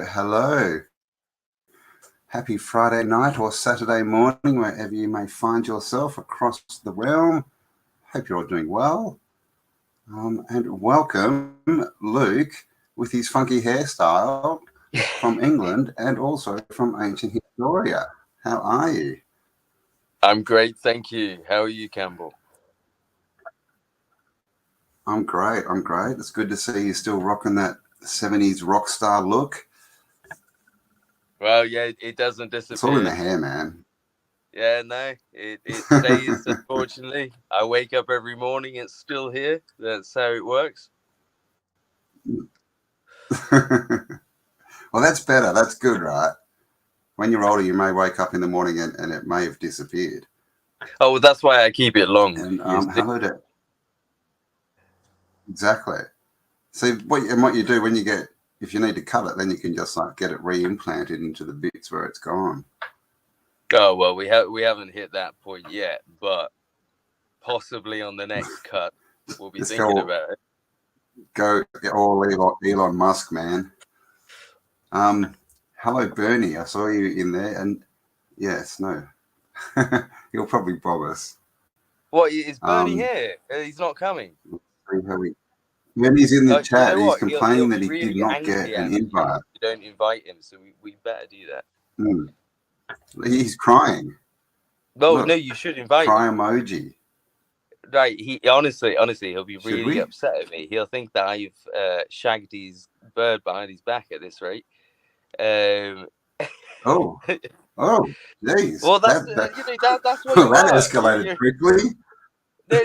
hello. Happy Friday night or Saturday morning, wherever you may find yourself across the realm. Hope you're all doing well. And welcome, Luke, with his funky hairstyle from England and also from ancient Historia. How are you? I'm great, thank you. How are you, Cambell? I'm great. It's good to see you still rocking that 70s rock star look. Well, yeah, it doesn't disappear. It's all in the hair, man. Yeah, no, it stays, unfortunately. I wake up every morning, it's still here. That's how it works. Well, that's better. That's good, right? When you're older, you may wake up in the morning and it may have disappeared. Oh, well, that's why I keep it long. And hello to... Exactly. See, what you do when you get, if you need to cut it, then you can just like get it re-implanted into the bits where it's gone. Oh, well, we haven't hit that point yet, but possibly on the next cut, we'll be thinking about it. Go all Elon Musk, man. Hello, Bernie. I saw you in there, and yes, no. He'll probably bob us. What, is Bernie here? He's not coming. When he's in the chat, he's complaining that he did not get an invite. You don't invite him, so we better do that. He's crying. No, you should invite him. Cry emoji. Right, he honestly, he'll be really upset at me. He'll think that I've shagged his bird behind his back at this rate. Oh, jeez. Well, that's what that escalated quickly. No,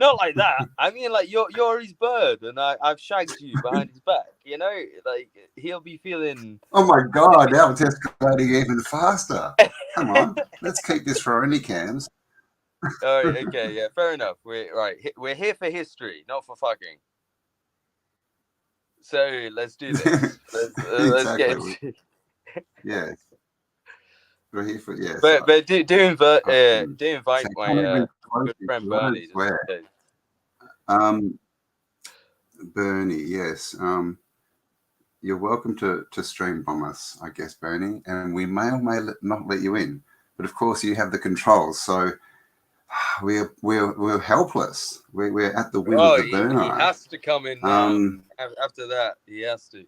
not like that. I mean, like you're his bird, and I've shagged you behind his back. You know, like he'll be feeling. Oh my God! Now it's escalating even faster. Come on, let's keep this for only cams. All right, okay, yeah, fair enough. We're here for history, not for fucking. So let's do this. Let's get into... Yes. We're here for But do invite my good friend Bernie. Bernie, yes. You're welcome to stream bomb us, I guess, Bernie, and we may or may not let you in. But of course, you have the controls, so we're helpless. We're at the will of the burner. He has to come in now. After that, he has to.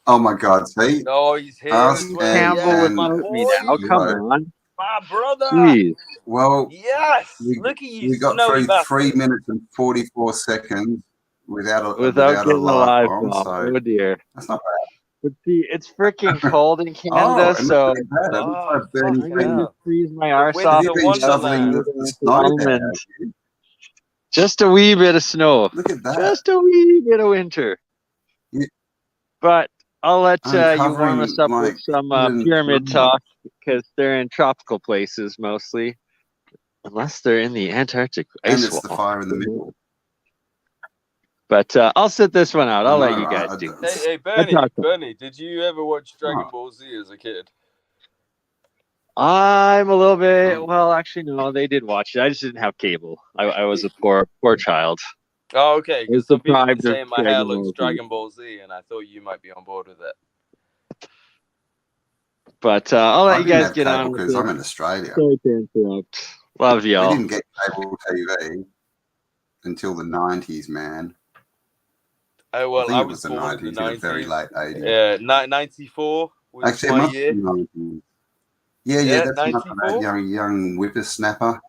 Oh my God! See? Oh, he's here. Campbell would love me now. Come on, my brother. Jeez. Well, yes. Look at you. We got 3 minutes and 44 seconds without getting a live bomb. So oh dear. That's not bad. But see, it's freaking cold in Canada, so freeze my arse off. Just a wee bit of snow. Look at that. Just a wee bit of winter. But I'll let you warm us up with some pyramid talk, because they're in tropical places mostly, unless they're in the Antarctic ice wall. And it's the fire in the middle. But I'll sit this one out. I'll let you guys do. Hey, Bernie, did you ever watch Dragon Ball Z as a kid? I'm a little bit. Well, actually, no. They did watch it. I just didn't have cable. I was a poor child. Oh, okay. Because some people are saying my hair looks Dragon Ball Z, and I thought you might be on board with it. But I'll let you guys get on because I'm in Australia. Sorry to interrupt. Love y'all. We didn't get cable TV until the 90s, man. Oh, well, I was the born 90s, in the 90s. Very late 80s. Yeah, 94 was actually, my year. Yeah, that's not that young whippersnapper.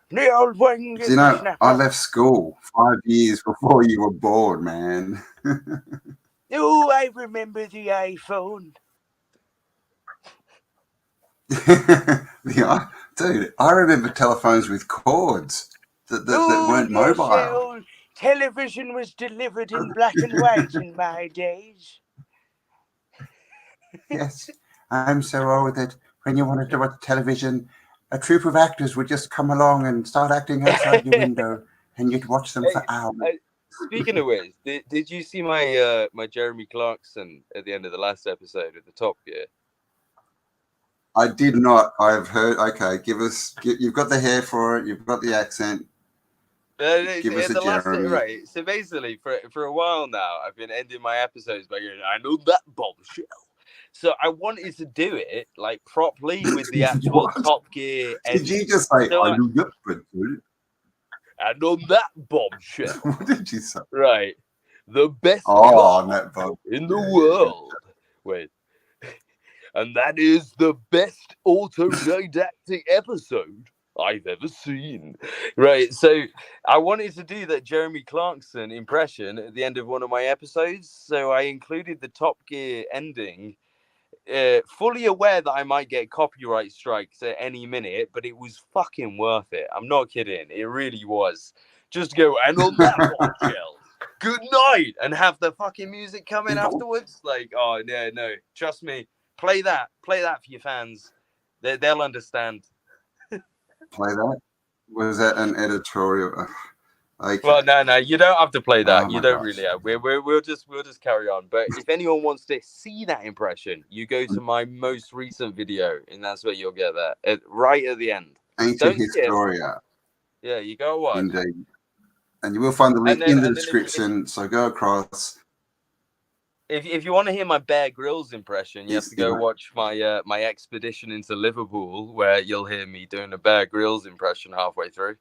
The old one. You know, I left school 5 years before you were born, man. Oh, I remember the iPhone. Dude, I remember telephones with cords that weren't mobile. Old television was delivered in black and white in my days. Yes, I'm so old that when you wanted to watch television, a troupe of actors would just come along and start acting outside your window, and you'd watch them for hours. Speaking of which, did you see my my Jeremy Clarkson at the end of the last episode of the Top Gear? I did not. I've heard. Okay, you've got the hair for it. You've got the accent. Give us a Jeremy. Right. So basically, for a while now, I've been ending my episodes by going, I know that bombshell. So I wanted to do it like properly with the actual Top Gear ending. Did you just say, so I know that and on that bombshell. What did you say? Right. The best car in the world. Wait. And that is the best autodidactic episode I've ever seen. Right. So I wanted to do that Jeremy Clarkson impression at the end of one of my episodes. So I included the Top Gear ending, fully aware that I might get copyright strikes at any minute, but it was fucking worth it. I'm not kidding. It really was. Just go, and on that bombshell, good night, and have the fucking music come in afterwards. Like, oh, yeah, no, trust me. Play that for your fans. They'll understand. Play that? Was that an editorial? Okay. Well, no, you don't have to play that. Oh you don't gosh. really have. We'll just carry on. But if anyone wants to see that impression, you go to my most recent video, and that's where you'll get that right at the end. Ancient Historia. Yeah, you go watch. Indeed. And you will find the link in the description. So go across. If you want to hear my Bear Grylls impression, you have to go watch my my expedition into Liverpool, where you'll hear me doing a Bear Grylls impression halfway through,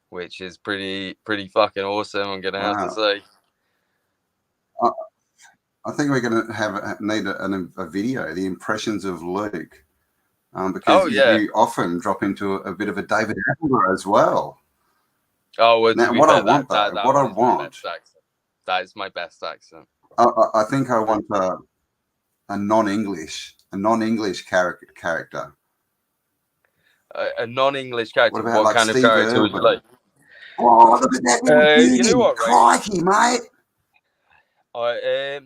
which is pretty fucking awesome. I'm gonna have to say. I think we're gonna need a video, the impressions of Luke, because you often drop into a bit of a David Attenborough as well. Oh, well, now what I want, that is my best accent. I think I want a non-English character. A non-English character. What What kind of character would you like? Oh, look at that! You know what, right? Crikey, mate! I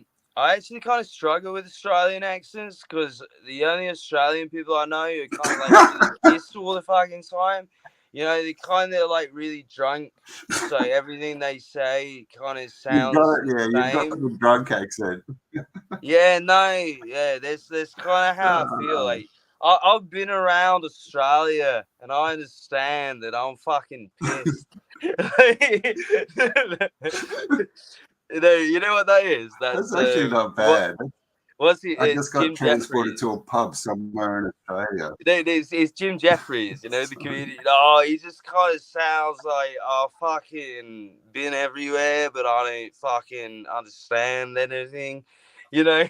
actually kind of struggle with Australian accents because the only Australian people I know are kind of like really pissed all the fucking time. You know, they kind of like really drunk, so everything they say kind of sounds you've got the drunk accent. That's kind of how I feel. Like I've been around Australia, and I understand that I'm fucking pissed. You know what that is? That's actually not bad. I just got Jim transported Jeffries. to a pub somewhere in Australia. It's Jim Jeffries, you know, the comedian. Oh, he just kind of sounds like, I've fucking been everywhere, but I don't fucking understand anything, you know?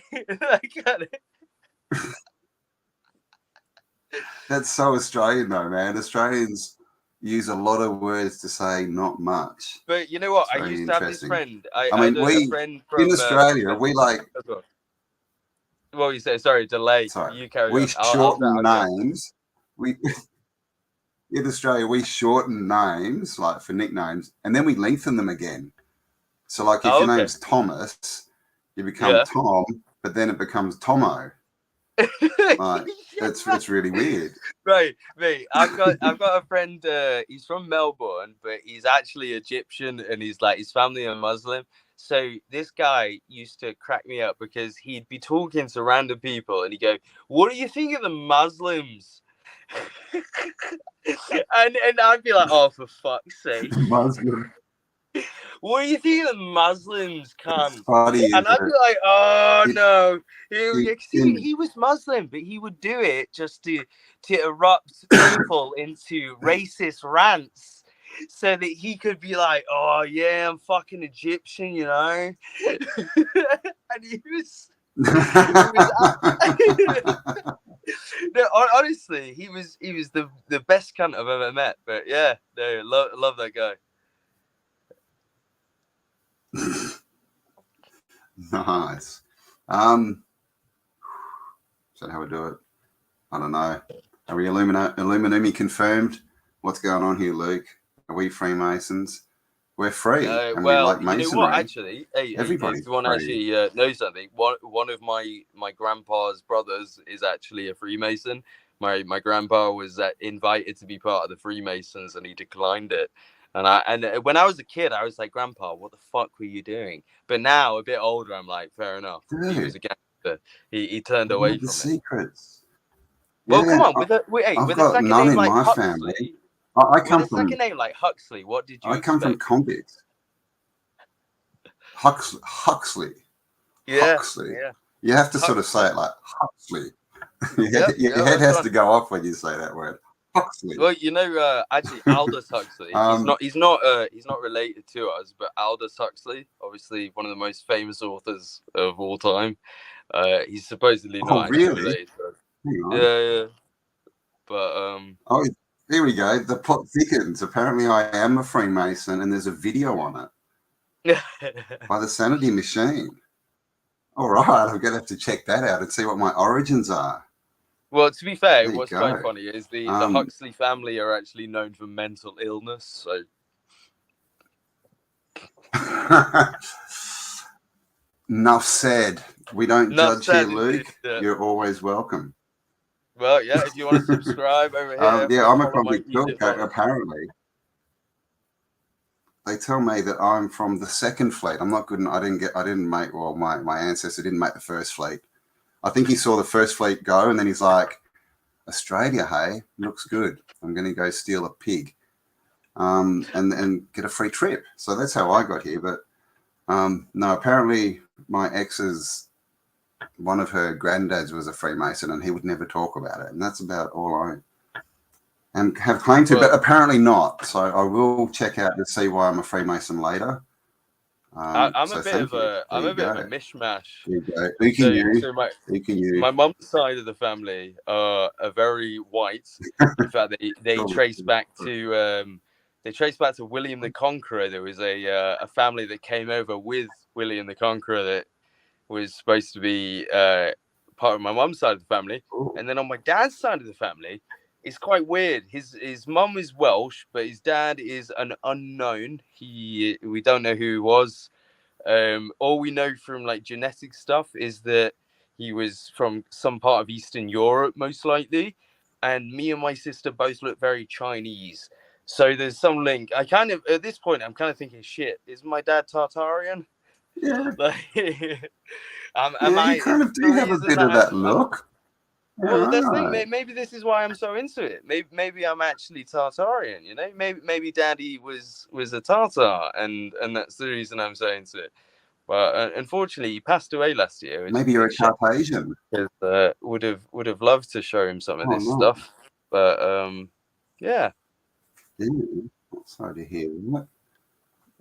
That's so Australian though, man. Australians use a lot of words to say not much. But you know what? I used to have this friend. I mean, a friend from, in Australia, we like... Well, you say, sorry, delay. Sorry. You carry we on. shorten names. In Australia, we shorten names, like for nicknames, and then we lengthen them again. So, like, if your name's Thomas, you become Tom, but then it becomes Tomo. Like, it's really weird. Right, mate. I've got a friend. He's from Melbourne, but he's actually Egyptian, and he's like his family are Muslim. So this guy used to crack me up because he'd be talking to random people, and he'd go, "What do you think of the Muslims?" and I'd be like, "Oh, for fuck's sake!" Muslim. What do you think of the Muslims, cunt? Funny, and I'd be like, "Oh no." He was Muslim, but he would do it just to erupt people into racist rants so that he could be like, "Oh yeah, I'm fucking Egyptian, you know." And he was no, honestly, he was the best cunt I've ever met. But yeah, no, love that guy. Nice. Is that how we do it? I don't know. Are we Illuminati confirmed? What's going on here, Luke? Are we Freemasons? We're free. And we like masonry. You know what? Actually, everybody's if you want to actually know something, one of my grandpa's brothers is actually a Freemason. My grandpa was invited to be part of the Freemasons, and he declined it. And when I was a kid, I was like, "Grandpa, what the fuck were you doing?" But now, a bit older, I'm like, "Fair enough." Dude, he was a gangster. He turned away from the secrets. Well, come on. With a second none name in like my Huxley, family. I With come a from second name like Huxley, what did you I come from expect? convicts. Huxley. Yeah. You have to sort of Huxley. say it like Huxley. Yeah, Your head has to go off when you say that word. Huxley. Well, actually, Aldous Huxley. He's not related to us, but Aldous Huxley, obviously one of the most famous authors of all time. He's supposedly not actually related to us. Yeah. But Oh, here we go. The plot thickens. Apparently, I am a Freemason, and there's a video on it by the Sanity Machine. All right, I'm going to have to check that out and see what my origins are. Well, to be fair, what's quite funny is the Huxley family are actually known for mental illness. So, enough said. We don't judge here, Luke. You're always welcome. Well, yeah, if you want to subscribe over here, yeah, I'm a convict too. Apparently, they tell me that I'm from the second fleet. I'm not good. I didn't make. Well, my ancestor didn't make the first fleet. I think he saw the first fleet go, and then he's like, Australia, hey, looks good. I'm going to go steal a pig, and get a free trip. So that's how I got here. But no, apparently my ex's, one of her granddads was a Freemason, and he would never talk about it. And that's about all I have claimed to, but apparently not. So I will check out to see why I'm a Freemason later. I'm a bit of a mishmash. My mum's side of the family are very white. In fact, they trace back to William the Conqueror. There was a family that came over with William the Conqueror that was supposed to be part of my mum's side of the family. Ooh. And then on my dad's side of the family, it's quite weird. His mum is Welsh, but his dad is an unknown. We don't know who he was. All we know from like genetic stuff is that he was from some part of Eastern Europe, most likely. And me and my sister both look very Chinese. So there's some link. At this point, I'm kind of thinking, shit, is my dad Tartarian? Yeah. Like, you kind of do have a bit of that look. Well, that's the thing. Maybe this is why I'm so into it. Maybe I'm actually Tartarian. You know, maybe Daddy was a Tartar, and that's the reason I'm so into it. But unfortunately, he passed away last year. Maybe you're a Cartesian. Would have loved to show him some of this stuff, but yeah. Sorry to hear that.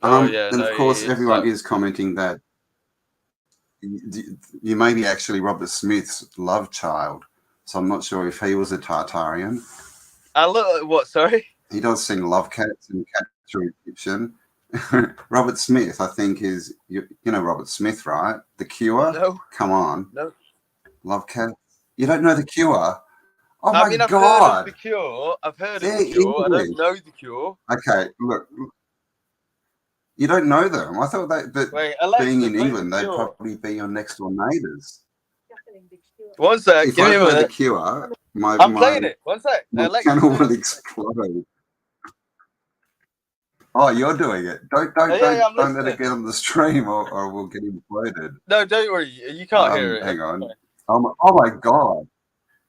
And of course, everyone is commenting that you may be actually Robert Smith's love child. So I'm not sure if he was a Tartarian. What? Sorry. He does sing Love Cats and Cats Through Egyptian. Robert Smith, I think, is you know Robert Smith, right? The Cure. No. Come on. No. Love Cats. You don't know The Cure? Oh my God! I've heard of The Cure. I've heard of The Cure. English. I don't know The Cure. Okay, look. You don't know them. I thought that Alexa, being in England, they'd probably be your next door neighbours. One sec. If I play The Cure, I'm playing it. One sec. My channel will explode. Oh, you're doing it. Don't let it get on the stream, or we'll get imploded. No, don't worry. You can't hear it. Hang on. Oh my God.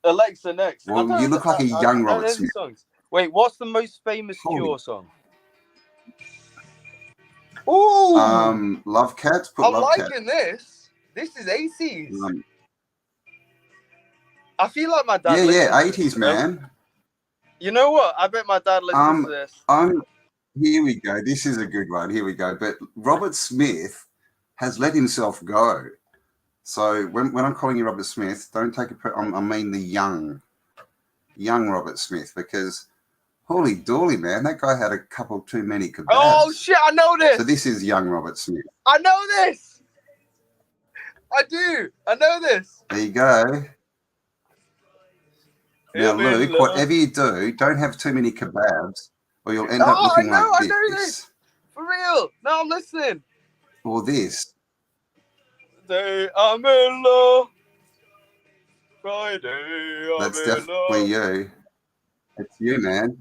Alexa, next. Well, you look like a young Robert Smith. Wait, what's the most famous Cure song? Ooh. Love Cats. I'm liking this. This is 80s. I feel like my dad. Yeah, 80s, man. You know what? I bet my dad listens to this. Here we go. This is a good one. Here we go. But Robert Smith has let himself go. So when I'm calling you Robert Smith, don't take it. I mean the young Robert Smith, because holy dooly, man, that guy had a couple too many kebabs. Oh shit! I know this. So this is young Robert Smith. I know this. I do. I know this. There you go. Now, Luke, whatever you do, don't have too many kebabs, or you'll end up looking like this. I know this. For real. No, I'm listening. Or this. Day I'm in love. Friday I'm That's definitely you. It's you, man.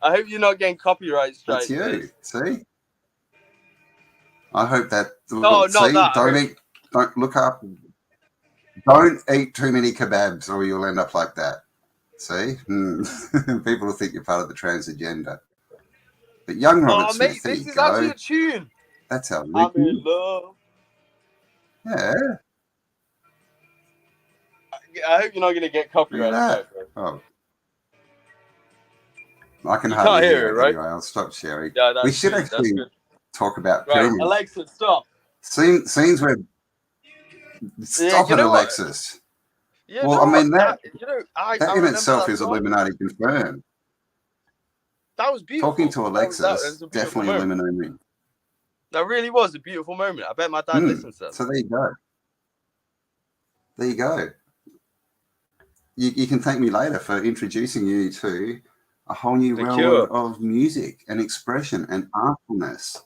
I hope you're not getting copyright strikes. That's you. See? I hope that. No, not that. Don't look up. Don't eat too many kebabs, or you'll end up like that. See? People will think you're part of the trans agenda. But young Robert Smith, mate, there this you is go. actually a tune. That's how I'm in love. Yeah. I hope you're not going to get Look at copyright that. strike, Oh. I can You hardly can't hear hear it, it right? anyway. I'll stop sharing. Yeah, We that's should good. That's actually good. talk about Right, pyramids. Alexa, stop. Scenes where... Stop you it, know what? Alexis. You Well, know I mean, what? that I in remember itself that is song. Illuminati confirmed. That was beautiful. Talking to That Alexis, was a beautiful definitely moment. Illuminati. That really was a beautiful moment. I bet my dad listens to that. So there you go. There you go. You can thank me later for introducing you to a whole new The realm Cure. of music and expression and artfulness.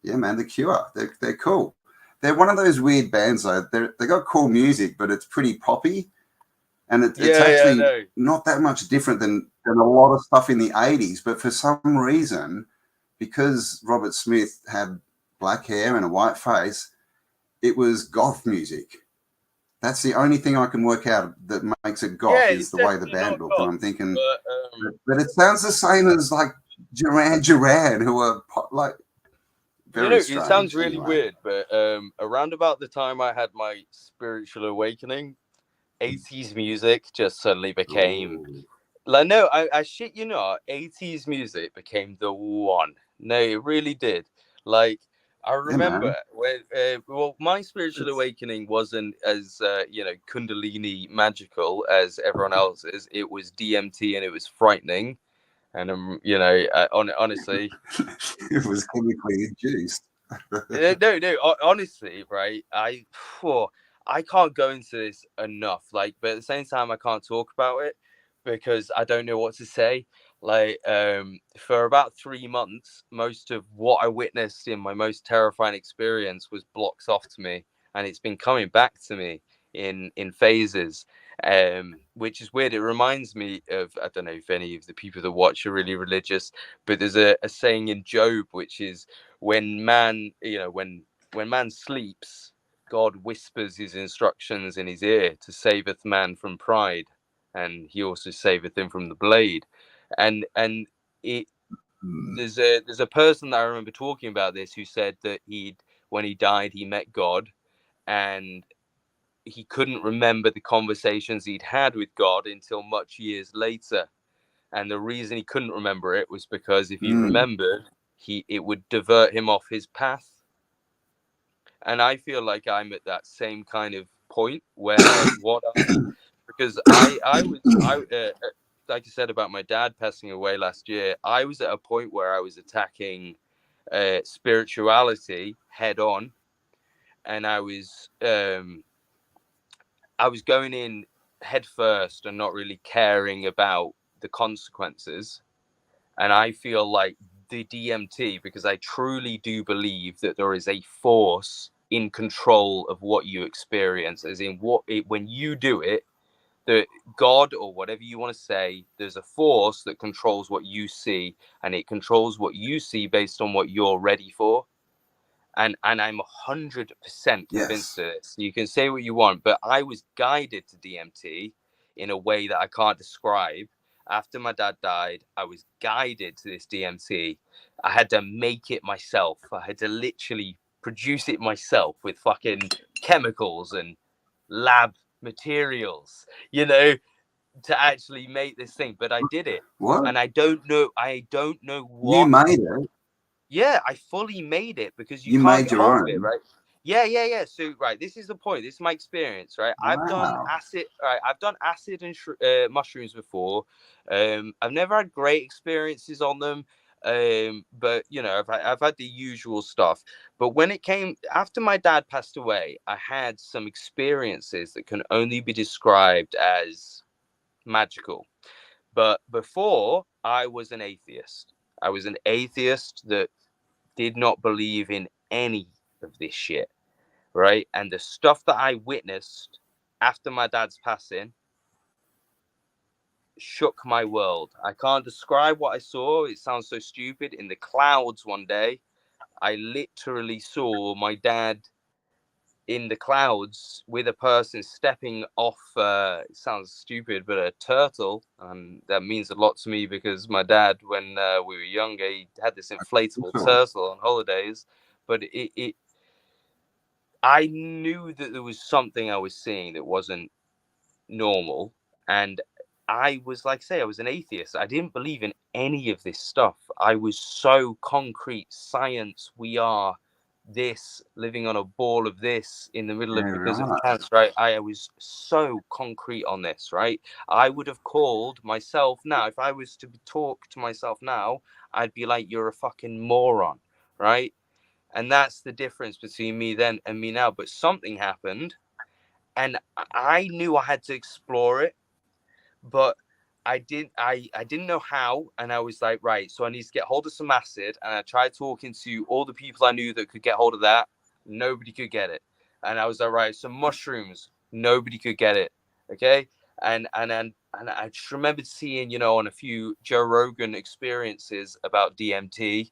Yeah, man, The Cure. They're cool. They're one of those weird bands, though. They got cool music, but it's pretty poppy. And it's actually not that much different than a lot of stuff in the 80s. But for some reason, because Robert Smith had black hair and a white face, it was goth music. That's the only thing I can work out that makes it goth is the way the band looked. And I'm thinking, but it sounds the same as like Duran, who are like very strange. It sounds really weird, but around about the time I had my spiritual awakening, 80s music just suddenly became like, no, I shit you not, 80s music became the one. No, it really did. Like, I remember when, my spiritual awakening wasn't as, Kundalini magical as everyone else's. It was DMT and it was frightening. And, honestly, it was chemically induced. no, honestly, right? I can't go into this enough. Like, but at the same time, I can't talk about it because I don't know what to say. Like, for about 3 months, most of what I witnessed in my most terrifying experience was blocked off to me, and it's been coming back to me in phases. Which is weird. It reminds me of, I don't know if any of the people that watch are really religious, but there's a saying in Job, which is when man sleeps, God whispers his instructions in his ear to saveth man from pride, and he also saveth him from the blade. And it there's a person that I remember talking about this who said that when he died he met God, and he couldn't remember the conversations he'd had with God until much years later. And the reason he couldn't remember it was because if he remembered, it would divert him off his path. And I feel like I'm at that same kind of point where because I was like I said about my dad passing away last year, I was at a point where I was attacking spirituality head on, and I was going in head first and not really caring about the consequences. And I feel like the DMT, because I truly do believe that there is a force in control of what you experience, as in when you do it, that God or whatever you want to say, there's a force that controls what you see, and it controls what you see based on what you're ready for. And I'm 100% convinced of this. You can say what you want, but I was guided to DMT in a way that I can't describe. After my dad died, I was guided to this DMT. I had to make it myself. I had to literally produce it myself with fucking chemicals and lab materials, to actually make this thing. But I did it. What? And I don't know what. You made it? Yeah, I fully made it because you can't made get your hold own? of it, right? Yeah. So, right, this is the point. This is my experience, right? Wow. I've done acid. Right, I've done acid and mushrooms before. I've never had great experiences on them. But I've had the usual stuff. But when it came after my dad passed away, I had some experiences that can only be described as magical. But before, I was an atheist. I was an atheist that did not believe in any of this shit, right? And the stuff that I witnessed after my dad's passing shook my world. I can't describe what I saw. It sounds so stupid. In the clouds one day, I literally saw my dad in the clouds with a person stepping off, it sounds stupid, but a turtle. And that means a lot to me because my dad, when we were younger, he had this inflatable turtle on holidays. But I knew that there was something I was seeing that wasn't normal. And I was, like, say, I was an atheist. I didn't believe in any of this stuff. I was so concrete, science, we are this, living on a ball of this in the middle of, because of cancer, right? I was so concrete on this, right? I would have called myself now, if I was to talk to myself now, I'd be like, you're a fucking moron, right? And that's the difference between me then and me now. But something happened, and I knew I had to explore it, but I didn't know how. And I was like, right, so I need to get hold of some acid. And I tried talking to all the people I knew that could get hold of that. Nobody could get it. And I was like, right, some mushrooms. Nobody could get it. Okay. And I just remembered seeing, you know, on a few Joe Rogan experiences about DMT.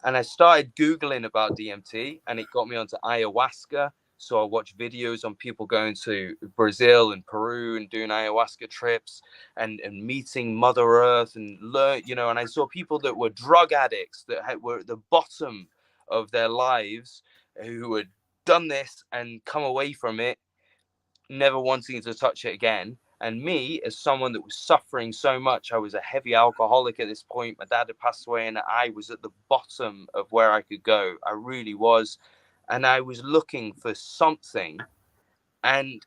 And I started Googling about DMT, and it got me onto ayahuasca. So I watched videos on people going to Brazil and Peru and doing ayahuasca trips and meeting Mother Earth and learn, you know, and I saw people that were drug addicts that were at the bottom of their lives who had done this and come away from it, never wanting to touch it again. And me, as someone that was suffering so much, I was a heavy alcoholic at this point. My dad had passed away, and I was at the bottom of where I could go. I really was. And I was looking for something. And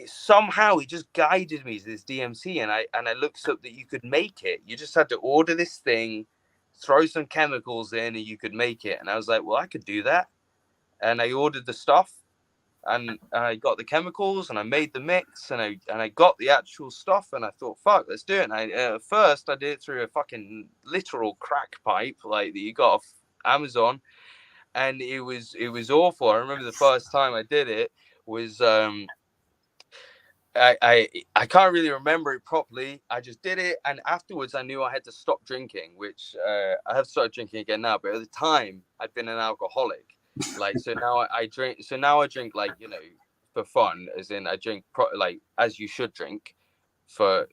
somehow it just guided me to this DMT. And I looked up that you could make it. You just had to order this thing, throw some chemicals in, and you could make it. And I was like, well, I could do that. And I ordered the stuff. And I got the chemicals, and I made the mix, and I got the actual stuff, and I thought, fuck, let's do it. And at first I did it through a fucking literal crack pipe, like that you got off Amazon, and it was awful. I remember the first time I did it was I can't really remember it properly. I just did it, and afterwards I knew I had to stop drinking, which I have started drinking again now. But at the time, I'd been an alcoholic. Like, so now I drink. So now I drink, like, you know, for fun, as in I drink like as you should drink, for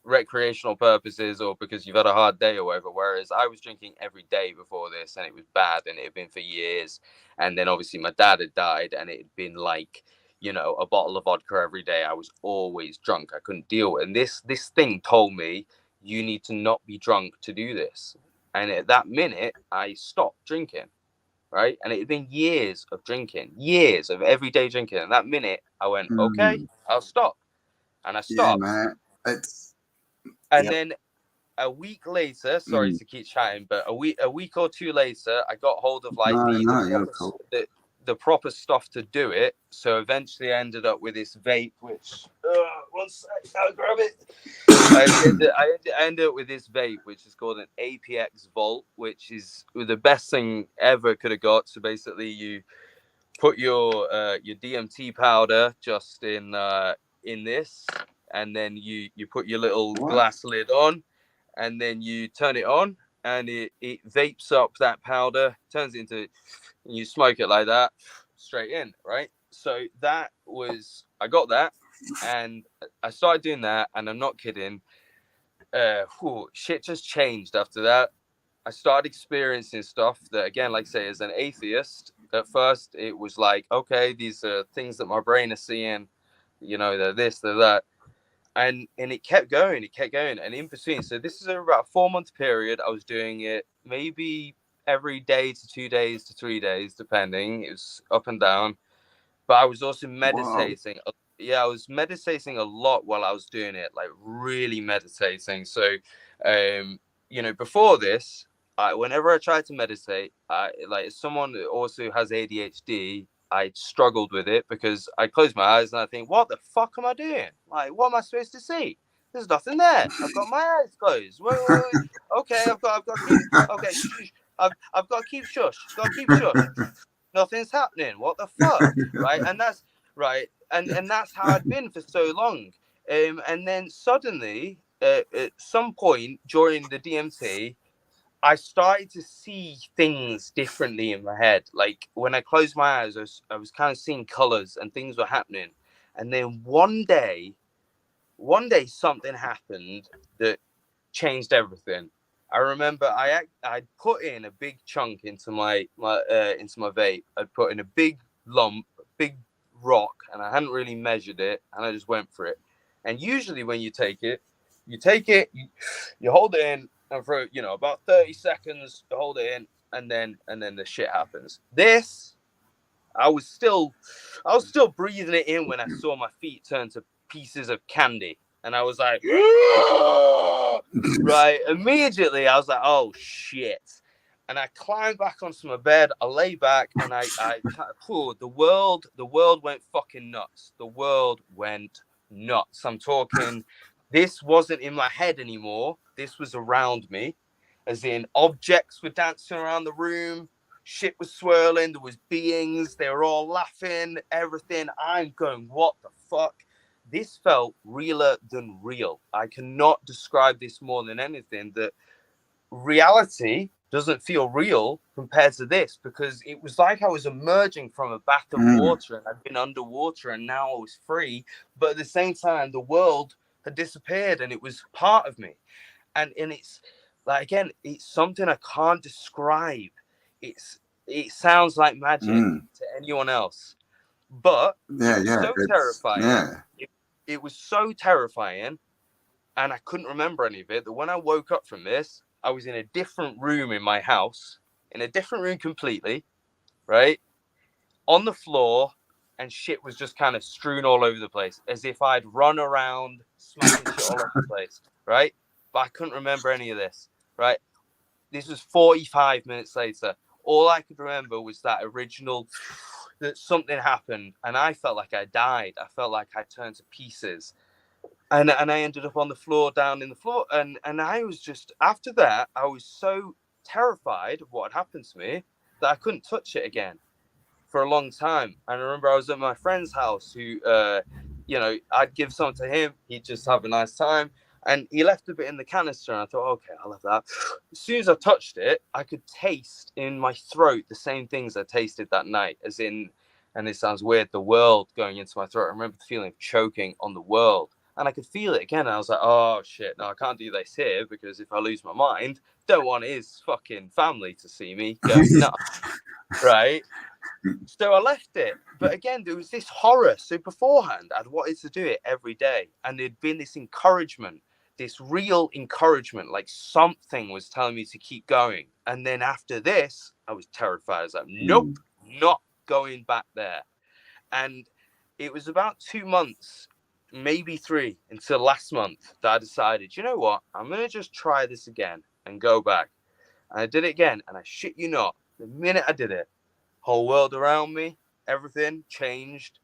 recreational purposes or because you've had a hard day or whatever. Whereas I was drinking every day before this, and it was bad, and it had been for years. And then obviously my dad had died, and it had been like, you know, a bottle of vodka every day. I was always drunk. I couldn't deal with it. And this thing told me, you need to not be drunk to do this. And at that minute, I stopped drinking. Right. And it had been years of drinking, years of everyday drinking. And that minute I went, okay, I'll stop. And I stopped. Yeah, man. And then a week later, sorry to keep chatting, but a week or two later, I got hold of like the proper stuff to do it. So eventually I ended up with this vape, which one sec, I'll grab it. I ended up with this vape, which is called an APX Volt, which is the best thing ever could have got. So basically, you put your DMT powder just in this, and then you put your little glass lid on, and then you turn it on, and it vapes up that powder, turns it into, and you smoke it like that, straight in, right? So that was, I got that, and I started doing that, and I'm not kidding. Shit just changed after that. I started experiencing stuff that, again, like I say, as an atheist, at first it was like, okay, these are things that my brain is seeing, you know, they're this, they're that. And it kept going, and in between. So this is about a 4-month period. I was doing it maybe every day to 2 days to 3 days, depending. It was up and down. But I was also meditating. Wow. Yeah, I was meditating a lot while I was doing it, like really meditating. So, you know, before this, whenever I tried to meditate, like, as someone that also has ADHD, I struggled with it because I close my eyes and I think, what the fuck am I doing? Like, what am I supposed to see? There's nothing there. I've got my eyes closed. Wait. Okay, I've got to keep. Okay, I've got to keep shush. Got to keep shush. Nothing's happening. What the fuck? Right, and that's right, and that's how I'd been for so long. And then suddenly, at some point during the DMT, I started to see things differently in my head. Like when I closed my eyes, I was kind of seeing colors and things were happening. And then one day something happened that changed everything. I remember I put in a big chunk into my vape. I'd put in a big lump, a big rock, and I hadn't really measured it, and I just went for it. And usually when you take it, you hold it in, and for about 30 seconds, you hold it in, and then the shit happens. This, I was still breathing it in when I saw my feet turn to pieces of candy. And I was like, right. Immediately, I was like, oh, shit. And I climbed back onto my bed. I lay back and the world went fucking nuts. The world went nuts. I'm talking, this wasn't in my head anymore. This was around me. As in, objects were dancing around the room. Shit was swirling. There was beings. They were all laughing. Everything. I'm going, what the fuck? This felt realer than real. I cannot describe this more than anything, that reality doesn't feel real compared to this, because it was like I was emerging from a bath of water and I'd been underwater and now I was free. But at the same time, the world had disappeared and it was part of me. And it's like, again, it's something I can't describe. It sounds like magic to anyone else. But it was so terrifying. Yeah. It was so terrifying, and I couldn't remember any of it, that when I woke up from this, I was in a different room in my house, in a different room completely, right? On the floor, and shit was just kind of strewn all over the place, as if I'd run around smacking shit all over the place, right? But I couldn't remember any of this, right? This was 45 minutes later. All I could remember was that original, that something happened, and I felt like I died. I felt like I turned to pieces. And I ended up on the floor, down in the floor. And I was just, after that, I was so terrified of what had happened to me that I couldn't touch it again for a long time. And I remember I was at my friend's house who, I'd give some to him. He'd just have a nice time. And he left a bit in the canister, and I thought, okay, I'll have that. As soon as I touched it, I could taste in my throat the same things I tasted that night, as in, and this sounds weird, the world going into my throat. I remember the feeling of choking on the world, and I could feel it again. And I was like, oh, shit, no, I can't do this here, because if I lose my mind, don't want his fucking family to see me going nuts, right? So I left it. But again, there was this horror. So beforehand, I'd wanted to do it every day, and there'd been this encouragement, this real encouragement, like something was telling me to keep going. And then after this, I was terrified. I was like, nope, not going back there. And it was about 2 months, maybe 3, until last month, that I decided, you know what, I'm going to just try this again and go back. And I did it again, and I shit you not, the minute I did it, whole world around me, everything changed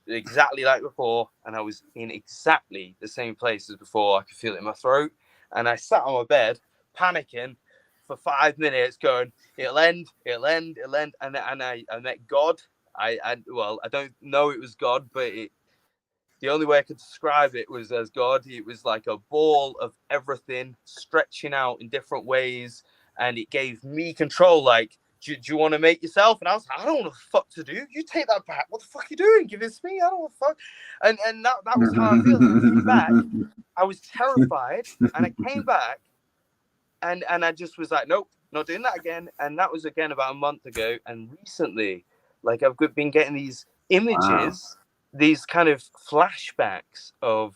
exactly like before, and I was in exactly the same place as before. I could feel it in my throat, and I sat on my bed panicking for 5 minutes, going, it'll end, and I met God. I don't know it was God, but the only way I could describe it was as God. It was like a ball of everything stretching out in different ways, and it gave me control. Like, do you want to make yourself? And I was like, I don't know what the fuck to do. You take that back. What the fuck are you doing? Give it to me. I don't know what the fuck. And that was how I feel. I came back. I was terrified, and I came back, and I just was like, nope, not doing that again. And that was again about a month ago. And recently, like, I've been getting these images, these kind of flashbacks of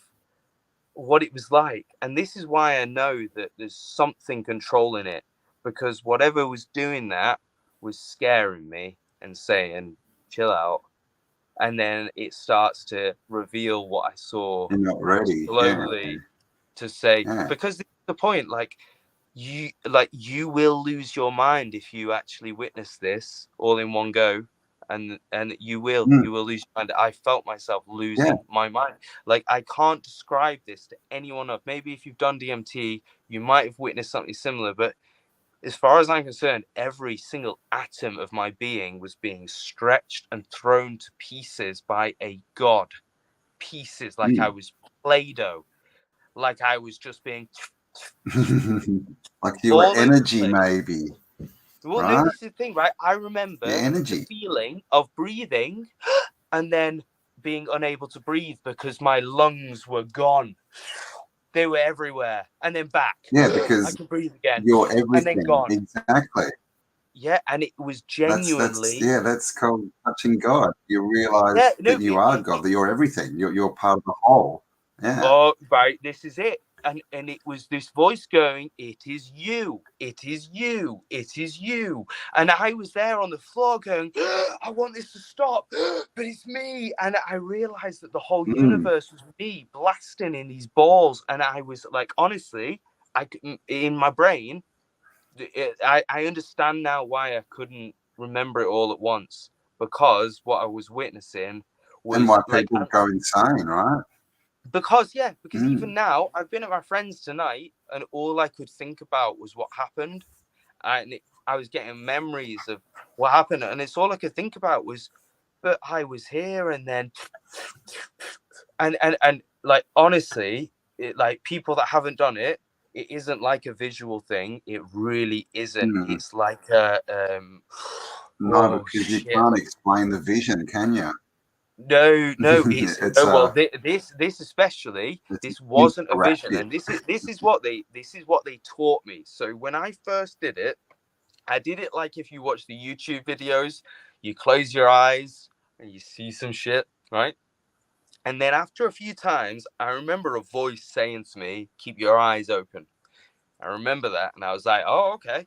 what it was like. And this is why I know that there's something controlling it, because whatever was doing that was scaring me and saying, chill out. And then it starts to reveal what I saw. You're not ready. Slowly to say, because this is the point, you will lose your mind if you actually witness this all in one go. And you will lose your mind. I felt myself losing my mind. Like, I can't describe this to anyone else. Maybe if you've done DMT, you might have witnessed something similar. But as far as I'm concerned, every single atom of my being was being stretched and thrown to pieces by a god. Pieces, like I was Play-Doh. Like I was just being Like your all over the energy, place. maybe. Well, Right? no, this is the thing, right? I remember Your the energy. feeling of breathing and then being unable to breathe because my lungs were gone. They were everywhere. And then back. Yeah, I because can breathe again. you're And then everything. gone. Exactly. Yeah, and it was genuinely. That's called touching God. You realize Yeah, no, that you are God, that you're everything. You're part of the whole. Yeah. oh, right, this is it. And it was this voice going, it is you, it is you, it is you. And I was there on the floor going, I want this to stop, but it's me. And I realized that the whole universe was me blasting in these balls. And I was like, honestly, in my brain, I understand now why I couldn't remember it all at once, because what I was witnessing And was why like, people go insane, right? because even now I've been at my friend's tonight and all I could think about was what happened, and I was getting memories of what happened, and it's all I could think about was, but I was here, and then and like, honestly, like, people that haven't done it, it isn't like a visual thing. It really isn't. It's like a No, oh because you shit, can't like, explain the vision, can you? no, it's It's well, this especially, it's this wasn't a vision, interactive. and this is what they taught me. So when I first did it, I did it like if you watch the YouTube videos, you close your eyes and you see some shit, right? And then after a few times, I remember a voice saying to me, "Keep your eyes open." I remember that, and I was like, "Oh, okay."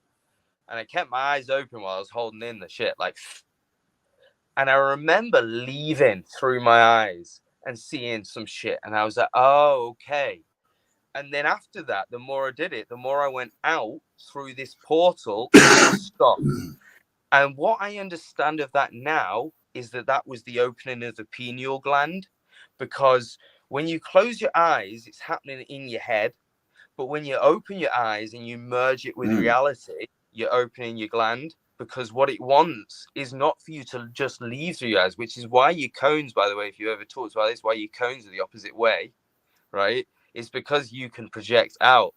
And I kept my eyes open while I was holding in the shit, like. And I remember leaving through my eyes and seeing some shit. And I was like, oh, okay. And then after that, the more I did it, the more I went out through this portal and it stopped. And what I understand of that now is that that was the opening of the pineal gland. Because when you close your eyes, it's happening in your head. But when you open your eyes and you merge it with reality, you're opening your gland, because what it wants is not for you to just leave through your eyes, which is why your cones, by the way, if you ever talked about this, why your cones are the opposite way, right? It's because you can project out,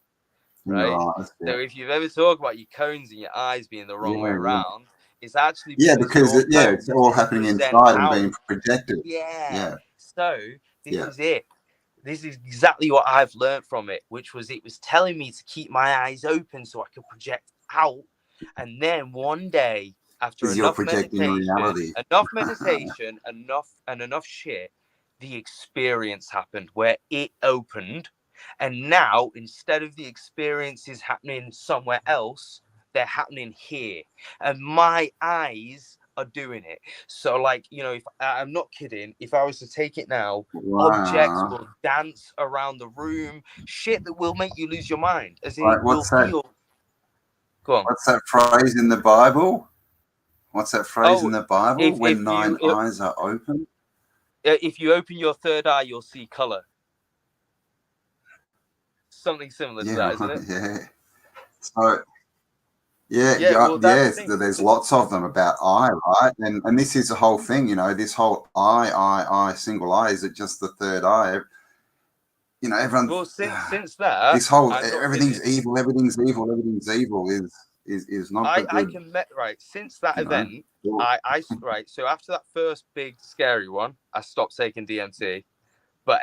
right? Right. So if you've ever talked about your cones and your eyes being the wrong way Yeah. around, it's actually Yeah, because because your it's cones all happening present inside and out. being projected. Yeah. Yeah. So this Yeah. is it. This is exactly what I've learned from it, which was it was telling me to keep my eyes open so I could project out. And then one day, after Because you're enough projecting meditation, reality. enough shit, the experience happened where it opened. And now, instead of the experiences happening somewhere else, they're happening here. And my eyes are doing it. So, like, if I'm not kidding, if I was to take it now, objects Wow. will dance around the room, shit that will make you lose your mind, as in Like, it will feel. Go on. what's that phrase in the Bible? What's that phrase in Oh, the Bible? if When if nine you eyes are open? if you open your third eye, you'll see color. Something similar to Yeah, that, isn't right. it? Yeah. So yeah, Yeah. Well, that's the yes, thing. there's lots of them about I, right? And this is the whole thing, this whole I, single eye. Is it just the third eye? Everyone, Well, since that, this whole I'm not everything's kidding. evil, everything's evil, everything's evil is not the I good, can right since that you know. event. I right. So after that first big scary one, I stopped taking DMT. But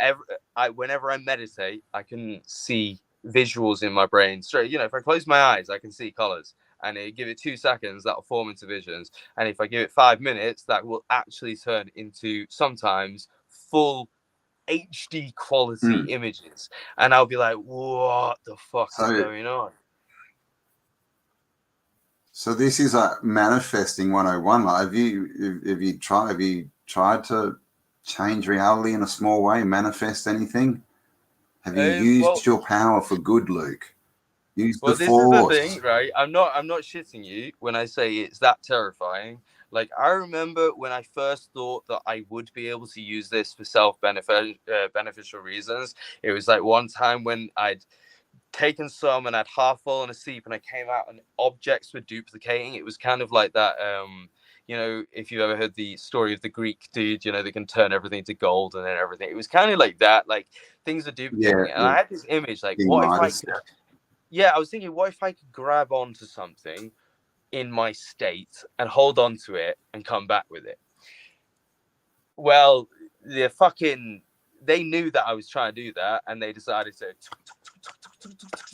whenever I meditate, I can see visuals in my brain straight. If I close my eyes, I can see colors, and give it 2 seconds, that'll form into visions. And if I give it 5 minutes, that will actually turn into sometimes full HD quality images. And I'll be like, what the fuck is So going on? So this is like manifesting 101. Like, have you tried to change reality in a small way, manifest anything? Have you Well, used your power for good, Luke? Use the this is the force. thing, right? I'm not shitting you when I say it's that terrifying. Like, I remember when I first thought that I would be able to use this for beneficial reasons. It was like one time when I'd taken some and I'd half fallen asleep and I came out and objects were duplicating. It was kind of like that. If you've ever heard the story of the Greek dude, they can turn everything to gold and then everything. It was kind of like that. Like, things are Yeah, duplicating. And I had this image, like, King what if I Midas. could yeah, I was thinking, what if I could grab onto something in my state and hold on to it and come back with it? Well, they knew that I was trying to do that, and they decided to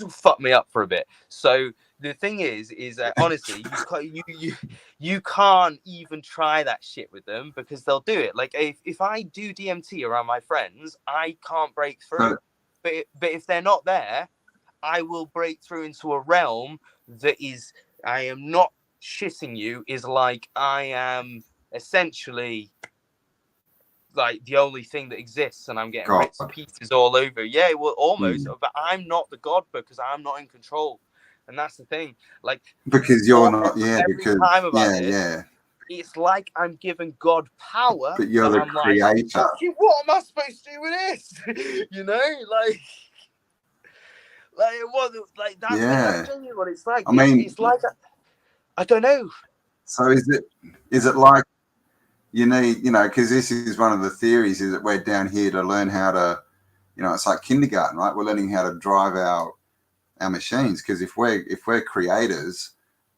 fuck me up for a bit. So the thing is that honestly, you can't even try that shit with them, because they'll do it. Like if I do DMT around my friends, I can't break through. But if they're not there, I will break through into a realm that is, I am not shitting you, is like I am essentially like the only thing that exists, and I'm getting God. bits and pieces all over. Yeah, well, almost, but I'm not the god, because I'm not in control, and that's the thing. Like, because you're not, yeah, because it's like I'm giving God power, but you're the I'm creator. like, what am I supposed to do with this? You know, like what, like that's, that's genuinely what it's like. I mean, it's like I don't know. So is it like you need, because this is one of the theories, is that we're down here to learn how to, it's like kindergarten, right? We're learning how to drive our machines, because if we're creators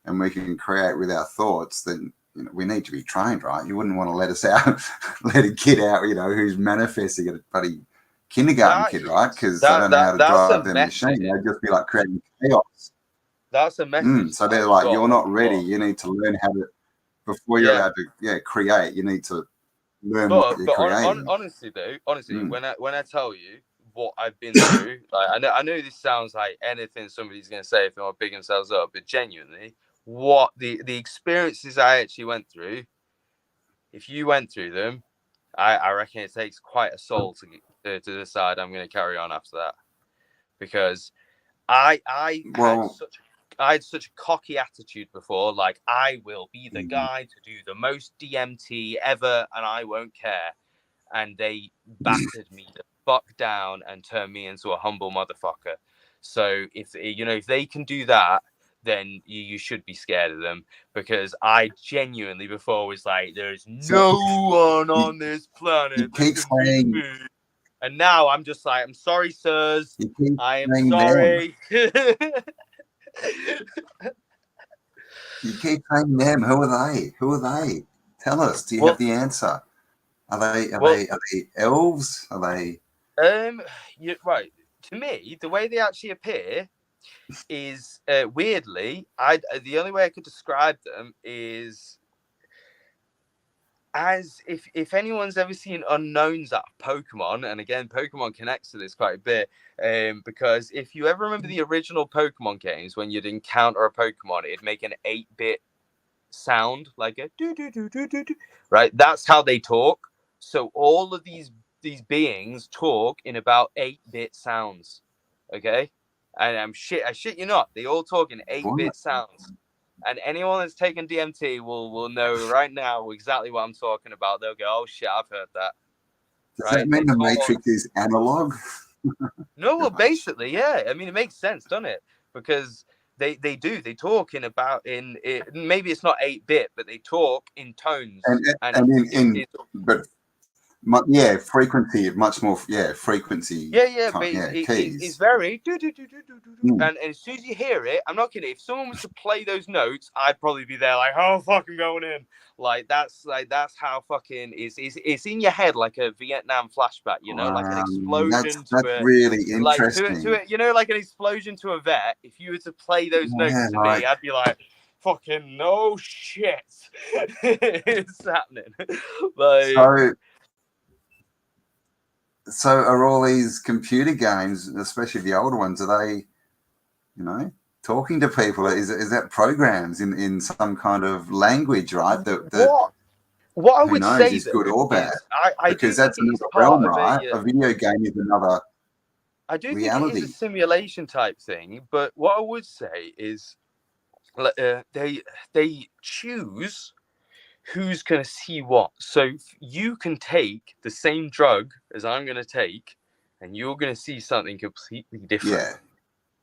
and we can create with our thoughts, then we need to be trained, right? You wouldn't want to let us out, let a kid out, who's manifesting a bloody kindergarten kid, right? Because they don't know how to drive their machine. They'd just be like creating chaos. That's a message. So they're like, you're not ready. You need to learn how to, before you're allowed to create, you need to learn what you're creating. Honestly, when I tell you what I've been through, like I know this sounds like anything somebody's gonna say if they want to big themselves up, but genuinely, what the experiences I actually went through, if you went through them, I reckon it takes quite a soul to decide I'm going to carry on after that, because I had such a cocky attitude before, like I will be the guy to do the most DMT ever, and I won't care. And they battered me the fuck down and turned me into a humble motherfucker. So if they can do that, then you should be scared of them, because I genuinely before was like, there's no one on this planet that can beat me. And now I'm just like, I'm sorry, sirs. I am sorry. You keep saying them. Who are they? Who are they? Tell us. Do you have the answer? Are they elves? Are they? Right. To me, the way they actually appear is weirdly. The only way I could describe them is as if anyone's ever seen Unknowns at Pokemon, and again, Pokemon connects to this quite a bit, because if you ever remember the original Pokemon games, when you'd encounter a Pokemon, it'd make an 8-bit sound, like a do do do do do do. Right, that's how they talk. So all of these beings talk in about 8-bit sounds. Okay, and I shit you not, they all talk in 8-bit sounds. And anyone that's taken DMT will know right now exactly what I'm talking about. They'll go, "Oh shit, I've heard that." Does that mean the Matrix is analog? No, well, basically, yeah. I mean, it makes sense, doesn't it? Because they talk in maybe it's not 8-bit, but they talk in tones frequency, much more, frequency. But it's very and as soon as you hear it, I'm not kidding. If someone was to play those notes, I'd probably be there like, oh, fucking going in. That's how fucking it's in your head, like a Vietnam flashback, like an explosion. That's really interesting. Like an explosion to a vet. If you were to play those notes to me, I'd be like, fucking no shit, it's happening. So are all these computer games, especially the older ones, are they, talking to people? Is that programs in some kind of language, right? What I would say is good or bad? I because that's another realm, right? A video game is another. I do reality. think it is a simulation type thing, but what I would say is they choose who's going to see what. So you can take the same drug as I'm going to take, and you're going to see something completely different. Yeah.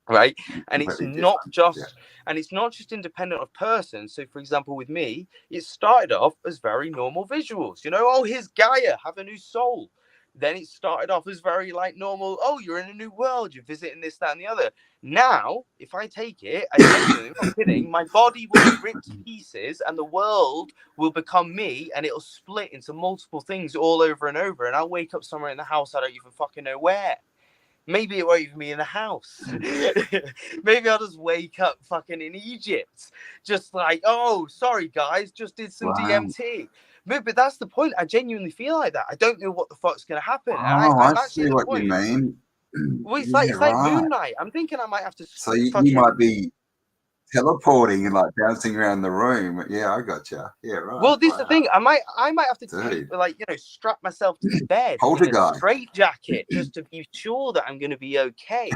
Right. And it's not just independent of person. So for example, with me, it started off as very normal visuals, oh, here's Gaia, have a new soul. Then it started off as very like normal. Oh, you're in a new world. You're visiting this, that, and the other. Now, if I take it, I genuinely, I'm not kidding, my body will be ripped to pieces and the world will become me and it'll split into multiple things all over and over. And I'll wake up somewhere in the house I don't even fucking know where. Maybe it won't even be in the house. Maybe I'll just wake up fucking in Egypt. Just like, oh, sorry, guys, just did some DMT. But that's the point. I genuinely feel like that. I don't know what the fuck's going to happen. Oh, I'm I actually see at the what point. you mean. Well, it's Yeah, like Moon Knight. I'm thinking I might have to. So you might be teleporting and like bouncing around the room. Yeah, I got you. Yeah, right. Well, this is the thing. I might have to Dude. strap myself to the bed in a straitjacket just to be sure that I'm going to be okay.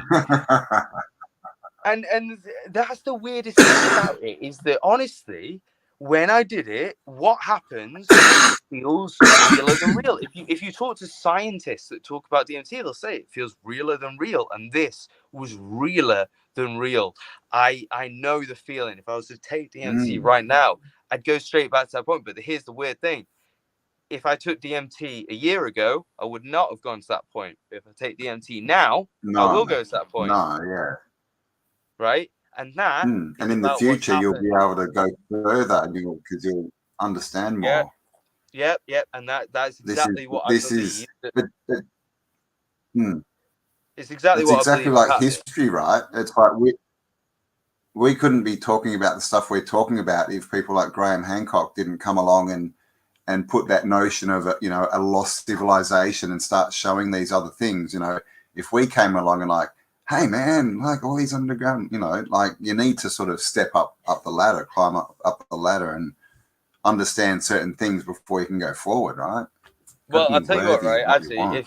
And that's the weirdest thing about it, is that honestly, when I did it, what happens feels realer than real. If you talk to scientists that talk about DMT, they'll say it feels realer than real, and this was realer than real. I know the feeling. If I was to take DMT right now, I'd go straight back to that point. But here's the weird thing. If I took DMT a year ago, I would not have gone to that point. If I take DMT now, I will go to that point. No, yeah. Right? And that, and in the future, you'll be able to go further because you'll understand more. Yep. And that's exactly what I believe. It's exactly what I believe. Like history, right? It's like we couldn't be talking about the stuff we're talking about if people like Graham Hancock didn't come along and put that notion of a lost civilization and start showing these other things. If we came along and like, hey man, like all these underground, like you need to sort of step up the ladder, climb up the ladder and understand certain things before you can go forward, right? Well, I'll tell you what, right? Actually,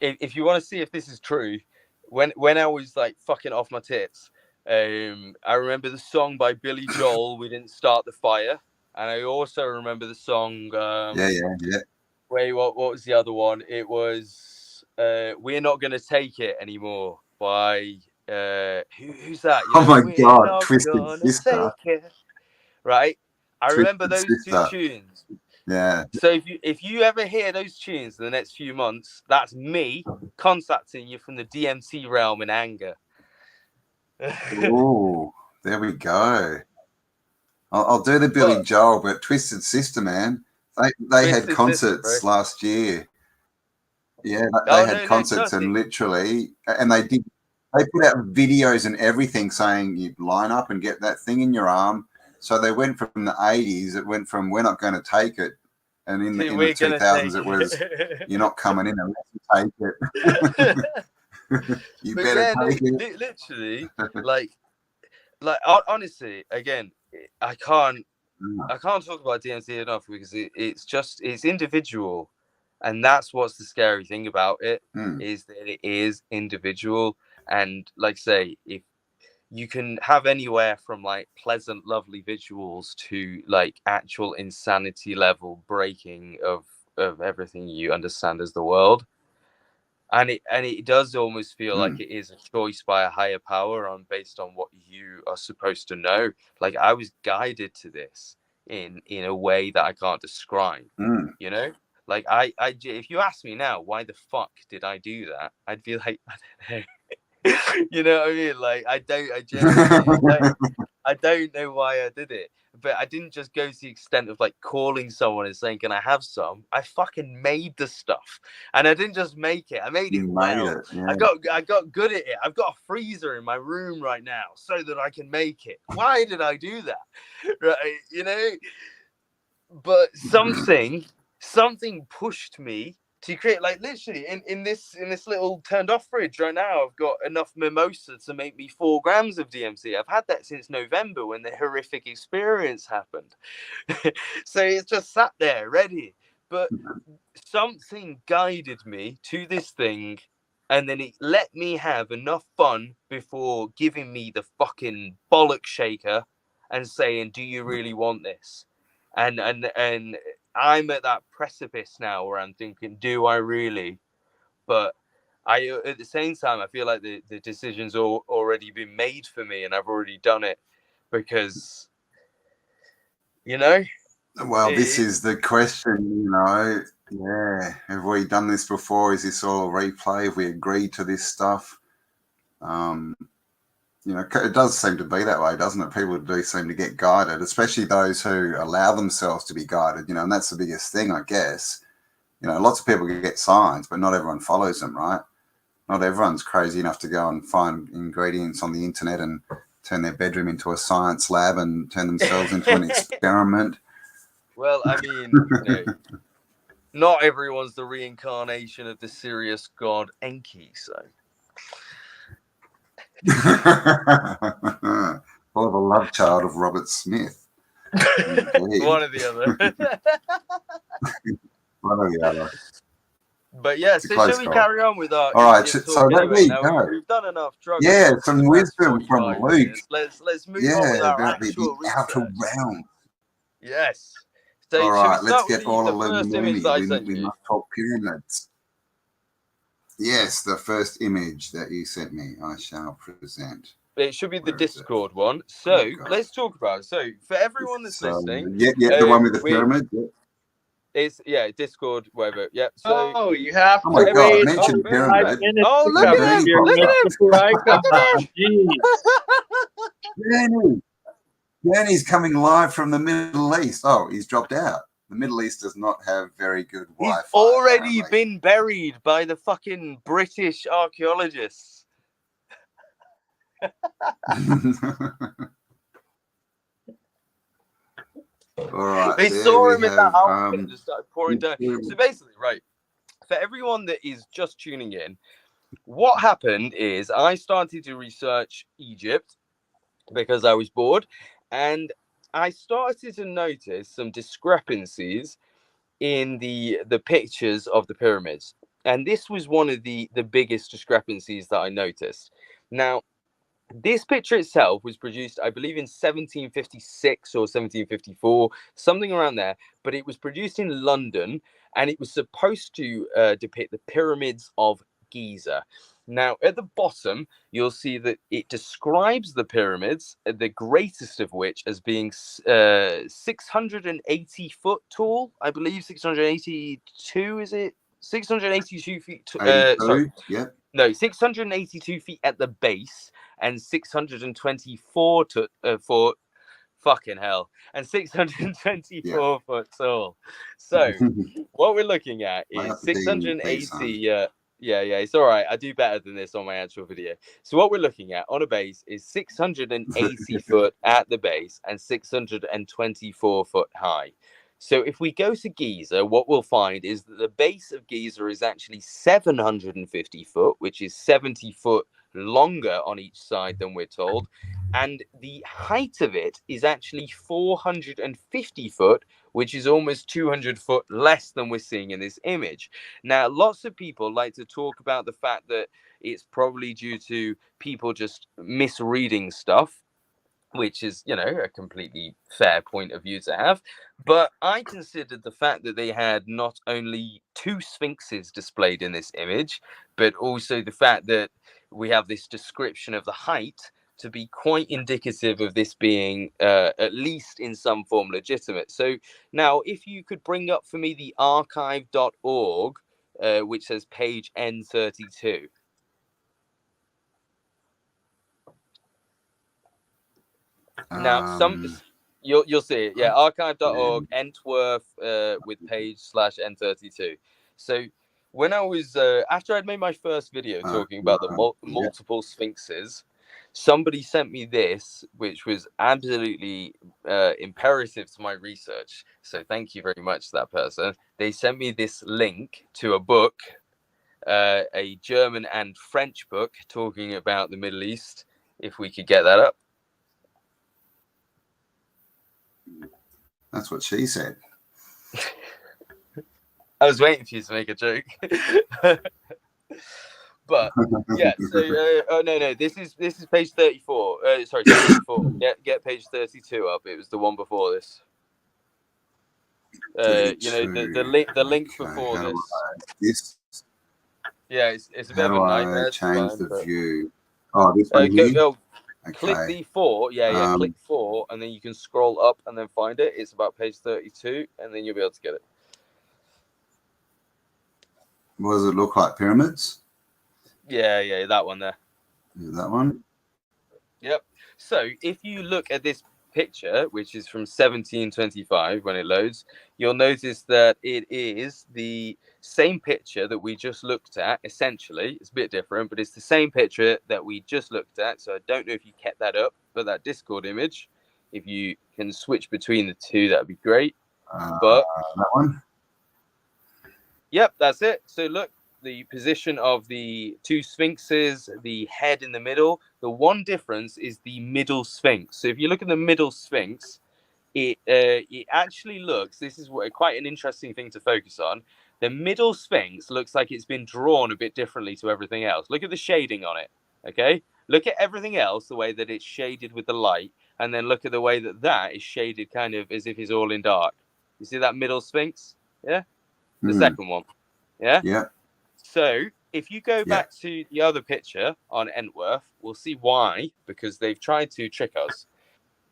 if you want to see if this is true, when I was like fucking off my tits, I remember the song by Billy Joel, "We Didn't Start the Fire," and I also remember the song. Yeah. Wait, what was the other one? It was "We're Not Gonna Take It Anymore" by who's that? Oh my God, Twisted Sister. Right, I remember those two tunes. Yeah. So if you ever hear those tunes in the next few months, that's me contacting you from the DMT realm in anger. Oh, there we go. I'll do the Billy Joel, but Twisted Sister, man, they had concerts last year. Yeah, they had concerts and literally, and they put out videos and everything saying you'd line up and get that thing in your arm. So they went from the 80s, it went from "We're Not Going to Take It," and in the 2000s it was "You're not coming in unless you take it." You better take it. Literally, like honestly, again, I can't talk about DMT enough because it's individual, and that's what's the scary thing about it, is that it is individual. And like say, if you can have anywhere from like pleasant, lovely visuals to like actual insanity level breaking of everything you understand as the world. And it does almost feel like it is a choice by a higher power based on what you are supposed to know. Like I was guided to this in a way that I can't describe. Like if you ask me now, why the fuck did I do that? I'd be like, I don't know. You know what I mean? Like I don't know why I did it, but I didn't just go to the extent of like calling someone and saying, "Can I have some?" I fucking made the stuff, and I didn't just make it. I made it well. I got good at it. I've got a freezer in my room right now so that I can make it. Why did I do that? Right? But something pushed me to create, like literally in this little turned off fridge right now, I've got enough mimosa to make me 4 grams of DMT. I've had that since November when the horrific experience happened. So it's just sat there ready. But something guided me to this thing, and then it let me have enough fun before giving me the fucking bollock shaker and saying, "Do you really want this?" And I'm at that precipice now where I'm thinking, do I really? But at the same time, I feel like the decision's already been made for me, and I've already done it because, Well, this is the question, Yeah. Have we done this before? Is this all a replay? Have we agreed to this stuff? It does seem to be that way, doesn't it? People do seem to get guided, especially those who allow themselves to be guided, and that's the biggest thing, I guess. Lots of people get signs, but not everyone follows them, right? Not everyone's crazy enough to go and find ingredients on the internet and turn their bedroom into a science lab and turn themselves into an experiment. Well, I mean, not everyone's the reincarnation of the serious god Enki, so. Or the love child of Robert Smith. One or the other. One or the other. But yeah, so shall we carry on with our? All right, so there you go. We've done enough drugs. Yeah, some wisdom from Luke. Let's move on with our about actual the outer realm. Yes. So, all right, let's get all the first image that I sent you. We must talk pyramids. Yes, the first image that you sent me, I shall present. It should be the Discord one. So let's talk about it. So for everyone that's listening, the one with the pyramid. It's Discord, whatever. Yeah. So you have to wait. God, mention pyramid. Oh, look at him! Danny's coming live from the Middle East. Oh, he's dropped out. The Middle East does not have very good Wi-Fi. He's already been buried by the fucking British archaeologists. All right, they saw him in that outfit and just started pouring down. So basically, right, for everyone that is just tuning in, what happened is I started to research Egypt because I was bored, and I started to notice some discrepancies in the pictures of the pyramids. And this was one of the biggest discrepancies that I noticed. Now, this picture itself was produced, I believe, in 1756 or 1754, something around there. But it was produced in London, and it was supposed to depict the pyramids of Giza. Now, at the bottom, you'll see that it describes the pyramids, the greatest of which as being 680 foot tall. I believe 682, is it? 682 feet. Sorry. Yeah. No, 682 feet at the base and 624 foot. Fucking hell. And 624 foot tall. So what we're looking at is 680. Yeah, it's all right. I do better than this on my actual video. So what we're looking at on a base is 680 foot at the base and 624 foot high. So if we go to Giza, what we'll find is that the base of Giza is actually 750 foot, which is 70 foot longer on each side than we're told. And the height of it is actually 450 foot, which is almost 200 foot less than we're seeing in this image. Now, lots of people like to talk about the fact that it's probably due to people just misreading stuff, which is, a completely fair point of view to have. But I considered the fact that they had not only two sphinxes displayed in this image, but also the fact that we have this description of the height to be quite indicative of this being at least in some form legitimate. So now, if you could bring up for me the archive.org, which says page N32. Now, you'll see it. Yeah, archive.org, Entworth with page /N32. So when I was, after I'd made my first video talking about the multiple sphinxes, somebody sent me this, which was absolutely imperative to my research. So thank you very much to that person. They sent me this link to a book, a German and French book talking about the Middle East, if we could get that up. That's what she said. I was waiting for you to make a joke. But yeah, so no, this is page 34. Sorry, 34. Get page 32 up. It was the one before this. The link before this. Yeah, it's a bit of a nightmare. Change the view. Oh, this one here? Okay. Click the 4. Yeah. Click 4, and then you can scroll up and then find it. It's about page 32, and then you'll be able to get it. What does it look like? Pyramids? Yeah, that one there. Is that one? Yep. So if you look at this picture, which is from 1725 when it loads, you'll notice that it is the same picture that we just looked at. Essentially, it's a bit different, but it's the same picture that we just looked at. So I don't know if you kept that up, but that Discord image, if you can switch between the two, that'd be great. But that one? Yep, that's it. So look, the position of the two sphinxes, the head in the middle. The one difference is the middle sphinx. So if you look at the middle sphinx, it actually looks. This is quite an interesting thing to focus on. The middle sphinx looks like it's been drawn a bit differently to everything else. Look at the shading on it. Okay, look at everything else, the way that it's shaded with the light, and then look at the way that that is shaded, kind of as if it's all in dark. You see that middle sphinx? Yeah. The second one. Yeah? Yeah. So if you go back to the other picture on Entworth, we'll see why, because they've tried to trick us.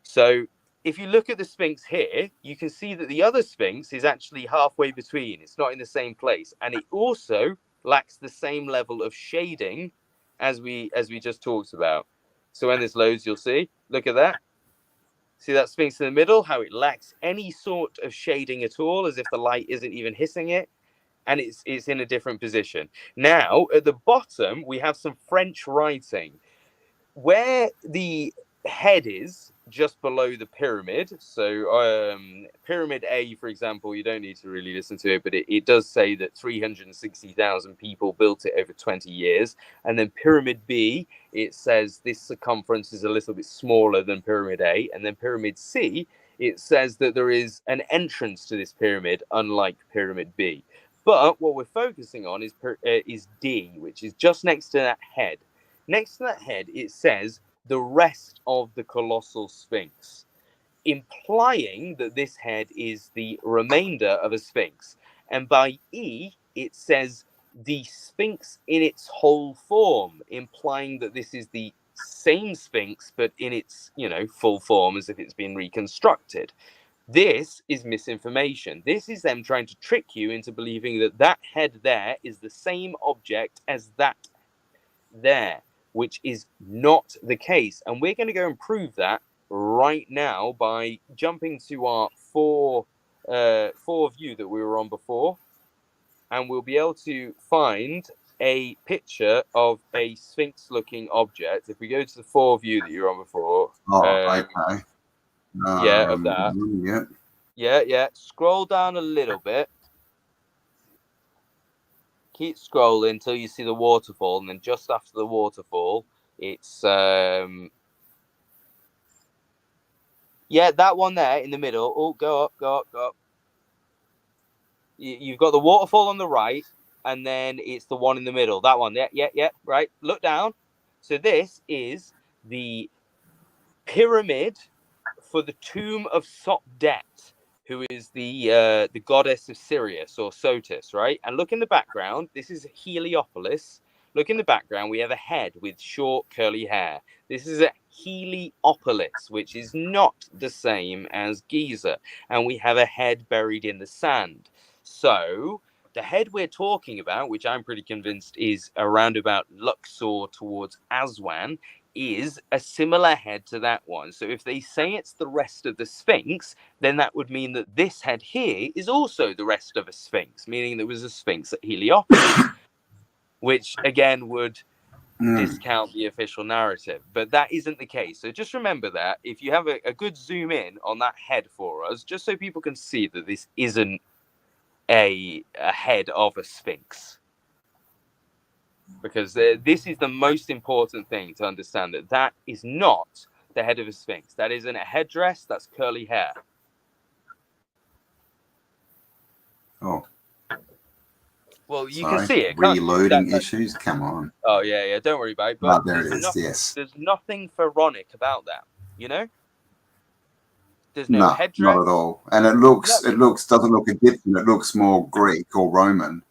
So if you look at the Sphinx here, you can see that the other Sphinx is actually halfway between. It's not in the same place. And it also lacks the same level of shading as we just talked about. So when this loads, you'll see. Look at that. See that Sphinx in the middle, how it lacks any sort of shading at all, as if the light isn't even hitting it. And it's in a different position. Now, at the bottom, we have some French writing. Where the head is, just below the pyramid. So Pyramid A, for example, you don't need to really listen to it, but it does say that 360,000 people built it over 20 years. And then Pyramid B, it says this circumference is a little bit smaller than Pyramid A. And then Pyramid C, it says that there is an entrance to this pyramid, unlike Pyramid B. But what we're focusing on is D, which is just next to that head. Next to that head, it says the rest of the colossal sphinx, implying that this head is the remainder of a sphinx. And by E, it says the sphinx in its whole form, implying that this is the same sphinx, but in its, full form, as if it's been reconstructed. This is misinformation. This is them trying to trick you into believing that that head there is the same object as that there, which is not the case. And we're going to go and prove that right now by jumping to our four view that we were on before. And we'll be able to find a picture of a sphinx-looking object. If we go to the 4 view that you were on before. Okay. Of that. Yeah. Scroll down a little bit. Keep scrolling until you see the waterfall, and then just after the waterfall, it's that one there in the middle. Oh, go up. You've got the waterfall on the right, and then it's the one in the middle. That one. Yeah. Right. Look down. So this is the pyramid for the tomb of Sopdet, who is the goddess of Sirius, or Sotis, right? And look in the background. This is Heliopolis. Look in the background. We have a head with short curly hair. This is a Heliopolis, which is not the same as Giza. And we have a head buried in the sand. So the head we're talking about, which I'm pretty convinced is around about Luxor towards Aswan, is a similar head to that one. So if they say it's the rest of the Sphinx, then that would mean that this head here is also the rest of a Sphinx, meaning there was a Sphinx at Heliopolis, which again would discount the official narrative. But that isn't the case. So just remember that if you have a good zoom in on that head for us, just so people can see that this isn't a head of a Sphinx. Because this is the most important thing to understand, that is not the head of a sphinx. That isn't a headdress. That's curly hair. Oh. Well, you can see it. Reloading issues. Come on. Oh yeah. Don't worry about it. But there it is. Yes. There's nothing pharaonic about that. There's no headdress. Not at all. And it doesn't look Egyptian. It looks more Greek or Roman.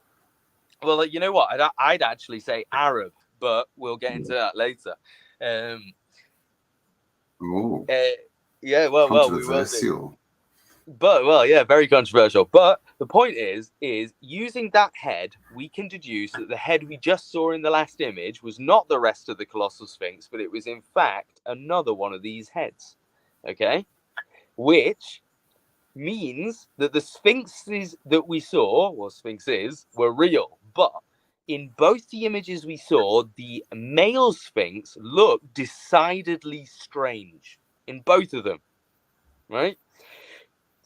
Well, you know what? I'd actually say Arab, but we'll get into that later. Controversial. We will do. But very controversial. But The point is using that head, we can deduce that the head we just saw in the last image was not the rest of the colossal sphinx, but it was in fact another one of these heads. Okay, which means that the sphinxes that we saw, or sphinxes, were real. But in both the images we saw, the male sphinx looked decidedly strange in both of them, right?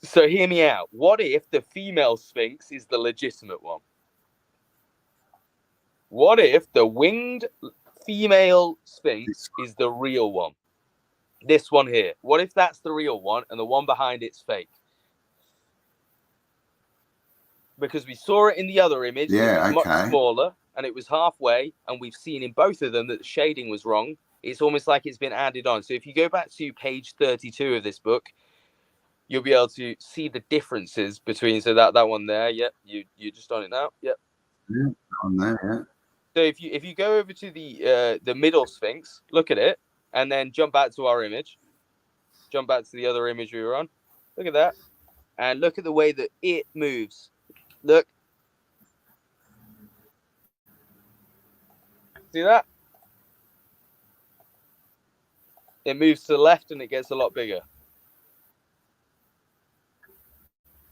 So hear me out. What if the female sphinx is the legitimate one? What if the winged female sphinx is the real one? This one here. What if that's the real one and the one behind it's fake? Because we saw it in the other image, it was much smaller and it was halfway, and we've seen in both of them that the shading was wrong. It's almost like it's been added on. So if you go back to page 32 of this book, you'll be able to see the differences between, so that one there, yep, you just on it now, yep. Yeah, on there, yeah. So if you go over to the middle sphinx, look at it, and then jump back to our image, jump back to the other image we were on, look at that, and look at the way that it moves. Look. See that? It moves to the left and it gets a lot bigger.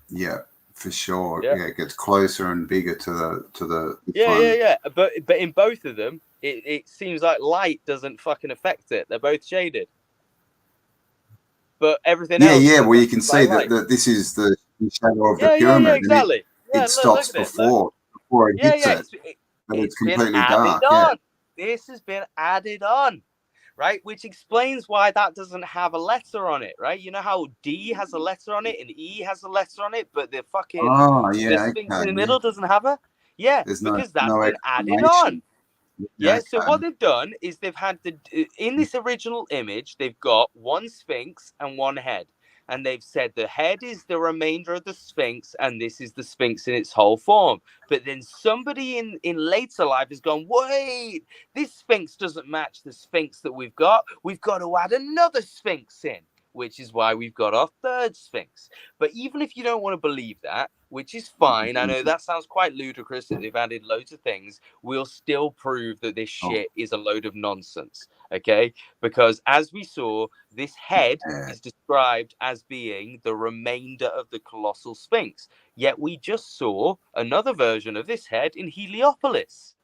Yeah, for sure. Yeah, it gets closer and bigger to the yeah. But in both of them, it seems like light doesn't fucking affect it. They're both shaded. But everything else. Yeah. Well, you can see that this is the shadow of the pyramid. Yeah, exactly. And it stops before it hits it. But it's completely dark. Yeah. This has been added on, right? Which explains why that doesn't have a letter on it, right? You know how D has a letter on it and E has a letter on it, but the fucking the sphinx in the middle doesn't have a. Yeah, there's because that's been added on. Yeah, okay. So what they've done is they've had in this original image, they've got one sphinx and one head. And they've said the head is the remainder of the sphinx, and this is the sphinx in its whole form. But then somebody in later life has gone, wait, this sphinx doesn't match the sphinx that we've got. We've got to add another sphinx in, which is why we've got our third sphinx. But even if you don't want to believe that, which is fine, I know that sounds quite ludicrous that they've added loads of things, we'll still prove that this shit is a load of nonsense, okay? Because as we saw, this head is described as being the remainder of the colossal sphinx. Yet we just saw another version of this head in Heliopolis,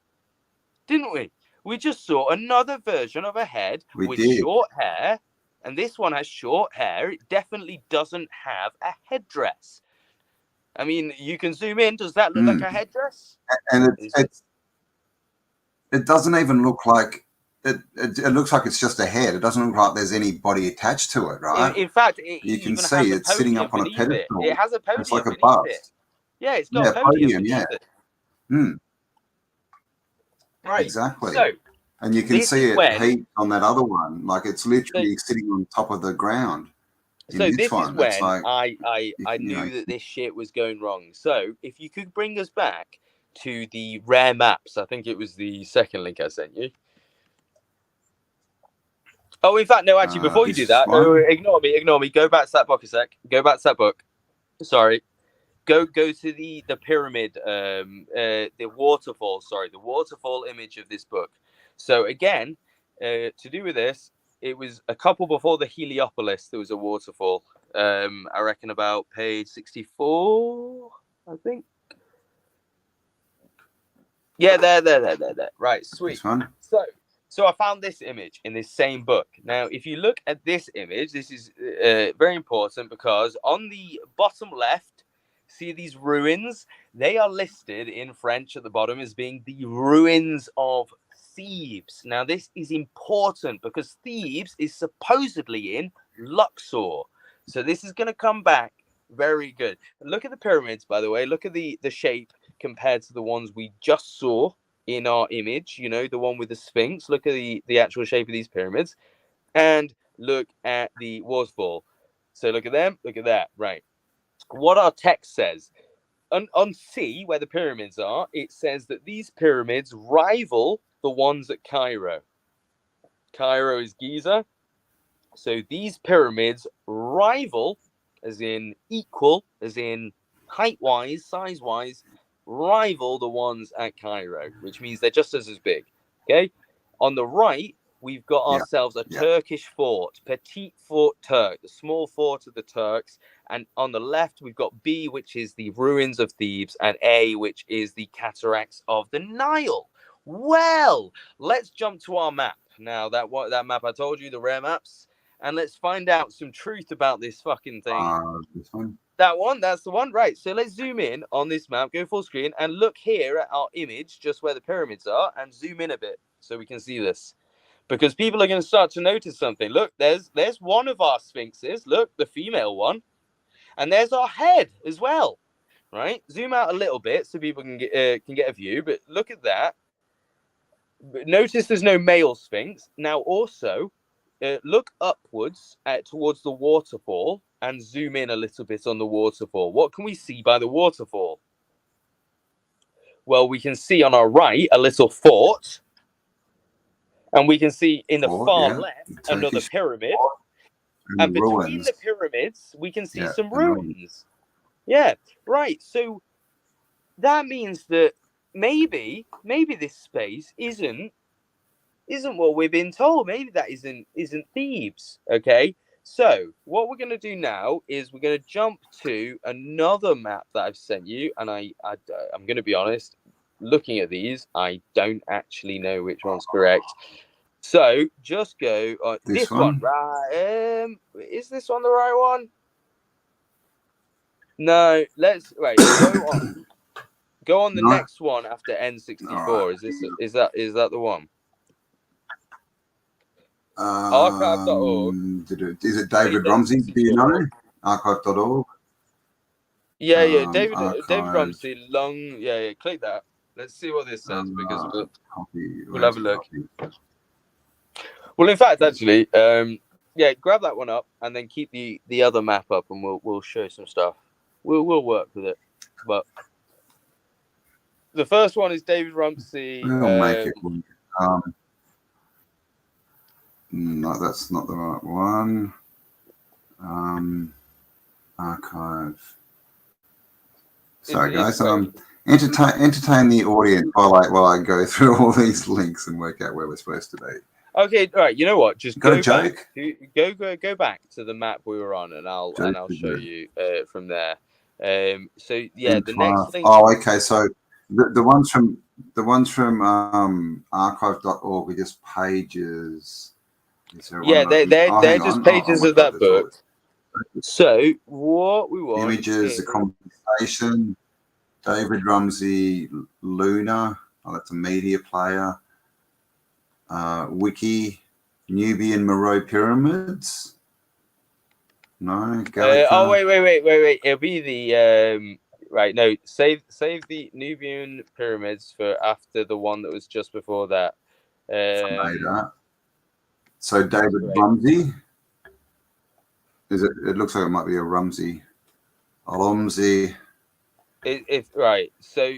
didn't we? We just saw another version of a head with short hair, and this one has short hair. It definitely doesn't have a headdress. I mean, you can zoom in. Does that look like a headdress? And it doesn't even look like it looks like it's just a head. It doesn't look like there's any body attached to it, right? In fact, you can see it's sitting up on a pedestal. It has a podium. It's like a bust. It. Yeah, it's got a podium. It. Right. Exactly. So, and you can see it heaped on that other one, like it's literally sitting on top of the ground. So this is when I knew that this shit was going wrong. So if you could bring us back to the rare maps, I think it was the second link I sent you. Oh, in fact, no, actually, before you do that, ignore me. Go back to that book a sec. Go back to that book. Sorry. Go to the pyramid, the waterfall. Sorry, the waterfall image of this book. So again, to do with this, it was a couple before the Heliopolis. There was a waterfall. I reckon about page 64, I think. Yeah, there. Right, sweet. So I found this image in this same book. Now, if you look at this image, this is very important because on the bottom left, see these ruins? They are listed in French at the bottom as being the ruins of Thebes. Now, this is important because Thebes is supposedly in Luxor. So this is going to come back very good. Look at the pyramids, by the way. Look at the shape compared to the ones we just saw in our image. You know, the one with the Sphinx. Look at the actual shape of these pyramids. And look at the waterfall. So look at them. Look at that. Right. What our text says. On C, where the pyramids are, it says that these pyramids rival the ones at Cairo. Cairo is Giza. So these pyramids rival, as in equal, as in height-wise, size-wise, rival the ones at Cairo, which means they're just as big. Okay, on the right, we've got ourselves a Turkish fort, Petit Fort Turk, the small fort of the Turks. And on the left, we've got B, which is the ruins of Thebes, and A, which is the cataracts of the Nile. Well, let's jump to our map. Now, that map I told you, the rare maps, and let's find out some truth about this fucking thing. This one? That one, that's the one, right? So let's zoom in on this map, go full screen, and look here at our image, just where the pyramids are, and zoom in a bit so we can see this. Because people are going to start to notice something. Look, there's one of our sphinxes. Look, the female one. And there's our head as well, right? Zoom out a little bit so people can get a view, but look at that. Notice there's no male sphinx. Now also, look upwards towards the waterfall and zoom in a little bit on the waterfall. What can we see by the waterfall? Well, we can see on our right a little fort, and we can see in the far left another pyramid. And between the pyramids, we can see some ruins. Yeah, right. So that means that maybe this space isn't what we've been told. Maybe that isn't Thebes. Okay. So what we're going to do now is we're going to jump to another map that I've sent you, and I'm going to be honest. Looking at these, I don't actually know which one's correct. So just go on this one, right? Is this one the right one? No, let's go on the next one after N64. Right. Is that the one? Archive.org. Is it David Rumsey? Do you know? Archive.org. Yeah, David Rumsey. Yeah. Click that. Let's see what this says because we'll have a look. Well, in fact, actually, grab that one up and then keep the other map up, and we'll show some stuff. We'll work with it. But the first one is David Rumsey. We'll make it. No, that's not the right one. Archive. Sorry, guys. Entertain the audience while I go through all these links and work out where we're supposed to be. Okay, all right. You know what? Just go back. Go back to the map we were on, and I'll show you from there. So yeah, the next link. Oh, okay. So the ones from archive.org are just pages. Yeah, they're just pages of that book. So what we want images, a conversation. David Rumsey, Luna. Oh, that's a media player. Wiki, Nubian Meroe pyramids. No. Wait. It'll be the right. No, save the Nubian pyramids for after the one that was just before that. So David Rumsey. Is it? It looks like it might be a Rumsey. Rumsey. If right. So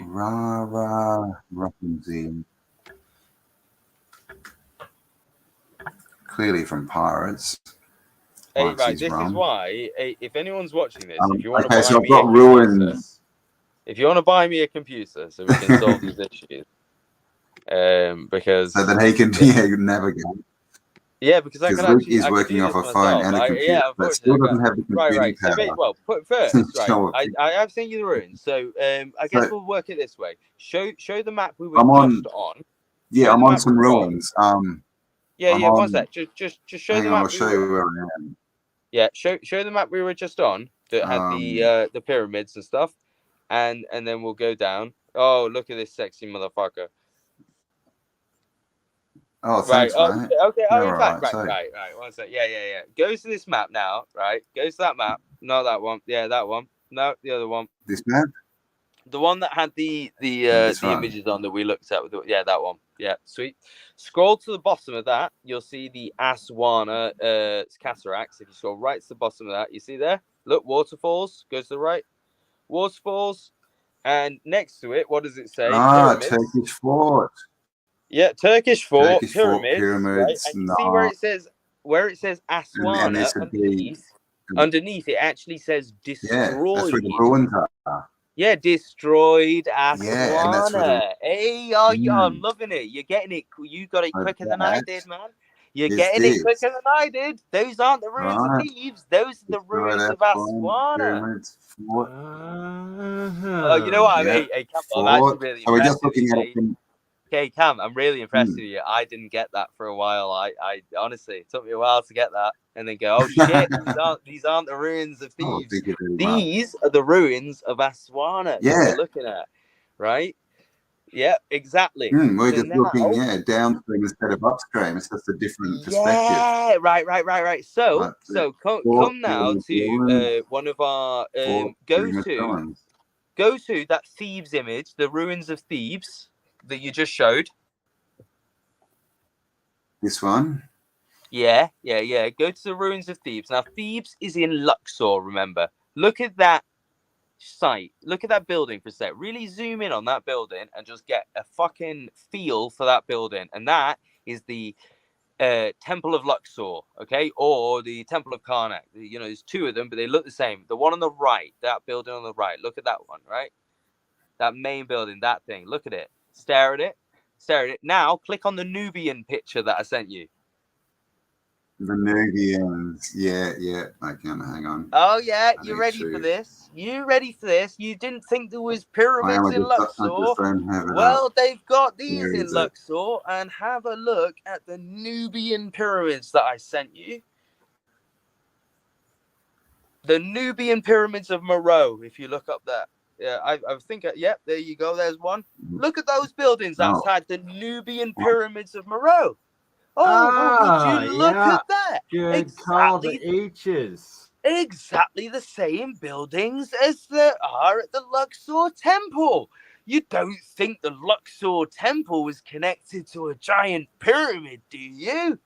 Rumsey. Clearly from pirates. Hey, right, this is why. If anyone's watching this, if you want to buy me got ruins. If you want to buy me a computer so we can solve these issues, because so that he can navigate. Yeah, because I can Luke actually. is working off a phone and a computer. But still doesn't have the computing power. So put first, right? I have seen you the ruins, so I guess we'll work it this way. Show the map we were just on. Yeah, I'm on some ruins. Yeah, one sec. Just show the map. I'll show you where I am. Yeah, show the map we were just on that had the pyramids and stuff, and then we'll go down. Oh, look at this sexy motherfucker. Oh, thanks, mate. Okay. Oh, in fact, right. One sec. Yeah. Go to this map now, right? Go to that map. No, that one. Yeah, that one. No, the other one. This map? The one that had the images on that we looked at. That one. Yeah, sweet. Scroll to the bottom of that. You'll see the Aswan cataracts. If you scroll right to the bottom of that, you see there? Look, waterfalls. Go to the right. Waterfalls. And next to it, what does it say? Pyramids. Turkish fort. Yeah, Turkish fort, pyramids. Right? And you see where it says Aswan underneath. underneath it actually says Yeah, that's where the destroyed. ruins are. Yeah, destroyed Yeah, and that's where the... Aswana. Hey, I'm loving it. You're getting it. You got it quicker than I did, man. You're getting it quicker than I did. Those aren't the ruins of Thebes. Those are the ruins of Aswana. You know what? Yeah. Hey, Cam, I'm actually really So we're just impressed with looking you, at mate. it from... Okay, Cam, I'm really impressed with you. I didn't get that for a while. I honestly, it took me a while to get that, and then go, oh shit, these aren't the ruins of Thebes. These are the ruins of Aswana that we're looking at, right? Yeah, exactly. We're just looking, downstream instead of upstream. It's just a different perspective. Yeah, right. So come now to one of our go to that Thebes image, the ruins of Thebes that you just showed. This one? Yeah. Go to the ruins of Thebes. Now, Thebes is in Luxor, remember. Look at that site. Look at that building for a sec. Really zoom in on that building and just get a fucking feel for that building. And that is the Temple of Luxor, okay? Or the Temple of Karnak. You know, there's two of them, but they look the same. The one on the right, that building on the right. Look at that one, right? That main building, that thing. Look at it. Stare at it. Now, click on the Nubian picture that I sent you. The Nubians. Yeah. Okay, hang on. Oh, yeah. You ready for this? You didn't think there was pyramids in Luxor? Well, they've got these in Luxor. And have a look at the Nubian pyramids that I sent you. The Nubian pyramids of Meroe, if you look up there. Yeah, I think, there you go. There's one. Look at those buildings outside the Nubian pyramids of Meroe. Would you look at that? Good call, the H's. Exactly the same buildings as there are at the Luxor Temple. You don't think the Luxor Temple was connected to a giant pyramid, do you?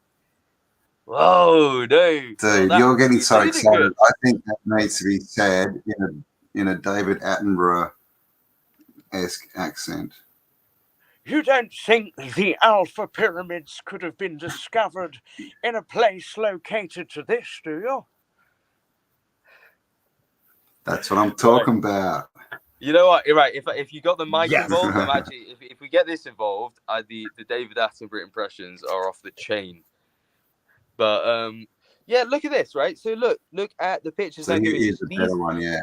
Whoa, no. Dude, you're getting so excited. I think that needs to be said in a David Attenborough-esque accent. You don't think the Alpha Pyramids could have been discovered in a place located to this, do you? That's what I'm talking about. You know what? Right, if you got the mic involved, I'm actually, if we get this involved, the David Attenborough impressions are off the chain. But look at this, right? So look at the pictures. So here's the better one, yeah.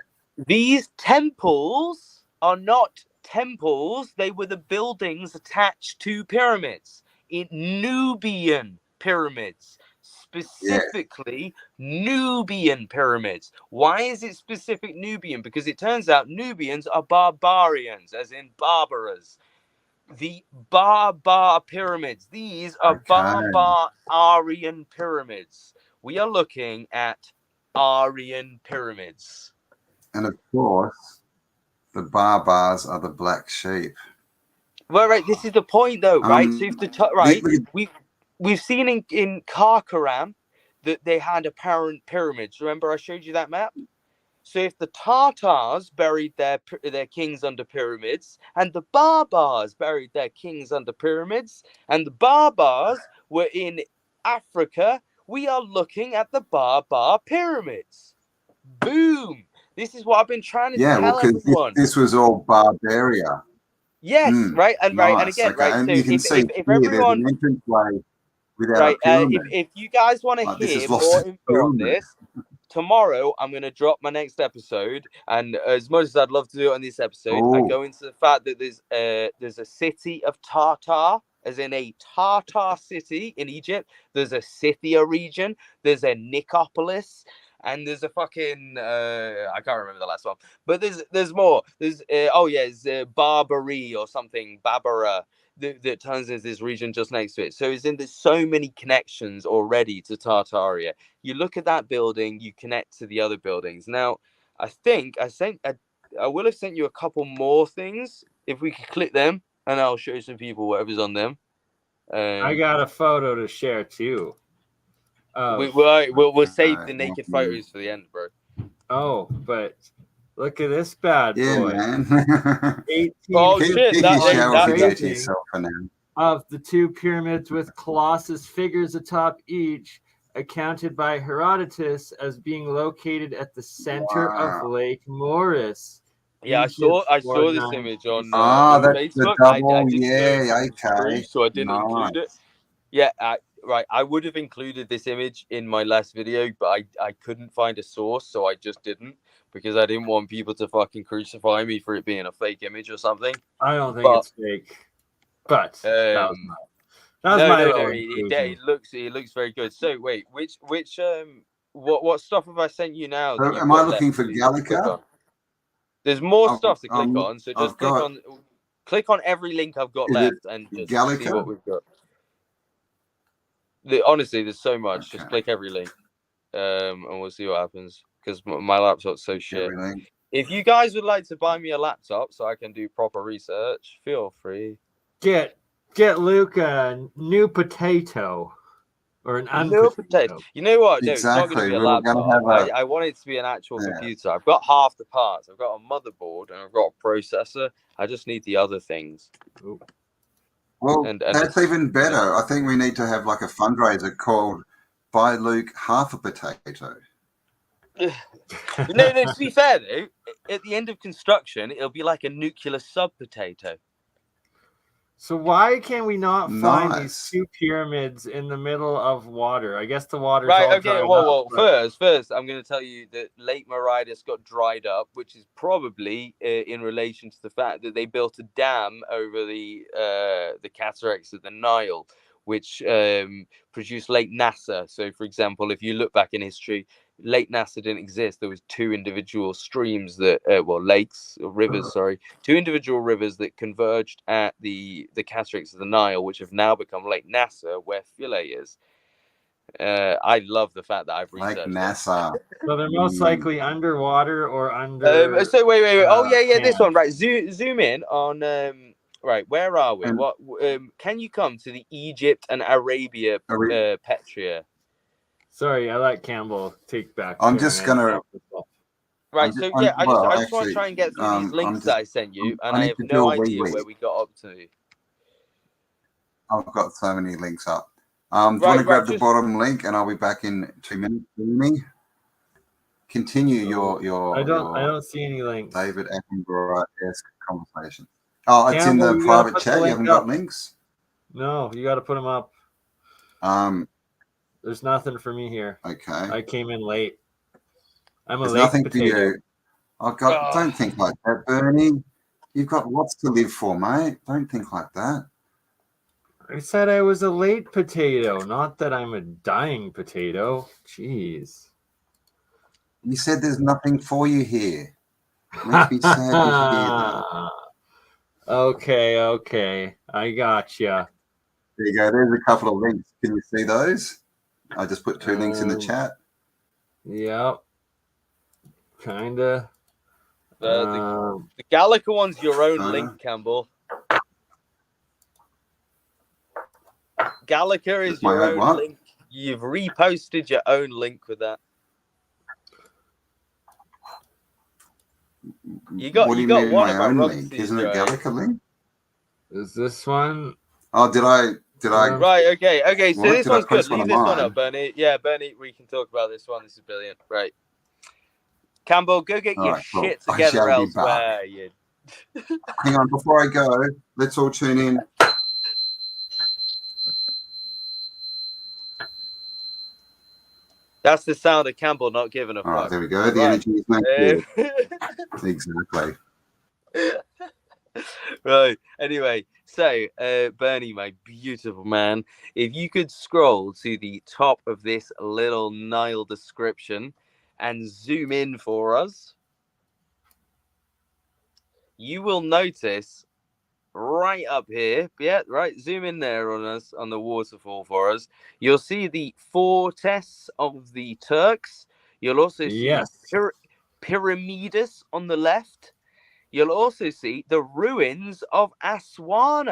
These temples are not temples. They were the buildings attached to pyramids in Nubian pyramids. Specifically, Nubian pyramids. Why is it specific Nubian? Because it turns out Nubians are barbarians, as in barbarous. The Barbar pyramids. These are Barbar Aryan pyramids. We are looking at Aryan pyramids. And of course, the Barbars are the black sheep. Well, right. This is the point, though, right? So if we've seen in Karkaram that they had apparent pyramids. Remember, I showed you that map. So if the Tartars buried their kings under pyramids, and the Barbars buried their kings under pyramids, and the Barbars were in Africa, we are looking at the Barbar pyramids. Boom! This is what I've been trying to tell everyone. This was all Barbaria. Yes, right, and nice. Right, and again, okay. right. And so you can see if everyone, without if you guys want to hear more info on this, tomorrow I'm going to drop my next episode, and as much as I'd love to do it on this episode, I go into the fact that there's a city of Tartar, as in a Tartar city in Egypt. There's a Scythia region. There's a Nicopolis. And there's a fucking I can't remember the last one, but there's more. There's Barbary or something, Babara, that turns into this region just next to it. So there's so many connections already to Tartaria. You look at that building, you connect to the other buildings. Now, I think I will have sent you a couple more things. If we could click them, and I'll show some people whatever's on them. I got a photo to share too. We'll save the naked photos for the end, bro. Oh, but look at this bad boy. Man. 18 shit. of the two pyramids with Colossus figures atop each. accounted by Herodotus as being located at the center of Lake Moeris. Yeah, Egypt's I saw this 49 image on that's the Facebook. I double. didn't know if Yeah, it was true, okay. so I didn't Nice. include it. Yeah, right. I would have included this image in my last video, but I couldn't find a source, so I just didn't, because I didn't want people to fucking crucify me for it being a fake image or something. I don't think it's fake, but that was my no. It looks very good. So wait, which what stuff have I sent you now? So am I looking for Gallica? There's more stuff to click on, so just click on every link I've got left and just Gallica? see what we've got. Honestly, there's so much. Okay. Just click every link, and we'll see what happens. Because my laptop's so shit. If you guys would like to buy me a laptop so I can do proper research, feel free. Get Luke a new potato. Or an unpotato. You know what? No, exactly. It's not going to be a laptop. I want it to be an actual computer. I've got half the parts. I've got a motherboard and I've got a processor. I just need the other things. Ooh. Well, and that's even better. I think we need to have like a fundraiser called Buy Luke Half a Potato. No, to be fair though, at the end of construction, it'll be like a nuclear sub-potato. So why can we not find these two pyramids in the middle of water? I guess the water's right. All okay. Well. First, I'm going to tell you that Lake Moeris got dried up, which is probably in relation to the fact that they built a dam over the cataracts of the Nile, which produced Lake Nasser. So, for example, if you look back in history, Lake Nasser didn't exist. There was two individual streams that, two individual rivers that converged at the cataracts of the Nile, which have now become Lake Nasser, where Philae is. I love the fact that I've researched Lake Nasser. So they're most likely underwater or under. So wait. Oh yeah, this one. Right, zoom in on. Right, where are we? What? Can you come to the Egypt and Arabia Petria? Sorry, I let Campbell take back. I'm just gonna. Right, so yeah, I just want to try and get through these links that I sent you, and I have no idea where we got up to. I've got so many links up. Do you want to grab the bottom link, and I'll be back in 2 minutes. Continue your. I don't see any links. David Attenborough-esque conversation. Oh, it's in the private chat. You haven't got links? No, you got to put them up. There's nothing for me here. Okay. I came in late. There's nothing potato. For you. Don't think like that, Bernie. You've got lots to live for, mate. Don't think like that. I said I was a late potato, not that I'm a dying potato. Jeez. You said there's nothing for you here. Makes me sad to hear that. Okay. I gotcha. There you go. There's a couple of links. Can you see those? I just put 2 links in the chat. Yep. Kinda. The Gallica one's your own link, Campbell. Gallica is your own link. You've reposted your own link with that. You got one of my link? Isn't it Gallica link? Is this one? Oh, did I? Right. Okay. So this one's good. Leave this one up, Bernie. Yeah, Bernie, we can talk about this one. This is brilliant. Right. Campbell, go get your shit together elsewhere. Hang on, before I go, let's all tune in. That's the sound of Campbell not giving a fuck. All right, there we go. The energy is not good. Exactly. Right. Anyway, so Bernie, my beautiful man, if you could scroll to the top of this little Nile description and zoom in for us, you will notice right up here, zoom in there on us on the waterfall for us. You'll see the fortress of the Turks. You'll also see Pyramidas on the left. You'll also see the ruins of Aswan.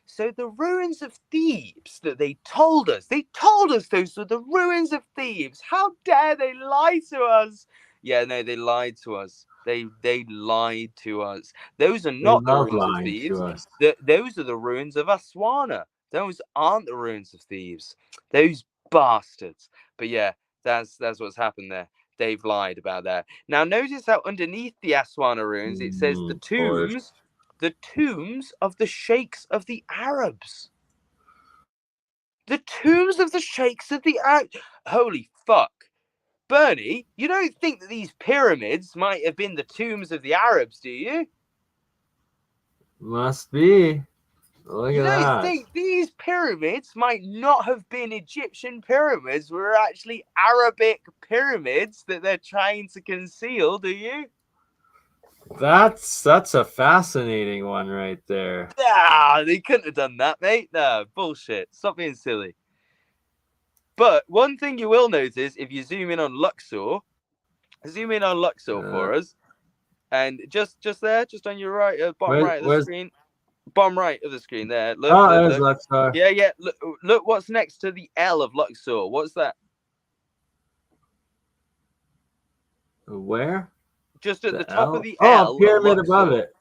So the ruins of Thebes that they told us those were the ruins of Thebes. How dare they lie to us? Yeah, no, they lied to us. They lied to us. Those are not the ruins of Thebes. Those are the ruins of Aswan. Those aren't the ruins of Thebes. Those bastards. But yeah, that's what's happened there. Dave lied about that. Now notice how underneath the Aswan ruins it says the tombs of the sheikhs of the Arabs. The tombs of the sheikhs of the Arabs. Holy fuck. Bernie, you don't think that these pyramids might have been the tombs of the Arabs, do you? Must be. Look You at don't that. think these pyramids might not have been Egyptian pyramids, were actually Arabic pyramids that they're trying to conceal, do you? That's a fascinating one right there. Ah, they couldn't have done that, mate. No, bullshit. Stop being silly. But one thing you will notice if you zoom in on Luxor for us, and just there, just on your right, bottom right of the screen, bottom right of the screen there. Look, there's Luxor. Yeah. Look, what's next to the L of Luxor? What's that? Where? Just at the top L? of the L. Oh, pyramid above it.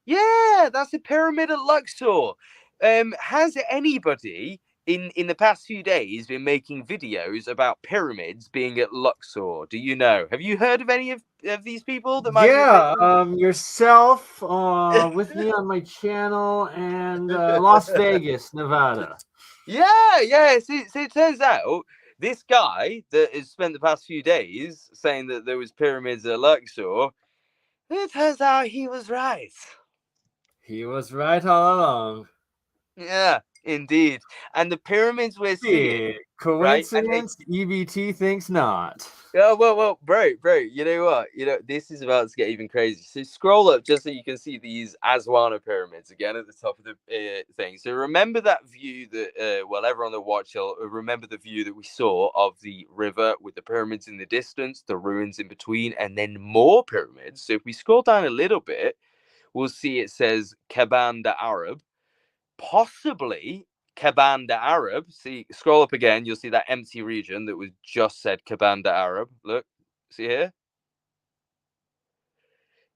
Yeah, that's a pyramid at Luxor. Has anybody in the past few days been making videos about pyramids being at Luxor? Do you know? Have you heard of any of these people that might be making... yourself with me on my channel, and Las Vegas, Nevada. Yeah. So it turns out this guy that has spent the past few days saying that there was pyramids at Luxor, it turns out he was right. He was right all along. Yeah, indeed. And the pyramids we're seeing... Coincidence? Right? EBT thinks not. Yeah, well, bro, you know what? This is about to get even crazy. So scroll up just so you can see these Aswan pyramids again at the top of the thing. So remember that view that, everyone that watched, remember the view that we saw of the river with the pyramids in the distance, the ruins in between, and then more pyramids. So if we scroll down a little bit, we'll see it says Kaban the Arab, possibly Kaban the Arab. See, scroll up again, you'll see that empty region that was just said Kaban the Arab. Look, see here?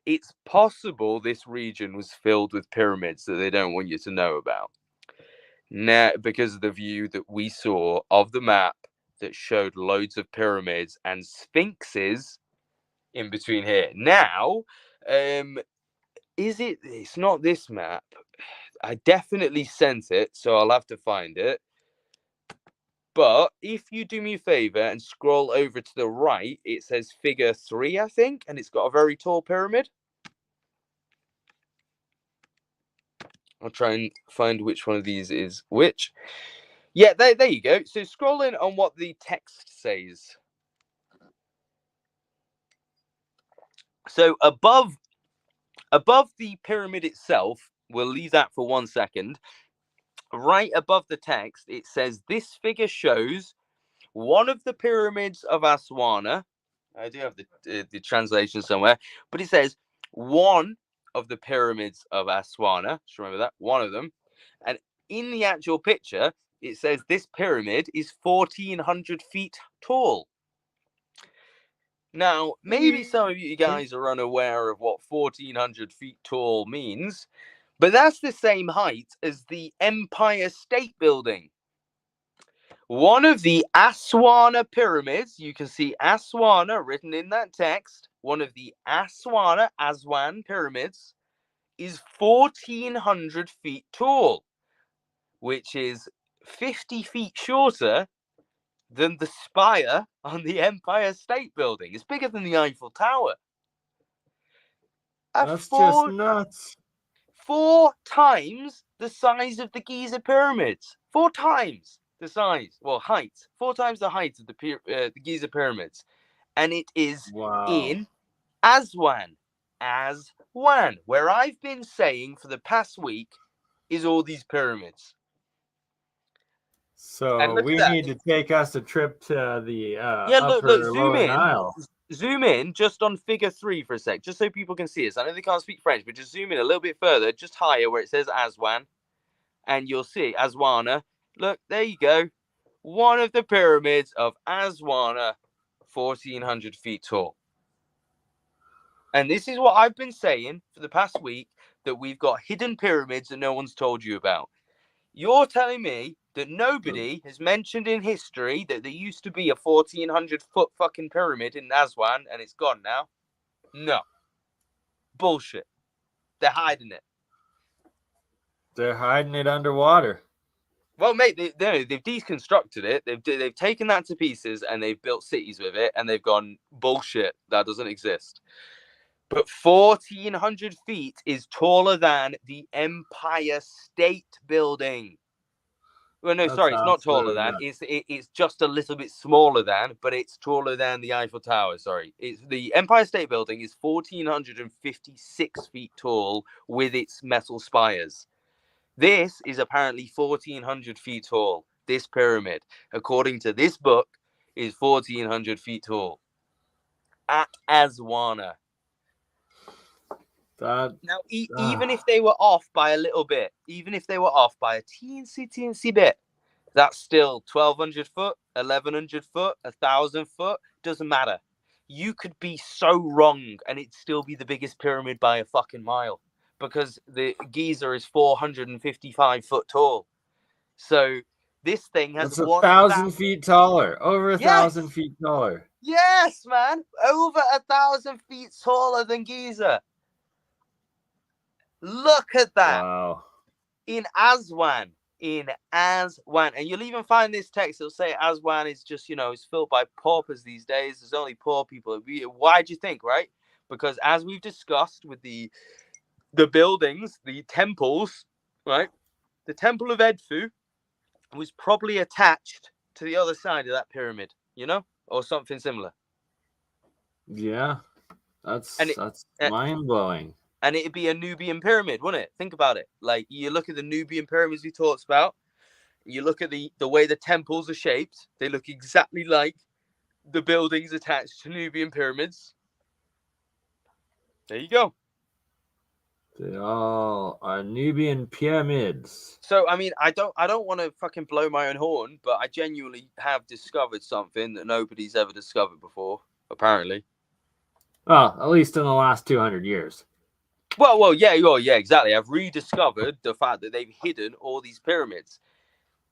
It's possible this region was filled with pyramids that they don't want you to know about. Now, because of the view that we saw of the map that showed loads of pyramids and sphinxes in between here. Now, it's not this map. I definitely sent it, so I'll have to find it. But if you do me a favor and scroll over to the right, it says figure 3, I think, and it's got a very tall pyramid. I'll try and find which one of these is which. Yeah, there you go. So scroll in on what the text says. So above the pyramid itself, we'll leave that for 1 second. Right above the text, it says this figure shows one of the pyramids of Aswan. I do have the translation somewhere, but it says one of the pyramids of Aswan. Just remember that, one of them. And in the actual picture, it says this pyramid is 1,400 feet tall. Now, maybe some of you guys are unaware of what 1,400 feet tall means, but that's the same height as the Empire State Building. One of the Aswan pyramids, you can see Aswan written in that text, one of the Aswan pyramids is 1,400 feet tall, which is 50 feet shorter than the spire on the Empire State Building. It's bigger than the Eiffel Tower. That's just nuts. 4 times the size of the Giza pyramids. 4 times the size, height. 4 times the height of the Giza pyramids. And it is in Aswan. Aswan, where I've been saying for the past week is all these pyramids. So we need to take us a trip to the lower Nile. Zoom in just on figure 3 for a sec, just so people can see us. I know they can't speak French, but just zoom in a little bit further, just higher where it says Aswan, and you'll see Aswana. Look, there you go. One of the pyramids of Aswana, 1,400 feet tall. And this is what I've been saying for the past week, that we've got hidden pyramids that no one's told you about. You're telling me that nobody has mentioned in history that there used to be a 1,400-foot fucking pyramid in Aswan and it's gone now? No. Bullshit. They're hiding it. They're hiding it underwater. Well, mate, they've deconstructed it. They've taken that to pieces and they've built cities with it, and they've gone, bullshit, that doesn't exist. But 1,400 feet is taller than the Empire State Building. Well, no, sorry, it's not taller than. It's just a little bit smaller than, but it's taller than the Eiffel Tower. Sorry, it's the Empire State Building is 1,456 feet tall with its metal spires. This is apparently 1,400 feet tall. This pyramid, according to this book, is 1,400 feet tall at Aswana. Now, even if they were off by a little bit, even if they were off by a teensy bit, that's still 1,200 foot, 1,100 foot, 1,000 foot. Doesn't matter. You could be so wrong and it'd still be the biggest pyramid by a fucking mile, because the Giza is 455 foot tall. So this thing has 1,000 feet taller. Over 1,000 feet taller. Yes, man. Over 1,000 feet taller than Giza. Look at that. Wow. In Aswan. And you'll even find this text. It'll say Aswan is just, it's filled by paupers these days. There's only poor people. Why do you think, right? Because as we've discussed with the buildings, the temples, right? The Temple of Edfu was probably attached to the other side of that pyramid, or something similar. Yeah. That's mind-blowing. And it'd be a Nubian pyramid, wouldn't it? Think about it. Like, you look at the Nubian pyramids we talked about, you look at the way the temples are shaped, they look exactly like the buildings attached to Nubian pyramids. There you go. They all are Nubian pyramids. So, I mean, I don't want to fucking blow my own horn, but I genuinely have discovered something that nobody's ever discovered before, apparently. Well, at least in the last 200 years. Well, yeah, exactly. I've rediscovered the fact that they've hidden all these pyramids.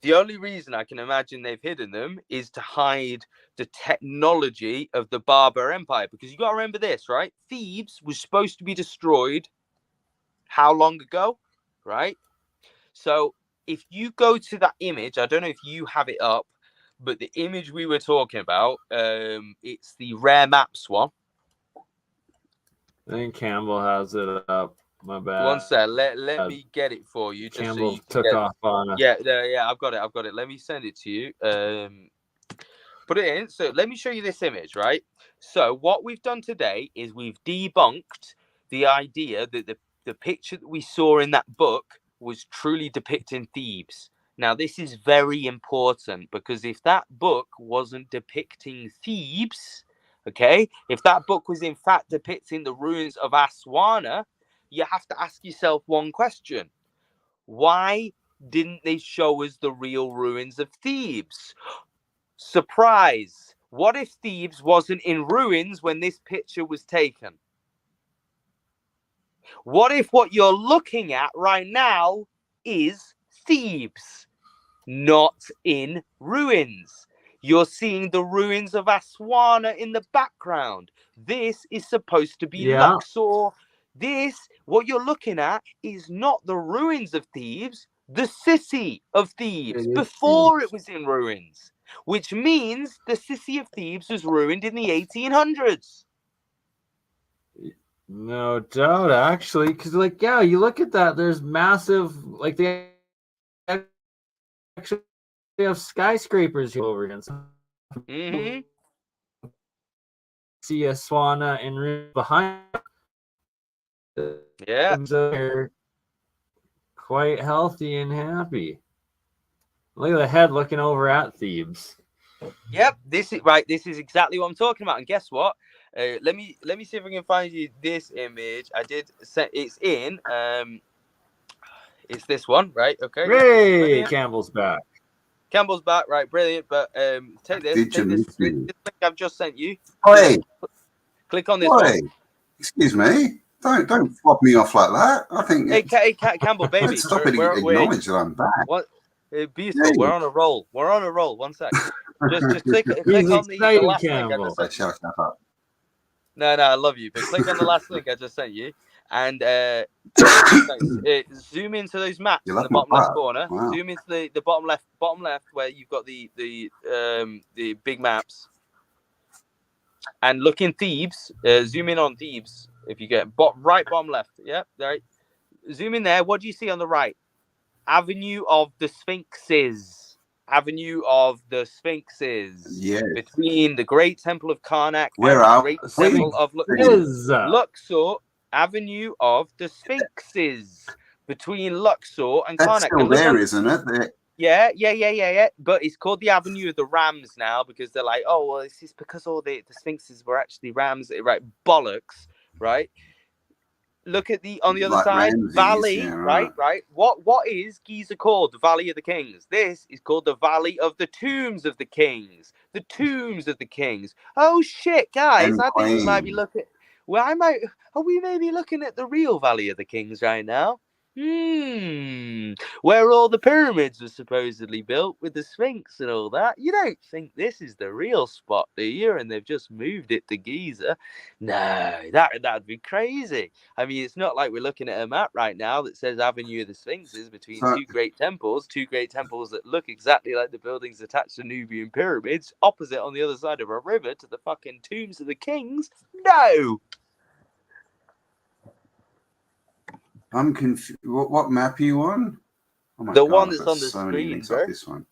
The only reason I can imagine they've hidden them is to hide the technology of the Berber Empire. Because you got to remember this, right? Thebes was supposed to be destroyed how long ago, right? So if you go to that image, I don't know if you have it up, but the image we were talking about, it's the Rare Maps one. I think Cambell has it up. My bad. One sec. Let me get it for you. Just Cambell so you took off on us. Yeah. I've got it. Let me send it to you. Put it in. So let me show you this image, right? So what we've done today is we've debunked the idea that the picture that we saw in that book was truly depicting Thebes. Now, this is very important, because if that book wasn't depicting Thebes, okay, if that book was in fact depicting the ruins of Aswana, you have to ask yourself one question. Why didn't they show us the real ruins of Thebes? Surprise! What if Thebes wasn't in ruins when this picture was taken? What if what you're looking at right now is Thebes, not in ruins? You're seeing the ruins of Aswana in the background. This is supposed to be Luxor. What you're looking at is not the ruins of Thebes, the city of Thebes, before it was in ruins, which means the city of Thebes was ruined in the 1800s. No doubt, actually, because you look at that. There's massive, they actually have skyscrapers here over against. Mm-hmm. See Aswana and behind. Yeah, they're quite healthy and happy. Look at the head looking over at Thebes. Yep, this is right. This is exactly what I'm talking about. And guess what? Let me see if I can find you this image. I did set it's in. It's this one, right? Okay. Hey, Cambell's back. Cambell's back, right? Brilliant. But take this. Take this link I've just sent you. Oi. Click on this one. Excuse me. Don't flop me off like that. I think. Hey, Campbell, baby. Stop it. Acknowledge that I'm back. What? Beautiful. Yeah. We're on a roll. We're on a roll. 1 sec. Just click on excited, the last Campbell. link I just sent you. Shut up. No, I love you, but click on the last link I just sent you, and zoom into those maps in the bottom left corner. Wow. Zoom into the bottom left where you've got the big maps, and look in Thebes. Zoom in on Thebes if you get right bottom left. Yeah, right. Zoom in there. What do you see on the right? Avenue of the Sphinxes. Avenue of the Sphinxes. Yes. Between the Great Temple of Karnak Where and the are Great we? Temple of Luxor. Luxor. Avenue of the Sphinxes. Between Luxor and That's Karnak. still there, isn't it? Yeah. But it's called the Avenue of the Rams now because they're like, oh, well, this is because all the Sphinxes were actually rams. Right? Bollocks. Right? Look at on the other side, Ramses, Valley, yeah, right? What is Giza called? The Valley of the Kings. This is called the Valley of the Tombs of the Kings. The Tombs of the Kings. Oh shit, guys! And I think we might be Queen. looking. Well, Are we maybe looking at the real Valley of the Kings right now? Where all the pyramids were supposedly built with the Sphinx and all that. You don't think this is the real spot, do you? And they've just moved it to Giza. No, that'd be crazy. I mean, it's not like we're looking at a map right now that says Avenue of the Sphinxes between two great temples that look exactly like the buildings attached to Nubian pyramids, opposite on the other side of a river to the fucking tombs of the kings. No. I'm confused. What map are you on? Oh my the God, one that's I've got on the so many screen, links bro. off this one.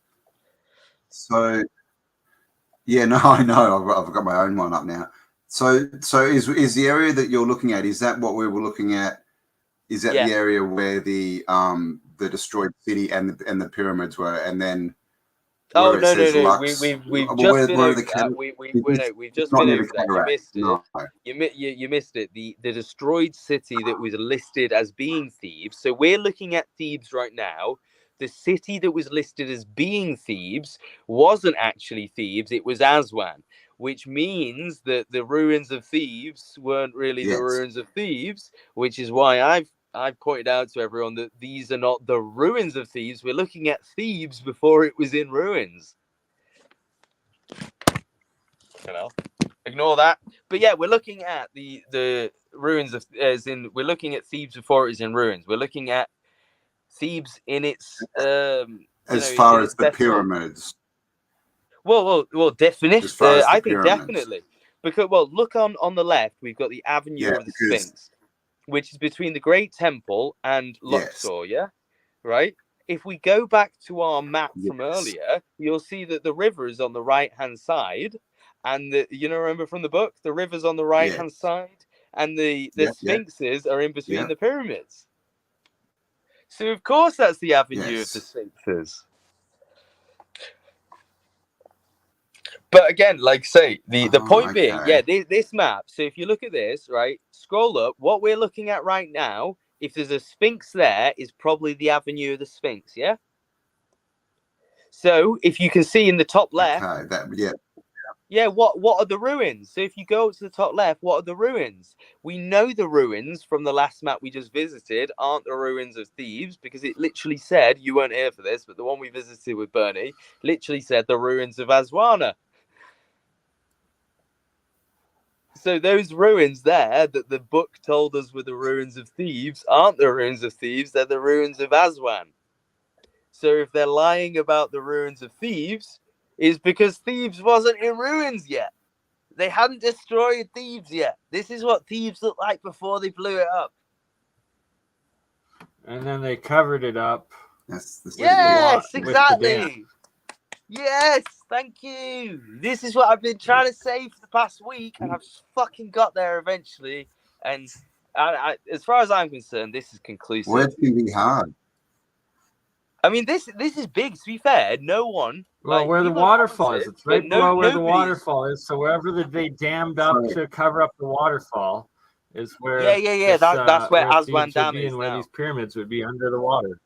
So, yeah, no, I know. I've got my own one up now. So is the area that you're looking at? Is that what we were looking at? Is that the area where the destroyed city and the pyramids were, and then? Oh no! We've just been over that. We've just been over that. You missed it. No. You missed it. The destroyed city that was listed as being Thebes. So we're looking at Thebes right now. The city that was listed as being Thebes wasn't actually Thebes. It was Aswan, which means that the ruins of Thebes weren't really the ruins of Thebes, which is why I've pointed out to everyone that these are not the ruins of Thebes. We're looking at Thebes before it was in ruins. Ignore that. But yeah, we're looking at the ruins of, we're looking at Thebes before it was in ruins. We're looking at Thebes in its as far as the pyramids. Well, definitely. I think pyramids. Definitely because look on the left. We've got the Avenue of the Sphinx, which is between the Great Temple and Luxor. Yeah, right. If we go back to our map from earlier, you'll see that the river is on the right-hand side, and remember from the book, the river's on the right-hand side, and the Sphinxes are in between the pyramids. So of course that's the Avenue of the Sphinxes. But again, like say, the point being, this map. So if you look at this, right, scroll up. What we're looking at right now, if there's a Sphinx there, is probably the Avenue of the Sphinx, yeah? So if you can see in the top left, what are the ruins? So if you go to the top left, what are the ruins? We know the ruins from the last map we just visited aren't the ruins of Thebes, because it literally said, you weren't here for this, but the one we visited with Bernie literally said the ruins of Aswan. So those ruins there that the book told us were the ruins of Thebes aren't the ruins of Thebes, they're the ruins of Aswan. So if they're lying about the ruins of Thebes, it's because Thebes wasn't in ruins yet. They hadn't destroyed Thebes yet. This is what Thebes looked like before they blew it up. And then they covered it up. Yes, exactly. Yes, thank you. This is what I've been trying to say for the past week, and I've just fucking got there eventually. And as far as I'm concerned, this is conclusive. Words can be hard. I mean, this is big. To be fair, no one. Well, where the waterfall is, it's right below where the waterfall is. So wherever they dammed up to cover up the waterfall is where. Yeah. That's where Aswan Dam is and where these pyramids would be under the water.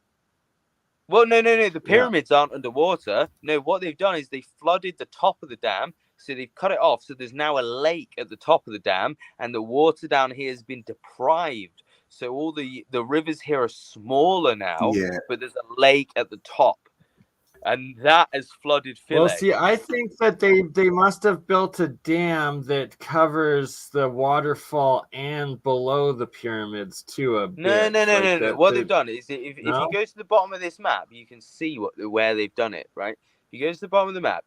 Well, no. The pyramids aren't underwater. No, what they've done is they flooded the top of the dam. So they've cut it off. So there's now a lake at the top of the dam, and the water down here has been deprived. So all the rivers here are smaller now, but there's a lake at the top. And that has flooded Philae. Well, see, I think that they must have built a dam that covers the waterfall and below the pyramids too a bit. No. What they've done is, if you go to the bottom of this map, you can see where they've done it, right? If you go to the bottom of the map,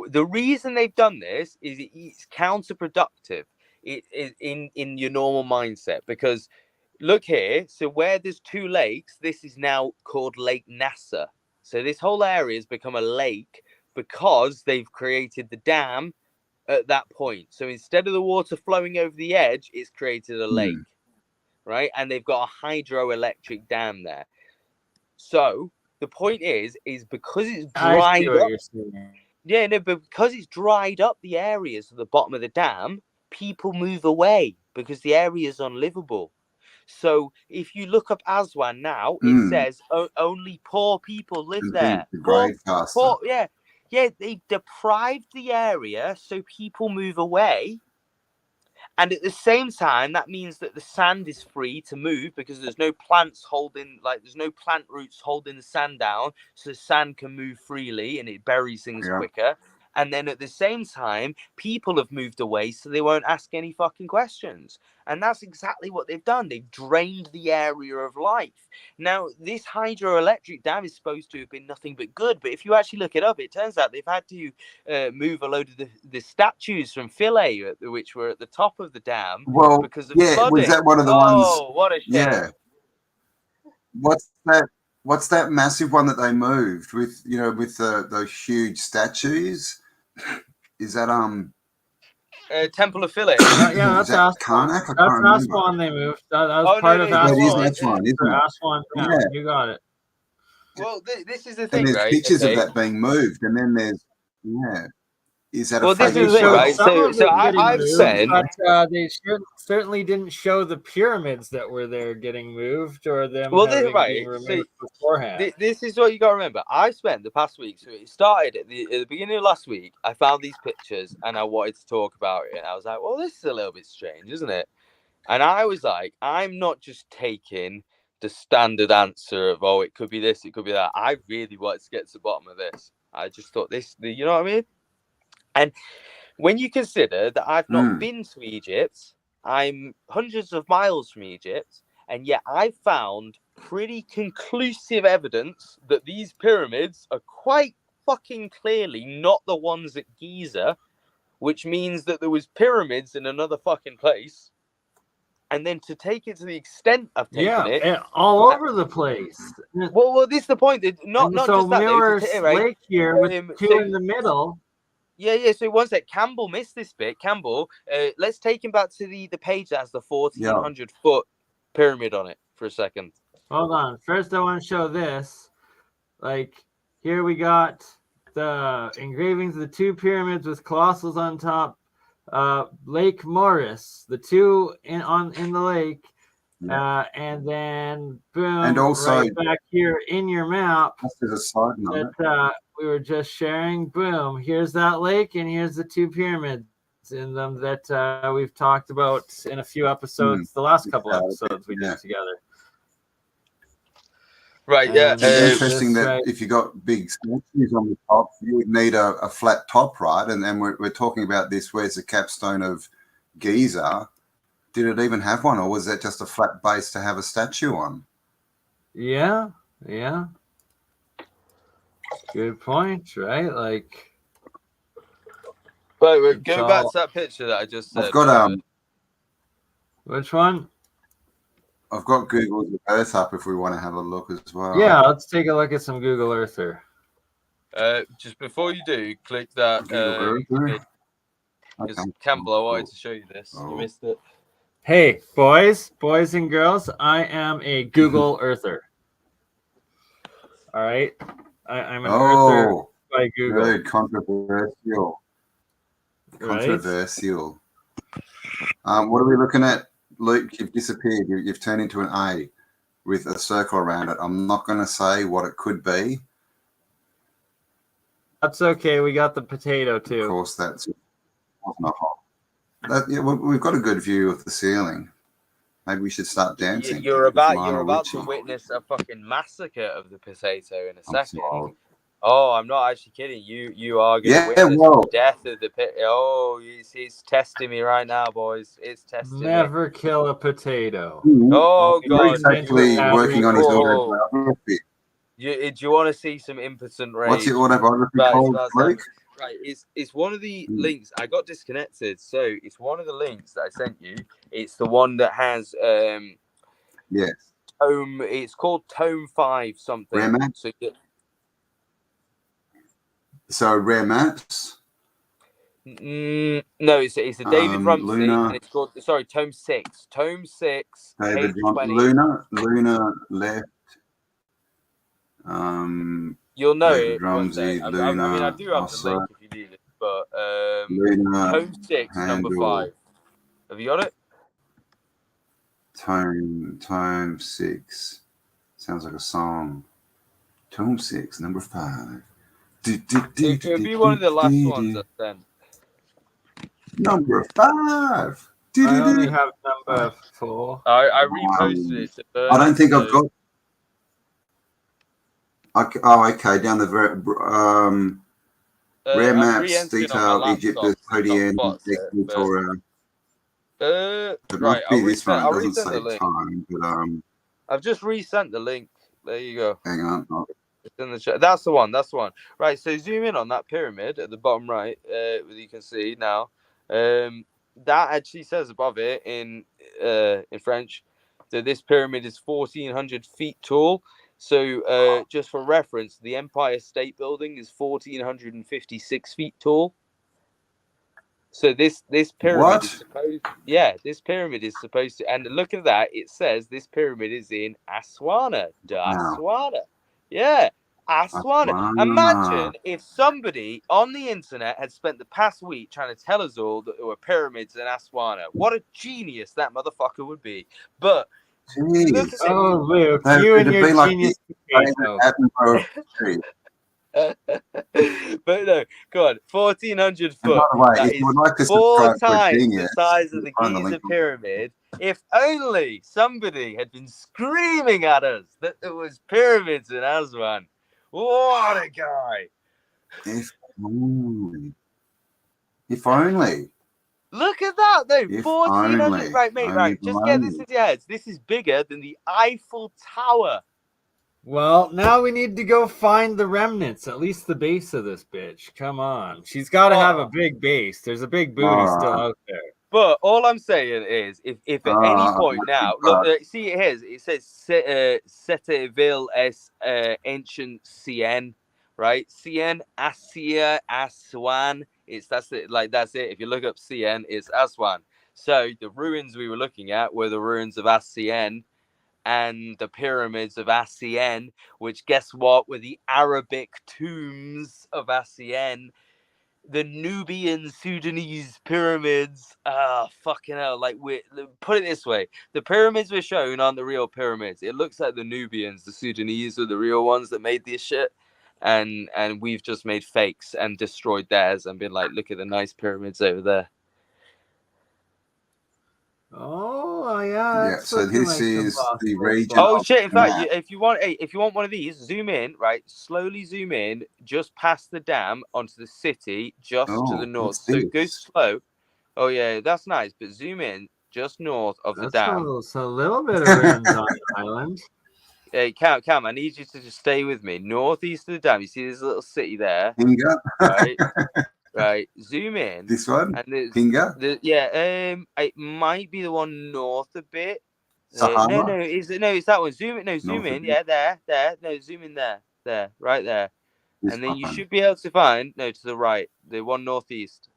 the reason they've done this is it's counterproductive in your normal mindset, because look here, so where there's two lakes, this is now called Lake Nasser. So this whole area has become a lake because they've created the dam at that point. So instead of the water flowing over the edge, it's created a lake, right? And they've got a hydroelectric dam there. So the point is because it's dried up. But because it's dried up the areas at the bottom of the dam, people move away because the area is unlivable. So if you look up Aswan now, it says only poor people live there. Poor, they deprived the area so people move away. And at the same time, that means that the sand is free to move because there's no plants there's no plant roots holding the sand down. So the sand can move freely and it buries things quicker. And then at the same time, people have moved away so they won't ask any fucking questions. And that's exactly what they've done. They've drained the area of life. Now, this hydroelectric dam is supposed to have been nothing but good. But if you actually look it up, it turns out they've had to move a load of the statues from Philae, which were at the top of the dam, because of flooding. Was that one of the ones? Oh, what a shame. Yeah. What's that massive one that they moved with, with those huge statues? Is that Temple of Philae? Yeah, that's Aswan. That's Aswan they moved. That was part of Aswan. That is Aswan, isn't it? Aswan, you got it. Well, this is the thing, and there's right? pictures of that being moved, and then there's Is that well, a fake? This is it, right? So I've said, but they certainly didn't show the pyramids that were there getting moved or them being removed beforehand. This is what you got to remember. I spent the past week, so it started at the beginning of last week. I found these pictures and I wanted to talk about it. And I was like, well, this is a little bit strange, isn't it? And I was like, I'm not just taking the standard answer of, oh, it could be this, it could be that. I really wanted to get to the bottom of this. I just thought this, you know what I mean? And when you consider that I've not been to Egypt, I'm hundreds of miles from Egypt, and yet I found pretty conclusive evidence that these pyramids are quite fucking clearly not the ones at Giza, which means that there was pyramids in another fucking place. And then to take it to the extent of taking it all over the place. Well, this is the point. Not just that. Mirror's Lake here with two in the middle. Yeah. So once that Cambell missed this bit, Cambell, let's take him back to the page that has the 1,400 foot pyramid on it for a second. Hold on. First, I want to show this. Like here, we got the engravings of the two pyramids with colossals on top. Lake Morris, the two in the lake, and then boom, and also right back here in your map. There's a side note that we were just sharing. Boom, here's that lake, and here's the two pyramids in them that we've talked about in a few episodes. The last couple episodes we did together. Right, yeah. It's interesting that if you got big statues on the top, you would need a flat top, right? And then we're talking about this. Where's the capstone of Giza? Did it even have one, or was that just a flat base to have a statue on? Yeah. Good point, right? Like, wait, go back to that picture that I just said. I've got Which one? I've got Google Earth up if we want to have a look as well. Yeah, let's take a look at some Google Earther. Just before you do, click that. Because Cambell, I wanted to show you this. You missed it. Hey, boys and girls, I am a Google Earther. All right? I'm an Earther by Google. Very controversial. Right? Controversial. What are we looking at? Luke, you've disappeared. You've turned into an A with a circle around it. I'm not going to say what it could be. That's okay. We got the potato too. Of course, that's not hot. We've got a good view of the ceiling. Maybe we should start dancing. You're about to witness a fucking massacre of the potato in a second. Oh, I'm not actually kidding. You are going to witness the death of the pit. Oh, it's testing me right now, boys. It's testing Never kill a potato. Oh, God. He's actually working on his autobiography. Do you want to see some impotent rage? What's your autobiography called, Blake? Right, it's one of the links. I got disconnected, so it's one of the links that I sent you. It's the one that has yes. Tome. It's called Tome 5 something. Rare Maps? So Rare Maps? No, it's a David Rumsey, Luna, and it's called Tome 6. Tome 6. David Luna left. You'll know David it. Rumsey, Luna. I mean, I do have the link if you need it, but Luna, Tome 6, number 5. Have you got it? Tome 6. Sounds like a song. Tome 6, number 5. It would be one of the last ones I sent. Number 5. I only have number 4. I reposted it to Bernard, I don't think I've got. Okay. Down the Rare Maps, detail, Egypt, Codian, Victoria. It must be this one. It doesn't say time, but I've just resent the link. There you go. Hang on. It's in the chat. That's the one. Right. So zoom in on that pyramid at the bottom right. You can see now. That actually says above it in French that this pyramid is 1,400 feet tall. So just for reference, the Empire State Building is 1,456 feet tall. So this pyramid is supposed, this pyramid is supposed to, and look at that. It says this pyramid is in Aswan. Yeah, Aswan. Imagine if somebody on the internet had spent the past week trying to tell us all that there were pyramids in Aswan. What a genius that motherfucker would be. But look at Luke, you and your genius. But no, go on. 1,400 foot. That is 4 times the size of the Giza pyramid. If only somebody had been screaming at us that there was pyramids in Aswan. What a guy! If only. Look at that, though. 1,400. Right, mate. Right. Just get this into your heads. This is bigger than the Eiffel Tower. Well, now we need to go find the remnants, at least the base of this bitch. Come on. She's got to have a big base. There's a big booty still out there. But all I'm saying is, if at any point now, look, see it here. It says Seteville es ancient Cien, right? Cien, Asia, Aswan. That's it. If you look up Cien, it's Aswan. So the ruins we were looking at were the ruins of Aswan and the pyramids of Aswan, which guess what? Were the Arabic tombs of Aswan. The Nubian Sudanese pyramids. Fucking hell. Put it this way. The pyramids we're shown aren't the real pyramids. It looks like the Nubians, the Sudanese are the real ones that made this shit. And we've just made fakes and destroyed theirs and been like, look at the nice pyramids over there. Oh yeah. So this is the region. Oh shit! In fact, if you want one of these, zoom in. Right, slowly zoom in, just past the dam onto the city, just to the north. So go slow. Oh yeah, that's nice. But zoom in just north of the dam. That's a little bit of ruins on the island. Hey, Cam, I need you to just stay with me. Northeast of the dam, you see this little city there, right? Right, zoom in. This one? And Pinga? It might be the one north a bit. Sahara? It's that one. Zoom in. Yeah, there. No, zoom in there, right there. This and then one. You should be able to find, to the right, the one northeast.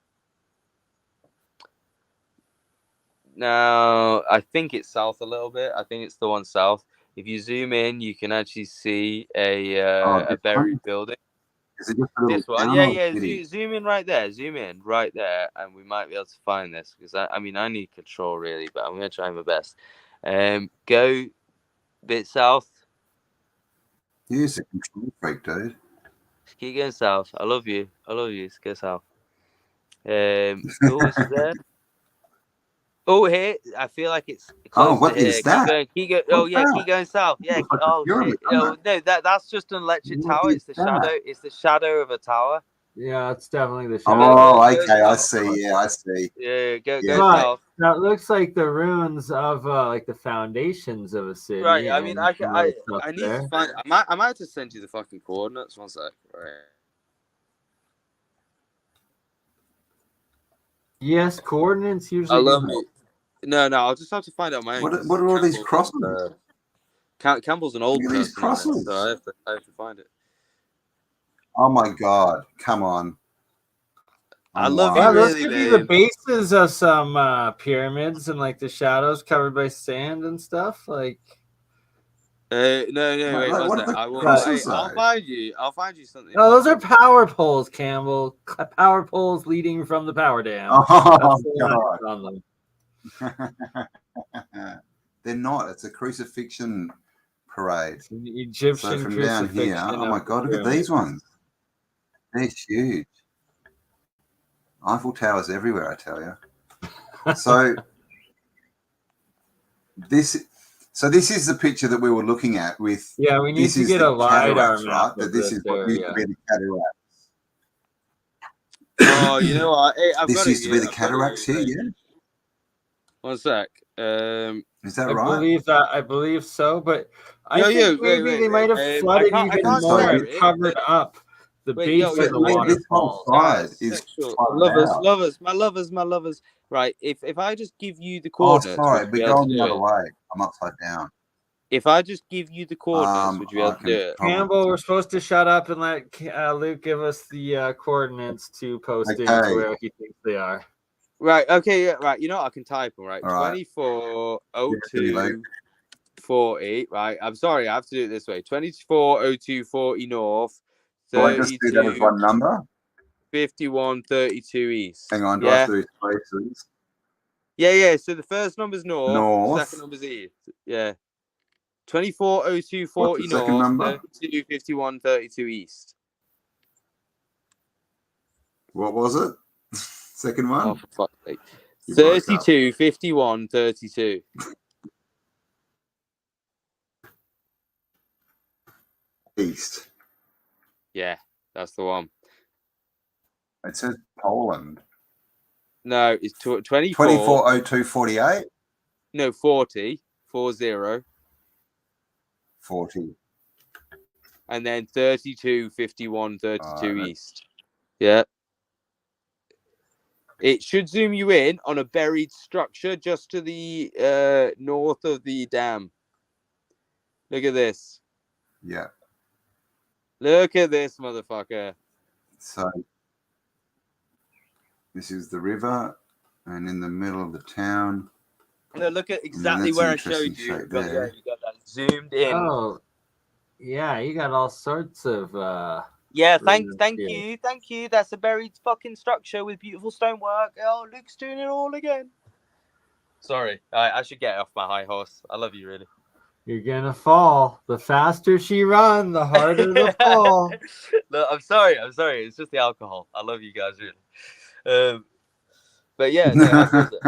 Now, I think it's south a little bit. I think it's the one south. If you zoom in, you can actually see a buried building. Is it just this one? Yeah. Zoom in right there. Zoom in right there, and we might be able to find this because I need control really, but I'm gonna try my best. Go a bit south. Here's a control freak, dude. Just keep going south. I love you. Just go south. Oh, is it there? Oh, here. I feel like it's close what to here. is that? Keep going. What's Oh, yeah. that? Keep going south. Yeah. Looks like a Oh pyramid, shit. doesn't No, that's just an electric What tower. is It's the that? shadow. It's the shadow of a tower. Yeah, it's definitely the shadow. Oh, Go okay. I south. see. Yeah, I see. Yeah. Go Yeah. But south. that looks like the ruins of like the foundations of a city. Right. I mean, and some other stuff I need there. to find. I might have to send you the fucking coordinates. One sec. Right. Yes, coordinates I usually. love me. No. I'll just have to find out my own. What are all these Campbell's, crosses? Campbell's an old Look at these person on this, crosses. so I have to find it. Oh my God! Come on. I love Wow, you those really, could be the man. bases of some pyramids and like the shadows covered by sand and stuff. Like, No, wait, What what's are that? the I will. crosses I'll though? find you. I'll find you something. no, those are power poles, Campbell. Power poles leading from the power dam. Oh That's the God! line on them. They're not. It's a crucifixion parade. It's an Egyptian So from down here, crucifixion. oh my of the God! Look at pyramid. these ones. They're huge. Eiffel Towers everywhere, I tell you. So this is the picture that we were looking at with. Yeah, we need This to is get the a LiDAR cataracts, map right? of That this this is what used to area. be the cataracts. Oh, you know what? Hey, I've This got used it. to be the I've got it cataracts here, right. yeah. One sec. Is that I right? believe so, but I Yo, think maybe wait. they might have I flooded can't even swear more and it. covered up the Wait, base of the This whole waterfall. side is flooded out. my lovers. Right. If I just give you the Oh, coordinates, would sorry, you be we're able to going the do other it? way. I'm upside down. If I just give you the coordinates, would you be able I to do can it? probably. Campbell, we're supposed to shut up and let Luke give us the coordinates to post into Okay. where he thinks they are. Right. Okay. Yeah. Right. You know what? I can type them. Right. All right. 240240. Right. I'm sorry. I have to do it this way. 240240 north. Will I just do that as one number? 5132 east. Hang on. Do I Yeah. have to do spaces? Yeah. So the first number's north. North. Second number's east. Yeah. 240240 What's the second north. number? 325132 east. What was it? Second one? Oh, for fuck's sake. You broke up. 325132. East. Yeah, that's the one. It says Poland. No, it's 24. 240248? No, 40. 40. 40. And then 325132 Right. east. Yeah. It should zoom you in on a buried structure just to the north of the dam. Look at this. Yeah. Look at this, motherfucker. So this is the river, and in the middle of the town. No, look at exactly that's where I an showed interesting you. shape But there. yeah, you got that zoomed in. Oh, yeah, you got all sorts of. Yeah, thank Yeah. you. That's a buried fucking structure with beautiful stonework. Oh, Luke's doing it all again. Sorry, I should get off my high horse. I love you, really. You're gonna fall. The faster she runs, the harder the fall. Look, I'm sorry. It's just the alcohol. I love you guys, really. But yeah, no, I love it.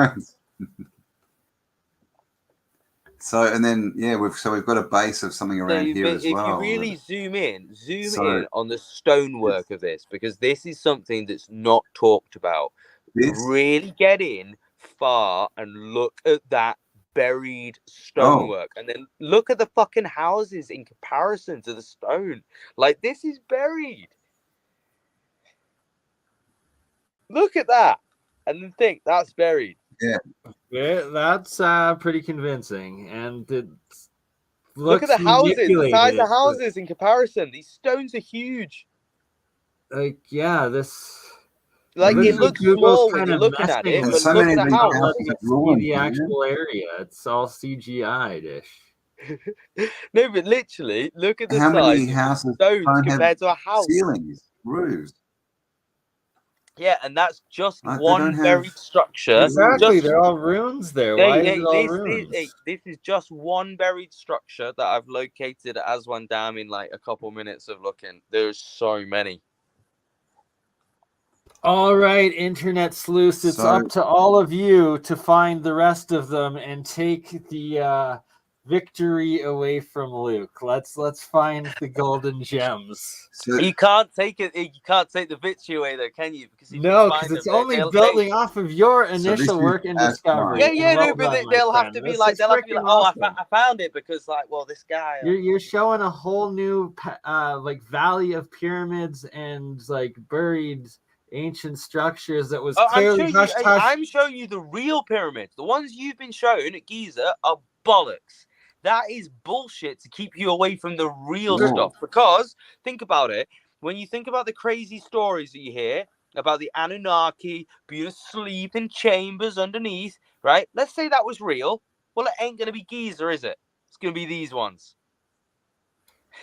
So and then we've got a base of something around here as well. If you really zoom in on the stonework of this, because this is something that's not talked about. Really get in far and look at that buried stonework, and then look at the fucking houses in comparison to the stone. Like, this is buried. Look at that, and then think that's buried. Yeah, that's pretty convincing, and it look at the houses, the size of the houses in comparison. These stones are huge. Like, yeah, this. Like, it looks small when you're looking at it, but look at the house. See the actual area. It's all CGI-ish. No, but literally, look at the How size many houses of stones compared to a house. Ceilings, roofs. Yeah, and that's just one buried structure. Exactly, they're all ruins there. Why is it all ruins? This is just one buried structure that I've located at Aswan Dam in like a couple minutes of looking. There's so many. All right, internet sleuths, it's up to all of you to find the rest of them and take the victory away from Luke. Let's find the golden gems. So, You can't take it. You can't take the victory away, though, can you? Because if No, you because find it's them, only building off of your initial work and discovery. Yeah, And yeah, no, well but done, my they'll have friend. to be This like, is they'll have to be freaking like, oh, awesome. I found it because, like, well, this guy. You're showing a whole new like valley of pyramids and like buried ancient structures that was clearly hush hush. I'm showing you the real pyramids. The ones you've been shown at Giza are bollocks. That is bullshit to keep you away from the real stuff. Because think about it. When you think about the crazy stories that you hear about the Anunnaki being asleep in chambers underneath, right? Let's say that was real. Well, it ain't gonna be Giza, is it? It's gonna be these ones.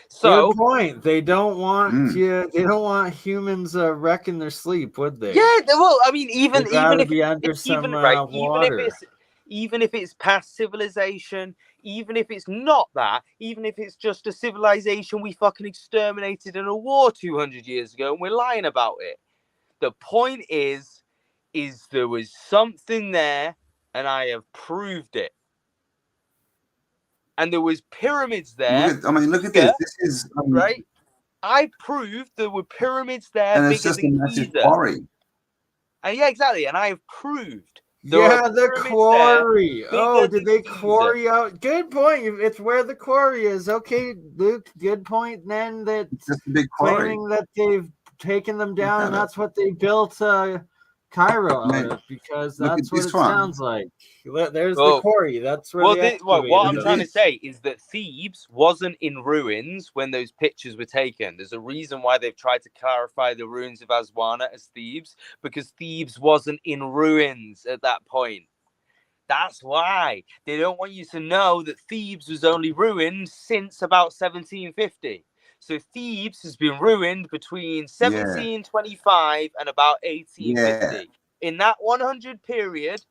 So good point. They don't want you. They don't want humans wrecking their sleep, would they? Yeah, well, I mean, even if if be under some water. even if it's past civilization, even if it's not that, even if it's just a civilization we fucking exterminated in a war 200 years ago, and we're lying about it. The point is there was something there, and I have proved it. And there was pyramids there. Look at this. This is right. I proved there were pyramids there, and it's bigger just a than massive Giza. Quarry. And yeah, exactly. And I have proved. The quarry. Oh, did they quarry out? Good point. It's where the quarry is. Okay, Luke, good point then. That just a big quarry. Claiming that they've taken them down and that's what they built Cairo out of, because that's what it sounds like. There's the quarry. That's where what I'm trying to say is that Thebes wasn't in ruins when those pictures were taken. There's a reason why they've tried to clarify the ruins of Aswan as Thebes, because Thebes wasn't in ruins at that point. That's why they don't want you to know that Thebes was only ruined since about 1750. So Thebes has been ruined between 1725 and about 1850. Yeah. In that 100 period,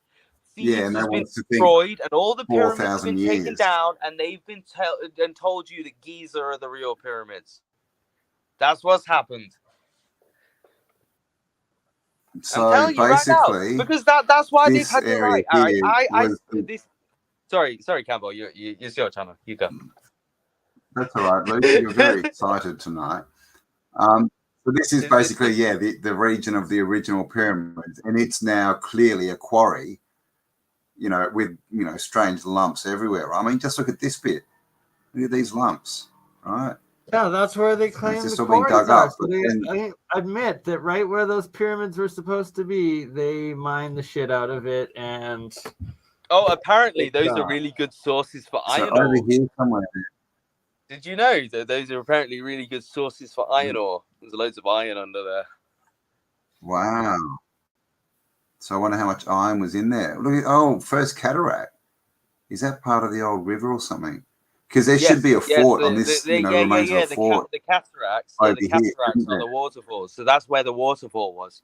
Thebes has been to destroyed, and all the pyramids have been 4,000 taken down, and they've been told you that Giza are the real pyramids. That's what's happened. So I'm telling you basically, right now, because that's why they've had area it right. here Sorry, Cambell, it's your channel. You go. That's all right, Luke. You're very excited tonight. So this is basically, the region of the original pyramids, and it's now clearly a quarry, with, strange lumps everywhere. I mean, just look at this bit. Look at these lumps, right? Yeah, that's where they claim the quarries are. So they admit that right where those pyramids were supposed to be, they mined the shit out of it. And apparently those are really good sources for iron ore. Over here somewhere. Did you know that those are apparently really good sources for iron ore? There's loads of iron under there. Wow. So I wonder how much iron was in there. Look at, first cataract. Is that part of the old river or something? Because there should be a fort on this, remains of a fort. The cataracts. Yeah, the cataracts are the waterfalls. So that's where the waterfall was.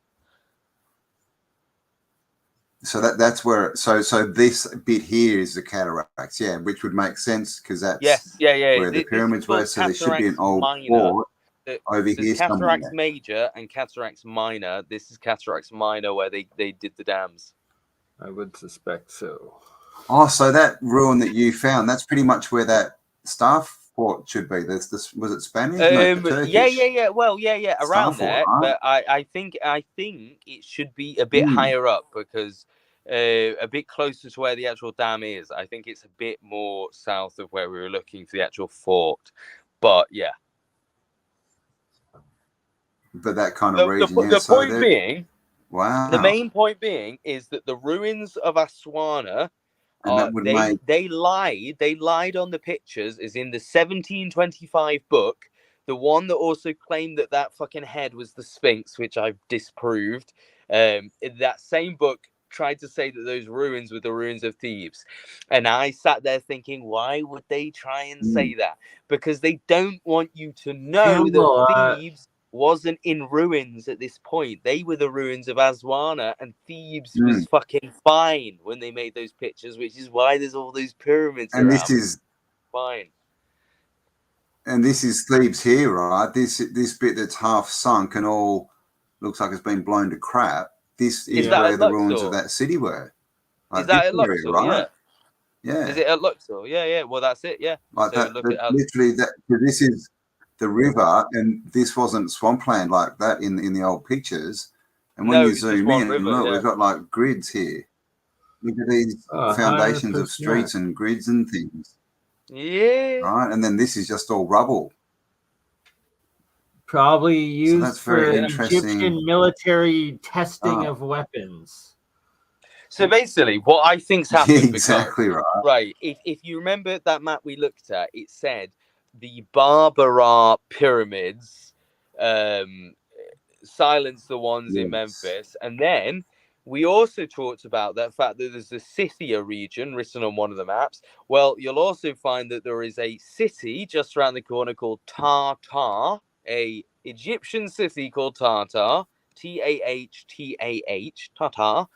So that's where. So this bit here is the cataracts, which would make sense because that's where the pyramids were. So there should be an old fort over here somewhere. Cataracts Major and Cataracts Minor. This is Cataracts Minor where they did the dams. I would suspect so. Oh, so that ruin that you found, that's pretty much where that staff fort should be. Was it Spanish? No, Turkish. Yeah. Well, around there. Fort, right? But I think it should be a bit higher up, because a bit closer to where the actual dam is. I think it's a bit more south of where we were looking for the actual fort. But yeah. But that kind of region. The point being, wow. The main point being is that the ruins of Aswan. They lied on the pictures, as in the 1725 book, the one that also claimed that fucking head was the Sphinx, which I've disproved. That same book tried to say that those ruins were the ruins of Thebes, and I sat there thinking, why would they try and say that? Because they don't want you to know that Thebes wasn't in ruins at this point. They were the ruins of Aswan, and Thebes was fucking fine when they made those pictures, which is why there's all those pyramids around. This is fine. And this is Thebes here, right? This bit that's half sunk and all looks like it's been blown to crap. This is that where at the ruins of Luxor? that city were. Like Is that this at area, Luxor? right? Yeah. Is it at Luxor? Yeah. Well, that's it. Yeah. Like So that, look at literally that. This is the river, and this wasn't swampland like that in the old pictures. And when no, you it's just zoom one in, river. look, Yeah. we've got like grids here. Look at these foundations of 100%. streets and grids and things. Yeah. Right, and then this is just all rubble. Probably used that's for very interesting. Egyptian military testing of weapons. So basically, what I think's happened, Exactly because, right. right? If you remember that map we looked at, it said the Barbara pyramids silenced the ones in Memphis, and then we also talked about that fact that there's the Scythia region written on one of the maps. Well, you'll also find that there is a city just around the corner called Tartar, a Egyptian city called Tartar, Tahtah, Tartar.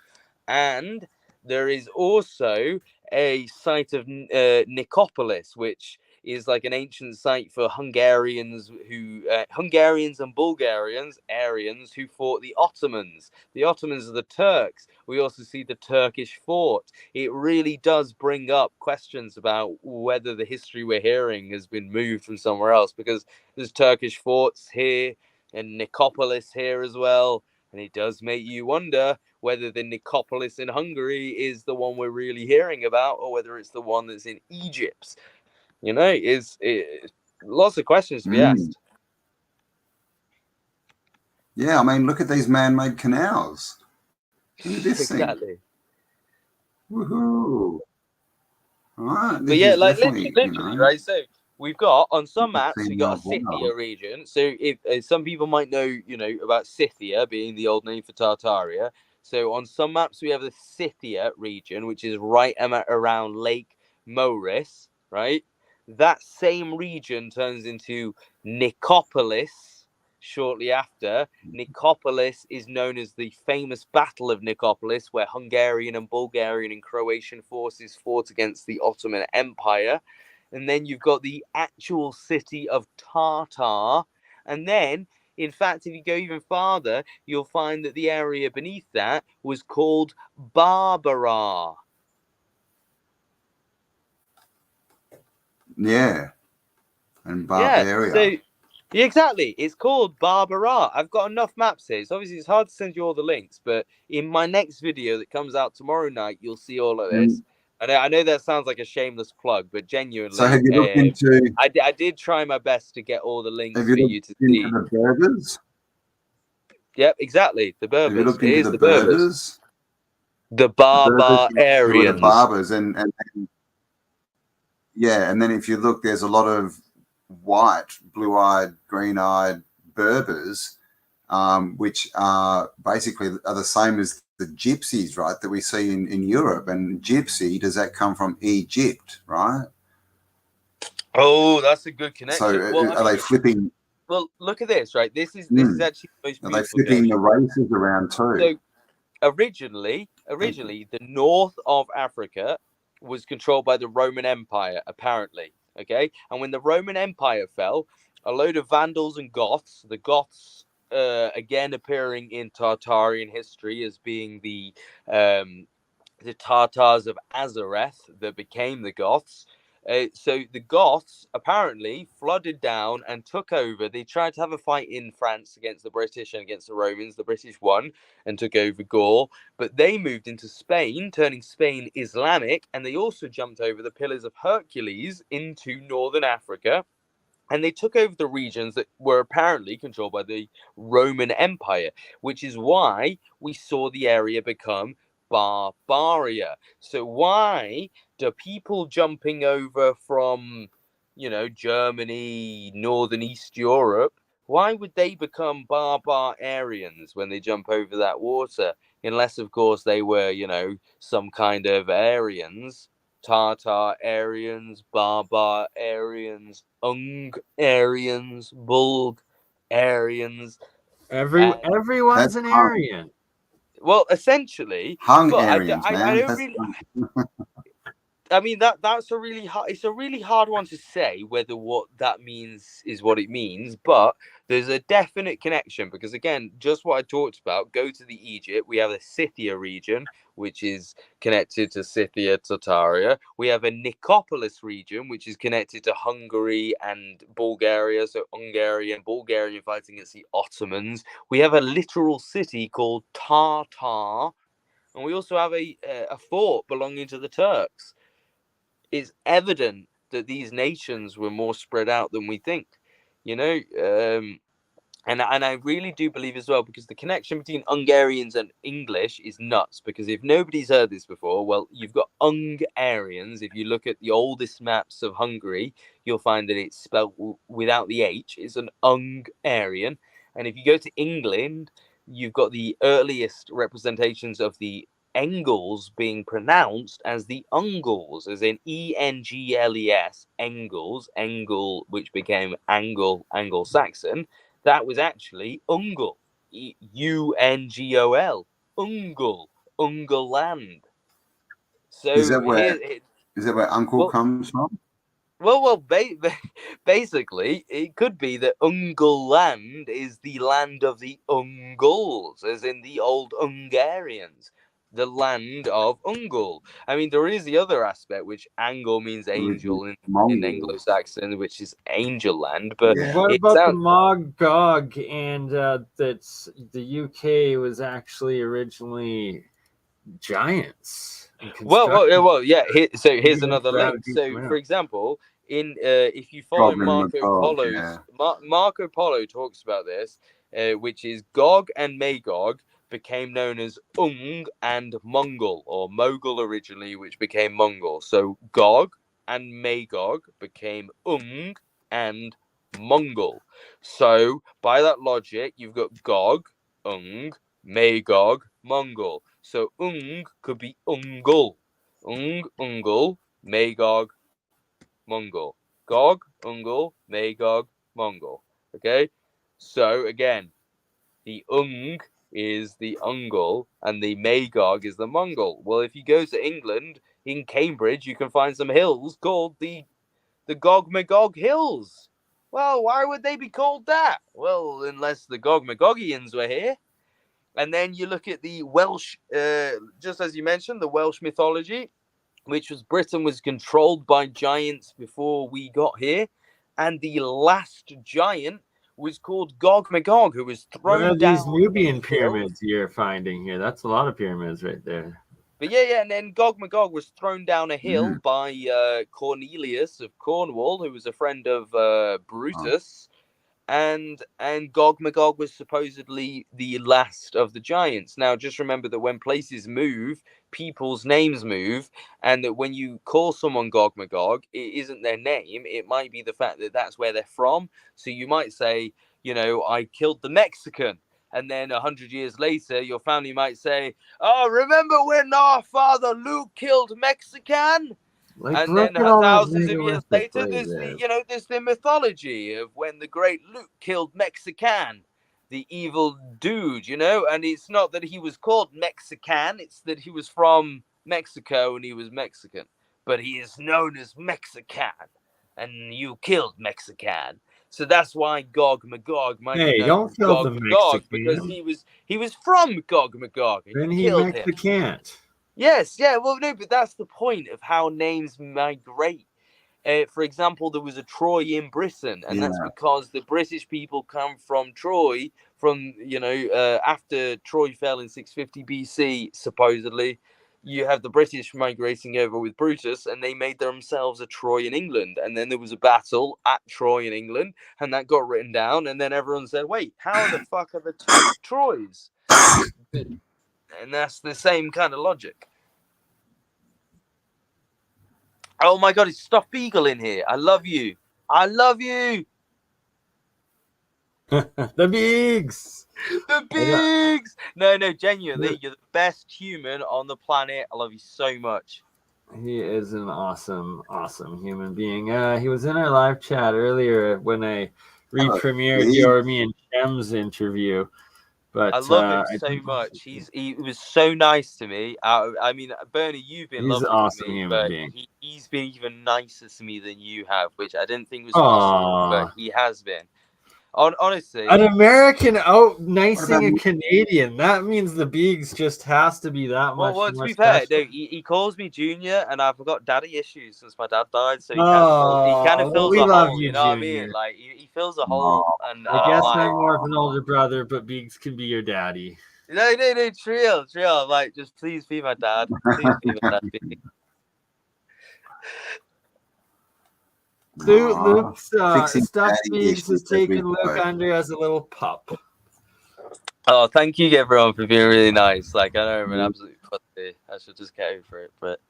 And there is also a site of Nicopolis, which is like an ancient site for Hungarians and Bulgarians, Aryans who fought the Ottomans. The Ottomans are the Turks. We also see the Turkish fort. It really does bring up questions about whether the history we're hearing has been moved from somewhere else, because there's Turkish forts here and Nicopolis here as well. And it does make you wonder whether the Nicopolis in Hungary is the one we're really hearing about, or whether it's the one that's in Egypt. You know, lots of questions to be asked. Yeah, I mean, look at these man-made canals. Look at this exactly. thing. Woohoo! All right, but yeah, like literally, right? So we've got on some maps we got a Scythia region. So if some people might know, about Scythia being the old name for Tartaria. So on some maps we have the Scythia region, which is right around Lake Moeris, right? That same region turns into Nicopolis shortly after. Nicopolis is known as the famous Battle of Nicopolis, where Hungarian and Bulgarian and Croatian forces fought against the Ottoman Empire. And then you've got the actual city of Tartar. And then, in fact, if you go even farther, you'll find that the area beneath that was called Barbara. Yeah. And Barbaria. Yeah, exactly. It's called Barbara. I've got enough maps here. So obviously it's hard to send you all the links, but in my next video that comes out tomorrow night, you'll see all of this. And I know that sounds like a shameless plug, but genuinely, so have you looked into? I did try my best to get all the links have you for looked you to into see. The Berbers? Yep, exactly. The Berbers. Have you looked It into is the Berbers. Berbers? The Barbarians. Who were the Barbers, and yeah, and then if you look, there's a lot of white, blue-eyed, green-eyed Berbers, which are basically the same as the gypsies, right, that we see in Europe. And gypsy, does that come from Egypt, right? Oh, that's a good connection. So are they flipping? Well, look at this, right? This is actually the most beautiful. Are they flipping the races around too? So originally, the north of Africa was controlled by the Roman Empire, apparently. Okay, and when the Roman Empire fell, a load of Vandals and Goths, the Goths again appearing in Tartarian history as being the Tartars of Azareth that became the Goths. So the Goths apparently flooded down and took over. They tried to have a fight in France against the British and against the Romans. The British won and took over Gaul, but they moved into Spain, turning Spain Islamic, and they also jumped over the Pillars of Hercules into northern Africa. And they took over the regions that were apparently controlled by the Roman Empire, which is why we saw the area become Barbaria. So why do people jumping over from, Germany, Northern East Europe, why would they become barbarians when they jump over that water? Unless, of course, they were, some kind of Aryans. Tartar Aryans, Barbar Aryans, Ung Aryans, Bulg Aryans. Everyone's an Aryan. Well, essentially, Hung Aryans, man. I mean that's a really hard. It's a really hard one to say whether what that means is what it means, but there's a definite connection because again, just what I talked about. Go to the Egypt. We have a Scythia region, which is connected to Scythia, Tartaria. We have a Nicopolis region, which is connected to Hungary and Bulgaria. So Hungarian, Bulgarian fighting against the Ottomans. We have a literal city called Tartar, and we also have a fort belonging to the Turks. It's evident that these nations were more spread out than we think, you know. And I really do believe as well, because the connection between Hungarians and English is nuts. Because if nobody's heard this before, well, you've got Hungarians. If you look at the oldest maps of Hungary, you'll find that it's spelled without the H. It's an Hungarian. And if you go to England, you've got the earliest representations of the Engels being pronounced as the Ungles, as in Engles, Engels, Engel, which became Anglo-Saxon. That was actually Ungol, Ungol, Ungol, Ungerland. So is that where uncle comes from? Well, basically, it could be that Ungerland is the land of the Unguls, as in the old Hungarians, the land of Ungul. I mean, there is the other aspect, which Angel means angel in Anglo-Saxon, which is angel land. But what about the Magog and that's the UK was actually originally giants? Well, yeah. So here's another link. So, for example, in if you follow Marco Polo talks about this, which is Gog and Magog became known as Ung and Mongol, or Mogul originally, which became Mongol. So Gog and Magog became Ung and Mongol. So by that logic, you've got Gog, Ung, Magog, Mongol. So Ung could be Ungul. Ungul, Magog, Mongol. Gog, Ungul, Magog, Mongol. Okay? So again, the Ung is the Ungul and the Magog is the Mongol. Well, if you go to England, in Cambridge, you can find some hills called the Gog Magog Hills. Well, why would they be called that? Well, unless the Gog Magogians were here. And then you look at the Welsh, just as you mentioned, the Welsh mythology, which was Britain was controlled by giants before we got here. And the last giant was called Gog Magog, who was thrown down. These Nubian pyramids you're finding here. That's a lot of pyramids right there. But yeah, and then Gog Magog was thrown down a hill by Cornelius of Cornwall, who was a friend of Brutus. And Gog Magog was supposedly the last of the giants. Now, just remember that when places move, people's names move, and that when you call someone Gog Magog, it isn't their name. It might be the fact that that's where they're from. So you might say, you know, I killed the Mexican. And then 100 years later, your family might say, oh, remember when our father Luke killed Mexican? Like, and then thousands of years later, there's the mythology of when the great Luke killed Mexican, the evil dude, you know. And it's not that he was called Mexican; it's that he was from Mexico and he was Mexican. But he is known as Mexican, and you killed Mexican. So that's why Gog Magog might be known as Gog Magog, because he was from Gog Magog and then you he killed him. Can't. Yes, yeah, well, no, but that's the point of how names migrate. For example, there was a Troy in Britain, and that's because the British people come from Troy, from, after Troy fell in 650 BC, supposedly. You have the British migrating over with Brutus, and they made themselves a Troy in England. And then there was a battle at Troy in England, and that got written down. And then everyone said, wait, how the fuck are the two Troys? And that's the same kind of logic. Oh my God, it's Stuffed Beagle in here. I love you. I love you. The Bigs. The Bigs. No, genuinely, you're the best human on the planet. I love you so much. He is an awesome, awesome human being. He was in our live chat earlier when I re-premiered your me and Shem's interview. But I love him so much. He was so nice to me. I mean, Bernie, you've been lovely awesome to me, human but being. he been even nicer to me than you have, which I didn't think was possible, but he has been. Honestly, an American out-nicing a Canadian. That means the Beegs just has to be that much more to be fair, special. no, he calls me Junior, and I've got daddy issues since my dad died, so he kind of fills a hole. You know what I mean? Like he fills a hole, and I guess like, I'm more of an older brother, but Beegs can be your daddy. No, chill. Like, just please be my dad. Please be my dad. Luke's stuffed Beegs has taken Luke under as a little pup. Oh, thank you everyone for being really nice. Like, I know I'm an absolute pussy. I should just get over it, but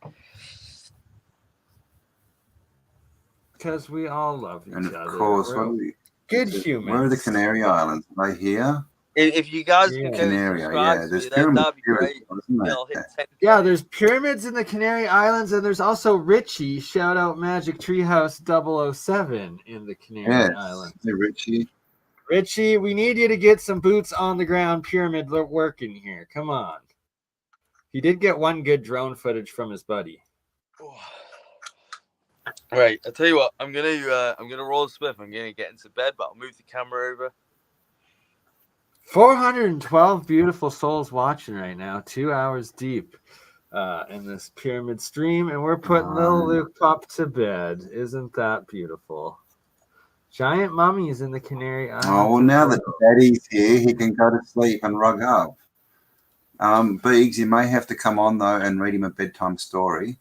because we all love each other. And of course, good humans. Where are the Canary Islands? Are they here? If you guys could go Canary, subscribe to me, that'd be great. Yeah, there's pyramids in the Canary Islands, and there's also Richie. Shout out Magic Treehouse 007 in the Canary Islands. Hey, Richie. Richie, we need you to get some boots on the ground pyramid work in here. Come on. He did get one good drone footage from his buddy. Right, I'll tell you what. I'm gonna roll a spliff. I'm gonna get into bed, but I'll move the camera over. 412 beautiful souls watching right now, 2 hours deep in this pyramid stream, and we're putting little Luke Pup to bed. Isn't that beautiful? Giant mummies in the Canary Islands. Oh, well, now that Daddy's here, he can go to sleep and rug up. Beegs, you may have to come on, though, and read him a bedtime story.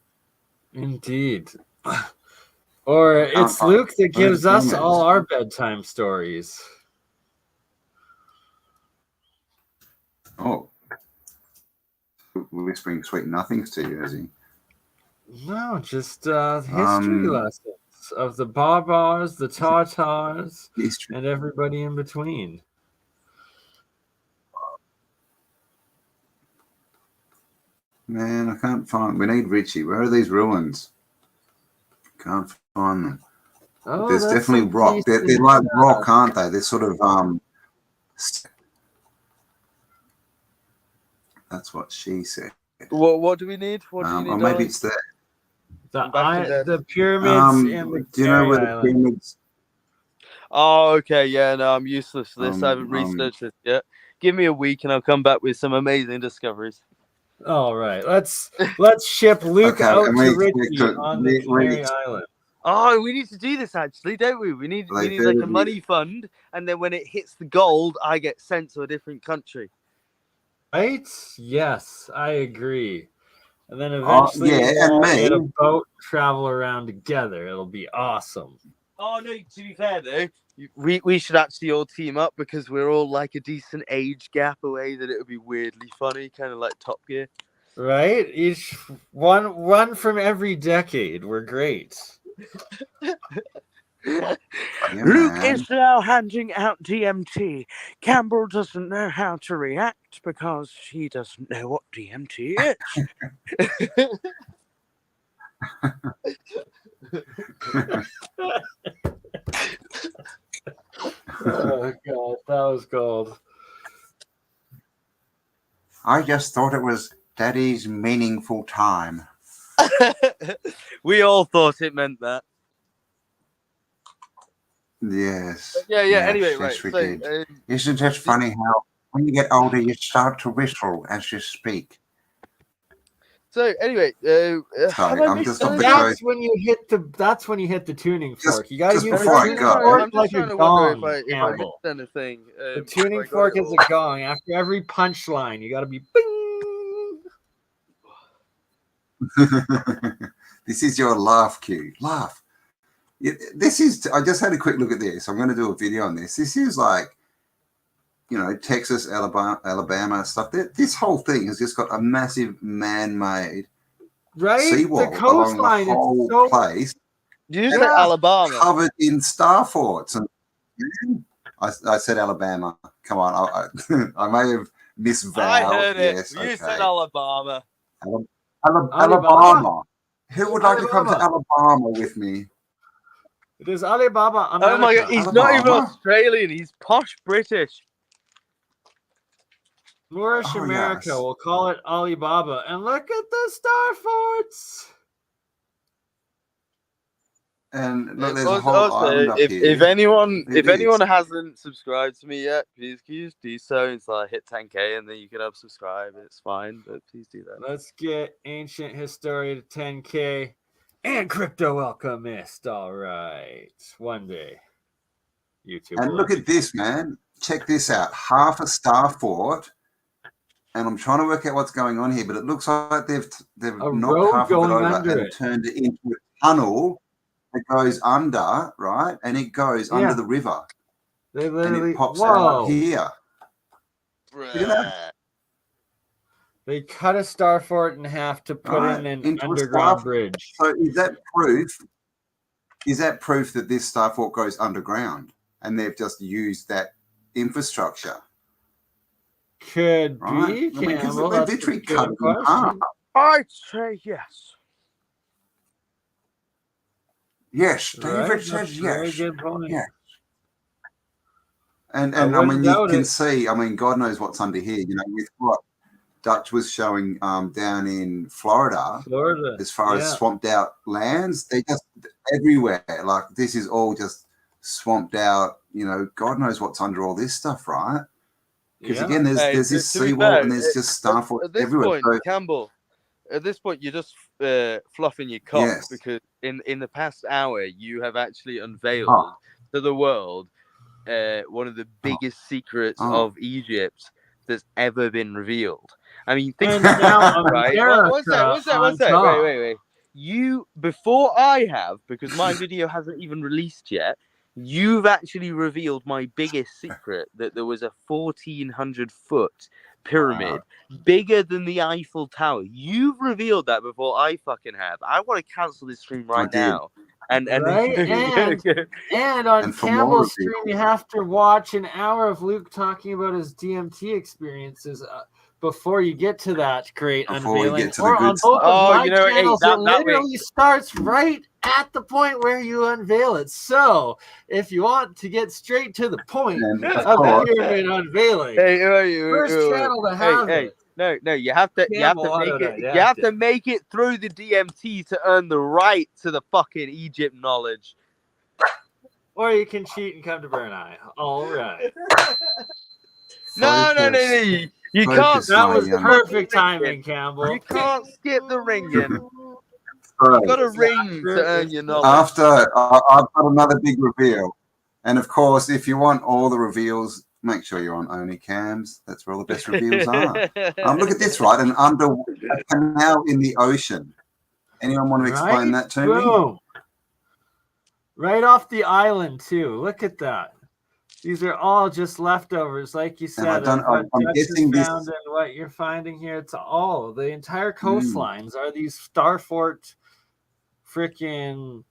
Indeed. Or it's Luke that gives us all our bedtime stories. Oh. Whispering sweet nothings to you, is he? No, just history lessons of the Barbars, the Tartars, and everybody in between. Man, I can't find... We need Richie. Where are these ruins? Can't find them. Oh, there's definitely rock. They're like rock, aren't they? They're sort of... That's what she said. What do we need? What do you need? Or maybe it's there. The pyramids in the do you know where the pyramids? Oh, okay. Yeah, no, I'm useless to this. I haven't researched it yet. Give me a week and I'll come back with some amazing discoveries. All right, let's ship Luke out to Richie on the Canary Island. Oh, we need to do this actually, don't we? We need like a money fund, and then when it hits the gold, I get sent to a different country. Right? Yes, I agree. And then eventually we'll get a boat and travel around together. It'll be awesome. Oh no, to be fair though, we should actually all team up because we're all like a decent age gap away that it would be weirdly funny, kind of like Top Gear. Right? Each one from every decade. We're great. Luke is now handing out DMT. Campbell doesn't know how to react because he doesn't know what DMT is. Oh God, that was gold. I just thought it was Daddy's meaningful time. We all thought it meant that. Yes. Yeah. Yes, anyway, yes, right. We did. Isn't it funny how when you get older, you start to whistle as you speak? So anyway, sorry, I'm just on the that's when you hit the tuning fork. You got to use the tuning fork like a gong. If I hit anything, the tuning fork is a gong. After every punchline, you got to be bing. This is your laugh cue. Laugh. This is. I just had a quick look at this. I'm going to do a video on this. This is like, Texas, Alabama stuff. This whole thing has just got a massive man-made seawall the coastline along the whole place. Did you say Alabama? Covered in star forts. And I said Alabama. Come on, I may have misvowed. I heard it. Yes, you said Alabama. Alabama. Who would like to come to Alabama with me? It is Alibaba. America. Oh my God, he's not even Australian. He's posh British. Moorish America, we'll call it Alibaba. And look at the star forts. And look, there's a whole island up if, here. If anyone It hasn't subscribed to me yet, please do so. It's like hit 10K and then you can unsubscribe. It's fine, but please do that. Let's get Ancient Historia to 10K and Crypto Alchemist. All right, one day. YouTube. And look at this, man. Check this out. Half a star fort. And I'm trying to work out what's going on here, but it looks like they've knocked half of it over and turned it into a tunnel that goes under, right? And it goes under the river. They literally and it pops out here. Look at that. They cut a star fort in half to put in an underground bridge. So is that proof? Is that proof that this star fort goes underground and they've just used that infrastructure? Could be. Campbell, that's a good question. I'd say yes. Yes, David says yes. Very good point. Yes. And I mean, you can see, I mean, God knows what's under here, you know, with what Dutch was showing down in Florida, as far as swamped out lands, they just everywhere. Like this is all just swamped out, you know, God knows what's under all this stuff, right? Because again, there's this seawall and there's just star forts everywhere. Point, Campbell, at this point, you're just fluffing your cock because in the past hour, you have actually unveiled to the world one of the biggest secrets of Egypt that's ever been revealed. I mean, think about it, right? What's that? Wait. You, before I have, because my video hasn't even released yet, you've actually revealed my biggest secret, that there was a 1,400-foot pyramid bigger than the Eiffel Tower. You've revealed that before I fucking have. I want to cancel this stream right now. And on Campbell's stream, you have to watch an hour of Luke talking about his DMT experiences before you get to that great unveiling. Or on both of my channels, it literally starts right at the point where you unveil it. So if you want to get straight to the point of the pyramid unveiling, first channel to have it. No, you have to make it through the DMT to earn the right to the fucking Egypt knowledge. Or you can cheat and come to Burneye. All right. No. You can't. That was perfect timing, Campbell. You can't skip the ringing. You've got to ring to earn your knowledge. After I've got another big reveal, and of course, if you want all the reveals, make sure you're on OnlyCams. That's where all the best reveals are. Look at this, right? An a canal in the ocean. Anyone want to explain that to me? Right off the island, too. Look at that. These are all just leftovers, like you said. I'm guessing this. And what you're finding here, it's all the entire coastlines are these star fort, freaking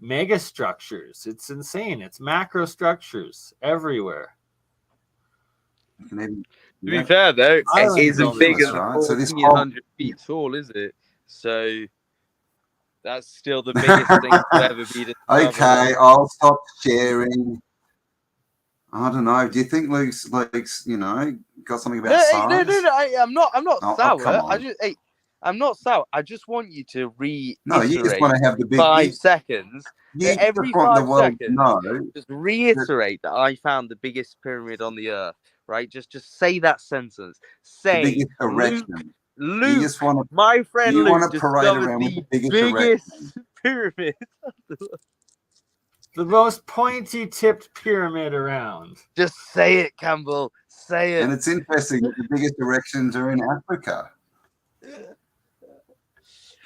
mega structures. It's insane. It's macro structures everywhere. To be fair, though, it isn't big as 1,400 feet tall, is it? So that's still the biggest thing to ever be discovered. Okay, I'll stop sharing. I don't know. Do you think Luke's you know, got something about size? No. I'm not sour. I'm not sour. I just want you to reiterate. No, you just want to have the big 5 seconds. Every 5 seconds, no. Just reiterate that I found the biggest pyramid on the earth. Right? Just say that sentence. Say the biggest erection. Luke, my friend Luke, discovered the biggest pyramid. The most pointy-tipped pyramid around. Just say it, Campbell. Say it. And it's interesting that the biggest erections are in Africa.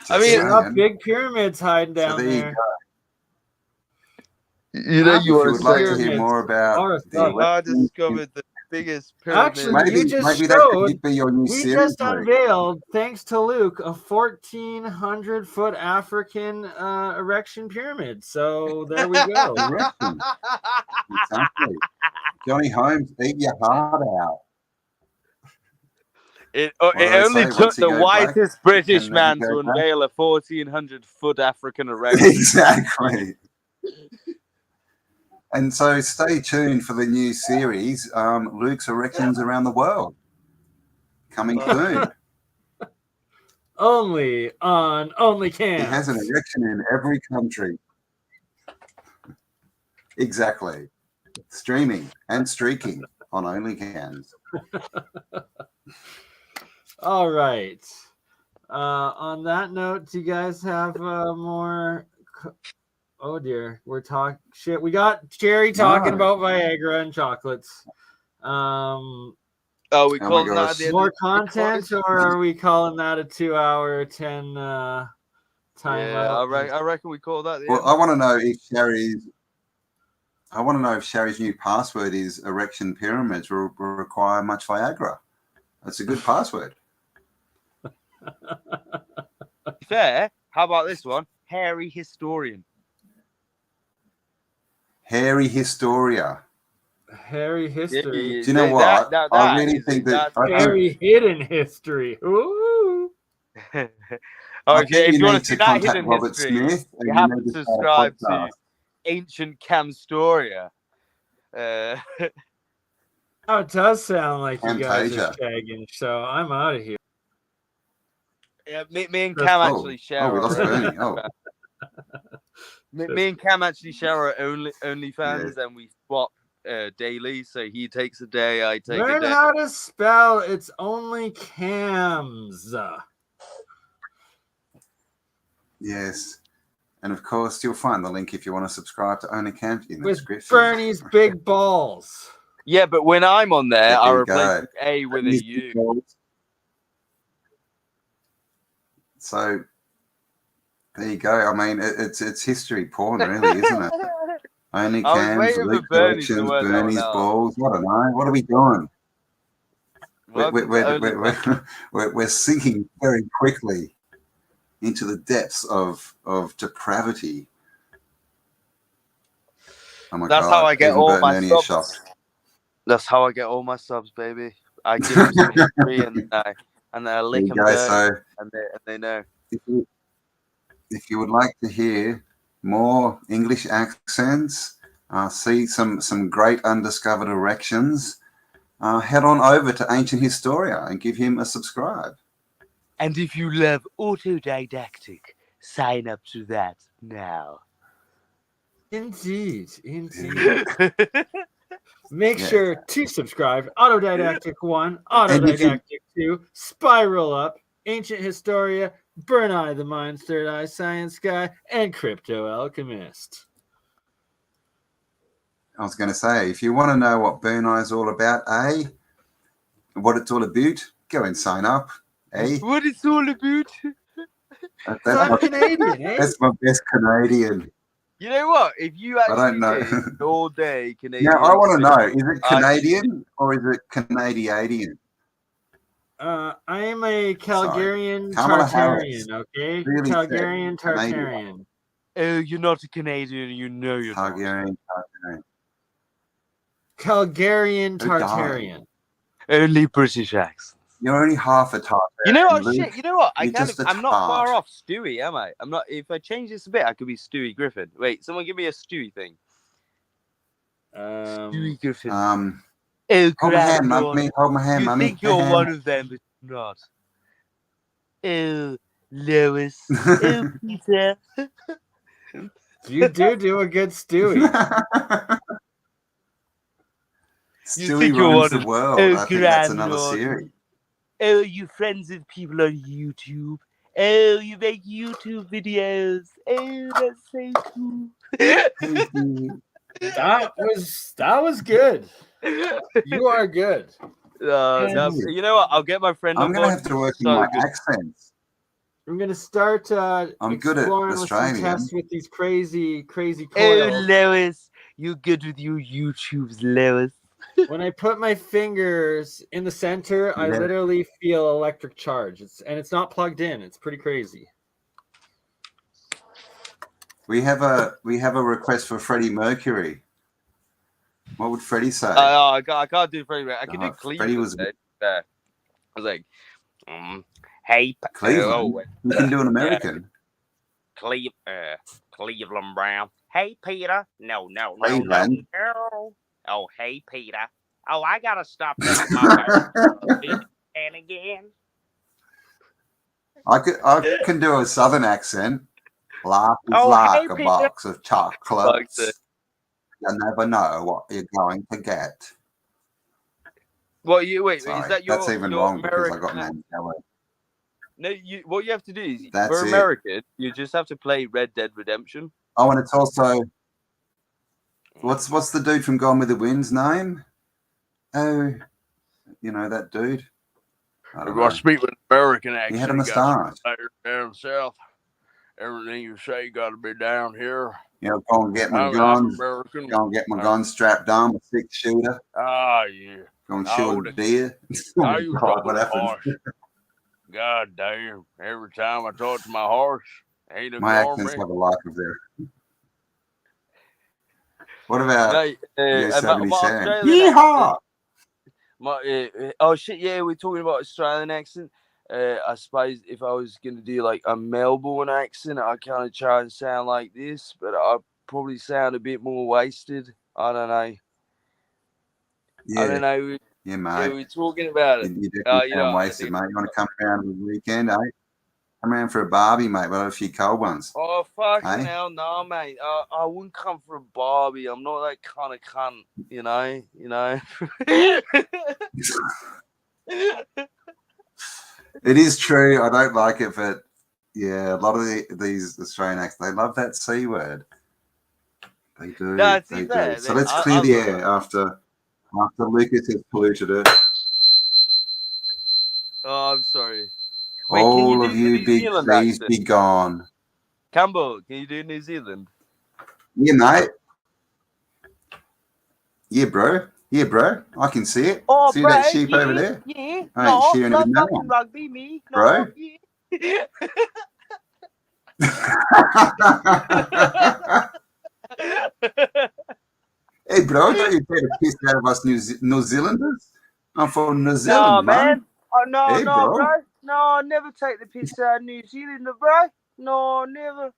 I mean, there are big pyramids hiding down there. You know, you would like to hear more about. I discovered the biggest pyramid. Actually, maybe that could be your new series. We just unveiled, thanks to Luke, a 1,400-foot African erection pyramid. So there we go. Exactly. Johnny Holmes, eat your heart out. It only took the whitest British man to unveil a 1,400-foot African erection. Exactly. And so stay tuned for the new series, Luke's Erections Around the World, coming soon. Only on OnlyCams. He has an erection in every country. Exactly. Streaming and streaking on OnlyCans. All right. On that note, do you guys have more? Oh dear, we're talking shit. We got Jerry talking about Viagra and chocolates. Oh, we calling that at the end more of the content, or are we calling that a 2-hour 10 time out? I reckon we call that the Well, end. I want to know if Sherry's new password is erection pyramids will require much Viagra. That's a good password. Fair. How about this one? Hairy Historian. Hairy Historia. Hairy history. Do you know what? I really think that hairy hidden history. Ooh. Okay, if you want to see that hidden Robert history, Smith, you have to subscribe to Ancient Camstoria. Oh, it does sound like you guys are Camtasia. shagging, so I'm out of here. Yeah, me and Cam actually share. We lost Bernie. Me and Cam actually share our OnlyFans, and we swap daily. So he takes a day, I take a day. Learn how to spell. It's only Cams. Yes. And of course, you'll find the link if you want to subscribe to OnlyCams in the description. Bernie's big balls. Yeah, but when I'm on there, I replace the A with a U. So there you go. I mean, it's history porn, really, isn't it? OnlyCams, Luke Collections, Bernie's balls. I don't know. What are we doing? We're sinking very quickly into the depths of depravity. Oh my God! That's how I get all my subs. Shocked. That's how I get all my subs, baby. I give them some history and I lick them dirty, and they know. If you would like to hear more English accents, see some great undiscovered erections, head on over to Ancient Historia and give him a subscribe. And if you love autodidactic, sign up to that now. Indeed. Make sure to subscribe. Autodidactic 1, Autodidactic 2, Spiral Up, Ancient Historia, Burn Eye the Mind's Third Eye Science Guy, and Crypto Alchemist. I was going to say, if you want to know what Burn Eye is all about, what it's all about, go and sign up. What it's all about? That's Canadian, That's my best Canadian. You know what? If you actually did all day Canadian. Yeah, I want to know, is it Canadian or is it Canadian? I am a Calgarian Tartarian, okay? Really Calgarian Tartarian. Oh, you're not a Canadian, you know you're Calgarian not. Calgarian Tartarian. Only British accents. You're only half a Tartarian. You know what? Shit. You know what? I'm not far off Stewie, am I? I'm not. If I change this a bit, I could be Stewie Griffin. Wait, someone give me a Stewie thing. Stewie Griffin. Hold my hand, mummy. Hold my hand, mummy. You think you're one of them, but not. Oh, Lois. Oh, Peter. You do a good Stewie. Stewie runs the world. I think that's another series. Oh, you friends with people on YouTube. Oh, you make YouTube videos. Oh, that's so cool. That was good. You are good. You know what? I'll get my friend. I'm gonna have to work on my accents. I'm gonna start. I'm good at Australian. Tests with these crazy coils. Oh, Lois, you good with your YouTubes, Lois? When I put my fingers in the center, I literally feel electric charge. It's not plugged in. It's pretty crazy. We have a request for Freddie Mercury. What would Freddie say? I can't do Freddie. I can do Cleveland. Freddie was there. I was like, hey, Cleveland. You can do an American. Cleveland Brown. Hey, Peter. No. Cleveland. No. Oh, hey, Peter. Oh, I gotta stop that. And again. I can do a southern accent. Life is like a box of chocolates. You never know what you're going to get. Well, wait, Sorry, is that that's even your wrong because American? I got named Kelly. No, what you have to do is That's for it. American, you just have to play Red Dead Redemption. Oh, and it's also what's the dude from Gone with the Wind's name? Oh, you know that dude. I don't know. Speak with American accent. He had a moustache. Down south, everything you say got to be down here. You know, go and get my guns. American. Go and get my gun strapped on, a 6-shooter. Ah, yeah. Go and shoot a deer. I used God, what happened? God damn! Every time I talk to my horse, ain't a My accents have a life of their. What about you, 70 Sam? Yeehaw! Oh shit! Yeah, we're talking about Australian accent. I suppose if I was gonna do like a Melbourne accent, I kind of try and sound like this, but I probably sound a bit more wasted. I don't know. Yeah. I don't know. Yeah, mate. Yeah, we're talking about it. You definitely sound wasted, mate. You want to come around on the weekend, eh? Come around for a barbie, mate. We'll have a few cold ones. Oh, fucking hell, no, mate. I wouldn't come for a barbie. I'm not that kind of cunt, you know? It is true. I don't like it, but yeah, a lot of these Australian acts, they love that C word. They do. No, they do. There, so let's clear the air after Lucas has polluted it. Oh, I'm sorry. Wait, all of you big please be gone. Campbell, can you do New Zealand? Yeah, mate. Yeah, bro. Yeah, bro. I can see it. Oh, see bro, that sheep over there? Yeah. I ain't shearing it with no one. Rugby, me. No, bro. Yeah. Hey, bro, I thought you'd take a piss out of us New Zealanders. I'm from New Zealand, no, man. Oh, no, hey, no, bro. No, I never take the piss out of New Zealand, bro. No, never.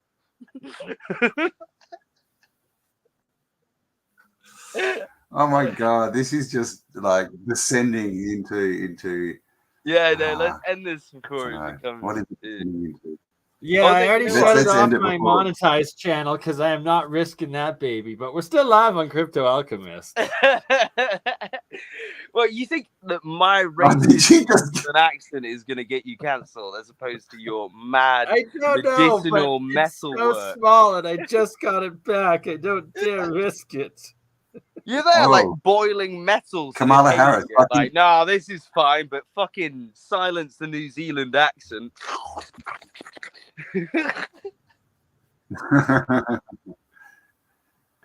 Oh my God, this is just like descending into. Yeah, no, let's end this before it becomes. What is it descending into? Yeah, I already shut it off my monetized channel because I am not risking that baby. But we're still live on Crypto Alchemist. Well, you think that my racist accent is going to get you cancelled as opposed to your mad medicinal metal work? It's so small, and I just got it back. I don't dare risk it. You're there, like boiling metals. Kamala Harris. Like, no, this is fine, but fucking silence the New Zealand accent.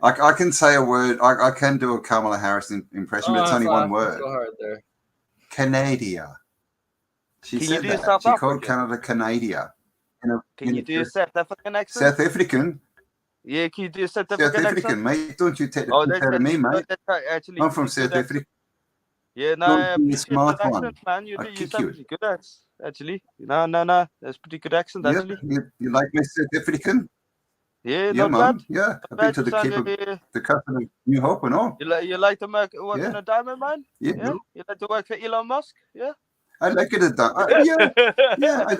I can say a word. I can do a Kamala Harris impression, but it's only one word. So hard there. Canada. She can said you do that. South She African? called Canada Canada. Can you do a South African accent? South African. Yeah, can you do a South African accent? Mate. Don't you take the piss out of me, mate. Actually, I'm from South Africa. Yeah, no, Don't be a smart one. Man. You sound pretty good at actually. No. That's pretty good accent, actually. You like me South African? Yeah, yeah, not man. bad. Yeah, I've been to the Cape of the Captain of New Hope and all. You like to work in a diamond mine? Yeah. You like to work for Elon Musk? Yeah. I like it at that.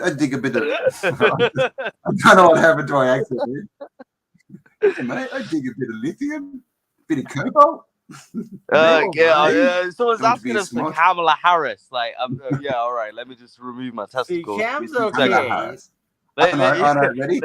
I dig a bit of. I don't know what happened to my accent. Mate, I dig a bit of lithium, bit of cobalt. Someone's asking us for Kamala Harris. Like, yeah, all right. Let me just remove my testicles. Cam's okay. Harris. I know, ready?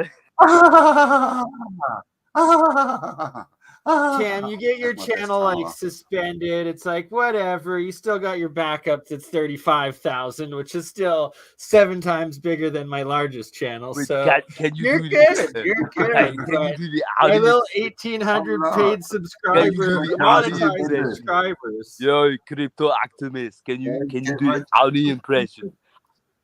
Cam, you get your channel like suspended. It's like whatever. You still got your backup that's 35,000, which is still 7 times bigger than my largest channel. So can you you're good. You're good. Can you do the my little 1,800 paid subscribers, monetized subscribers. Yo, Crypto Alchemist, can you do the Audi impression?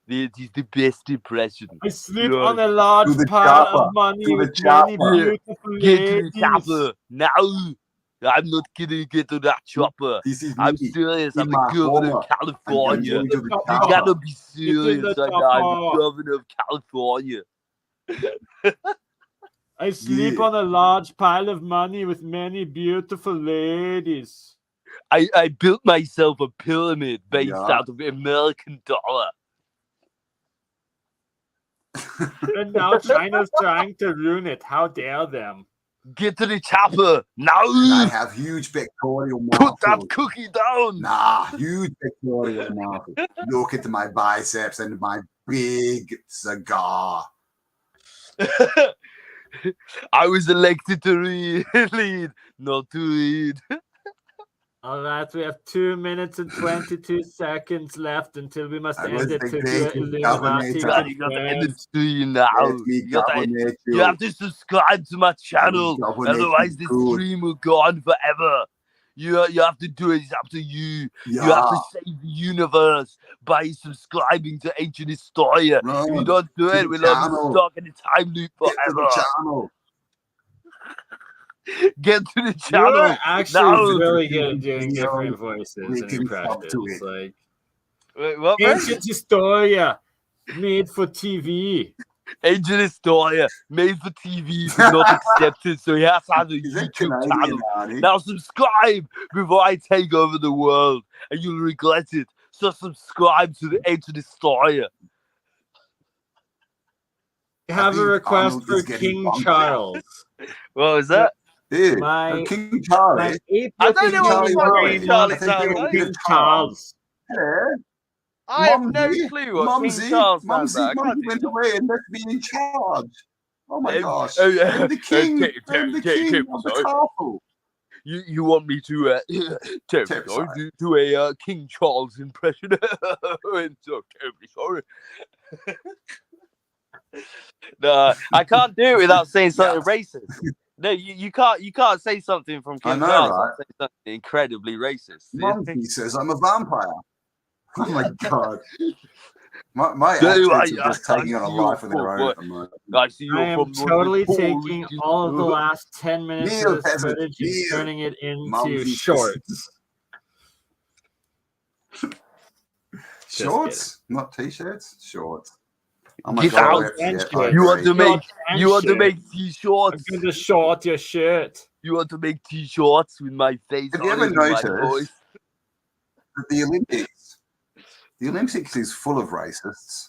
This is the best impression. I sleep on a large pile of money with many beautiful Get to the chopper now. I'm not kidding. Get to that chopper. I'm serious. I'm the governor of California. You gotta be serious. I'm the governor of California. I sleep on a large pile of money with many beautiful ladies. I built myself a pyramid based out of the American dollar. And now China's trying to ruin it. How dare them? Get to the chopper now. And I have huge pectoral muscles. Put that cookie down. Nah, huge pectoral muscles. Look at my biceps and my big cigar. I was elected to lead, not to lead. All right, we have 2 minutes and 22 seconds left until we must end it to the Illuminati. You got to end the stream now. You have to subscribe to my channel, otherwise this stream will go on forever. You have to do it. It's up to you. Yeah. You have to save the universe by subscribing to Ancient Historia. If you don't do it, we'll all be stuck in a time loop forever. Get to the channel. You're actually really good at doing different voices and impressions. Like, wait, what? Ancient Historia, made for TV. Ancient Historia, made for TV, is not accepted, so he has to have a YouTube channel. Now subscribe before I take over the world, and you'll regret it. So subscribe to the Ancient Historia. I have a request for King Charles. What was that? Dude, King Charlie. I don't know what King Charlie sounds like. King Charles. Yeah. I have no clue what King Charles sounds like. Mumsy went away and left me in charge. Oh my gosh. The king of the castle. You want me to do a King Charles impression? I'm so terribly sorry. No, I can't do it without saying something racist. No, you can't say something from King Charles. Right? Say something incredibly racist. Mumsy says I'm a vampire. Oh my god. My actors are just taking on a life of their own at the moment. I am totally taking all of the last 10 minutes of this footage and turning it into shorts. Shorts? Not t-shirts? Shorts. Oh my Get god. out. You want to make t-shirts. I'm going to short your shirt. You want to make t-shirts with my face Have on you ever it, noticed that the Olympics is full of racists?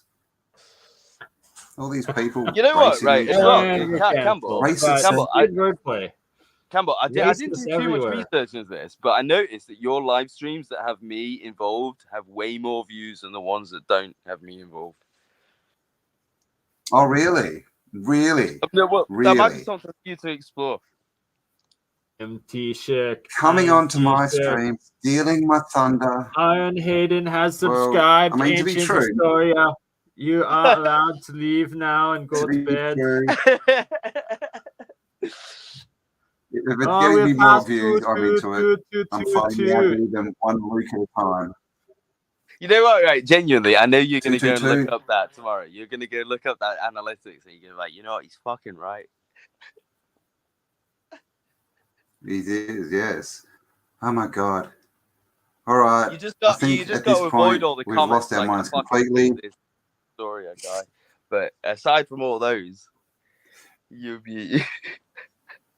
All these people. You know what, right? Campbell, wordplay. Campbell, I didn't do too much research into this, but I noticed that your live streams that have me involved have way more views than the ones that don't have me involved. Oh, really? Really? No, well, really? That might be something for you to explore. Empty shit. Coming onto my stream, stealing my thunder. Iron Hayden has subscribed. Well, I mean, to be true, Historia. You are allowed to leave now and go to bed. If it's getting me more views, I'm into it. I'm finding out even one Luke at a time. You know what, right? Genuinely, I know you're going to go and look up that tomorrow. You're going to go look up that analytics and you're going to be like, you know what, he's fucking right. He is, yes. Oh my god. All right. You just got to avoid all the comments. We've lost our minds completely. Historia guy. But aside from all those, you'll be...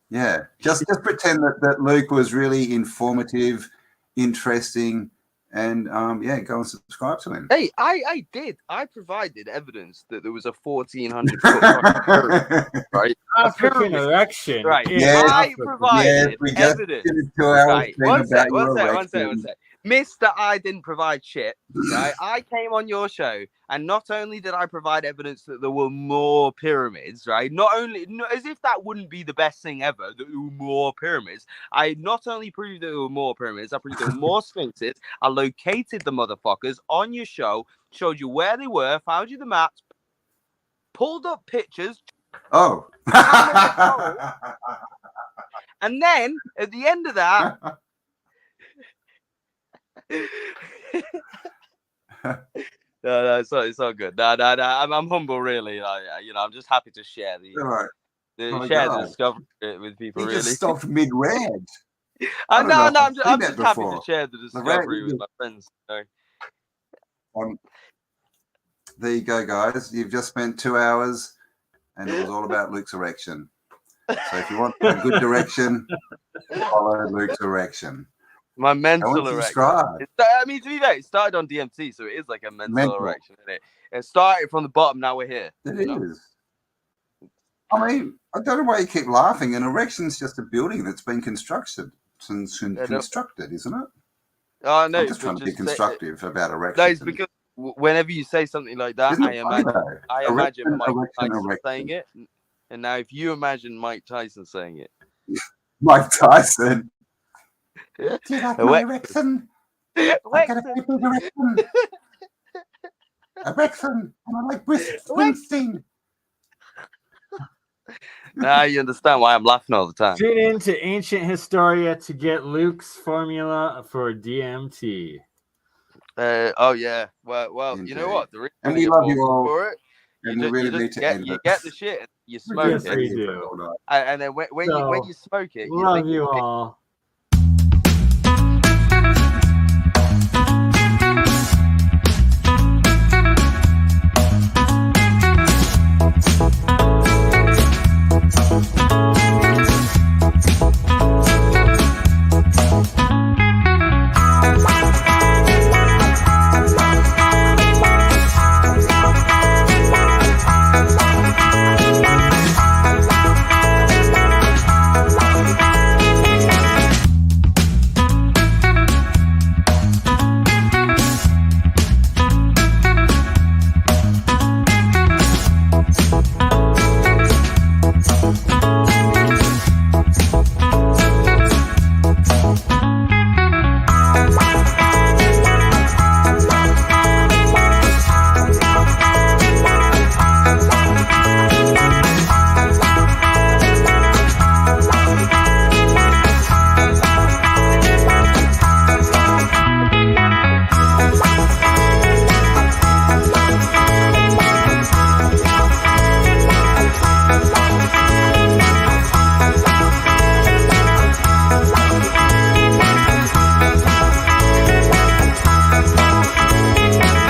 Yeah. Just pretend that Luke was really informative, interesting, and go and subscribe to him. Hey, I did. I provided evidence that there was a 1,400 foot pyramid, right? African erection. Right. Yeah, I provided evidence. Right. One sec. Mr. I didn't provide shit, right? I came on your show, and not only did I provide evidence that there were more pyramids, right? As if that wouldn't be the best thing ever, that there were more pyramids. I not only proved that there were more pyramids, I proved there were more sphinxes. I located the motherfuckers on your show, showed you where they were, found you the maps, pulled up pictures. Oh. And then, at the end of that... No, it's all good. No, I'm humble, really. I'm just happy to share the discovery with people. He really just stopped mid-rant. I'm just happy to share the discovery with my friends. There you go, guys. You've just spent 2 hours, and it was all about Luke's erection. So if you want a good direction, follow Luke's erection. My mental erection. I mean, to be fair, it started on DMT, so it is like a mental erection, isn't it? It started from the bottom, now we're here. It is. I mean, I don't know why you keep laughing. An erection's just a building that's been constructed, isn't it? Oh no, I'm just trying to be constructive about erections. No, it's because whenever you say something like that, I imagine Mike Tyson saying it. And now, if you imagine Mike Tyson saying it, Mike Tyson. Do you like my erection? I got a big erection. Erection, and I like Springsteen. Now you understand why I'm laughing all the time. Tune in to Ancient Historia to get Luke's formula for DMT. Oh yeah. Well, Indeed. You know what? The and we love you all. For it, and we really need to end you it. get the shit, you smoke it. We do. And then when you smoke it, love you all.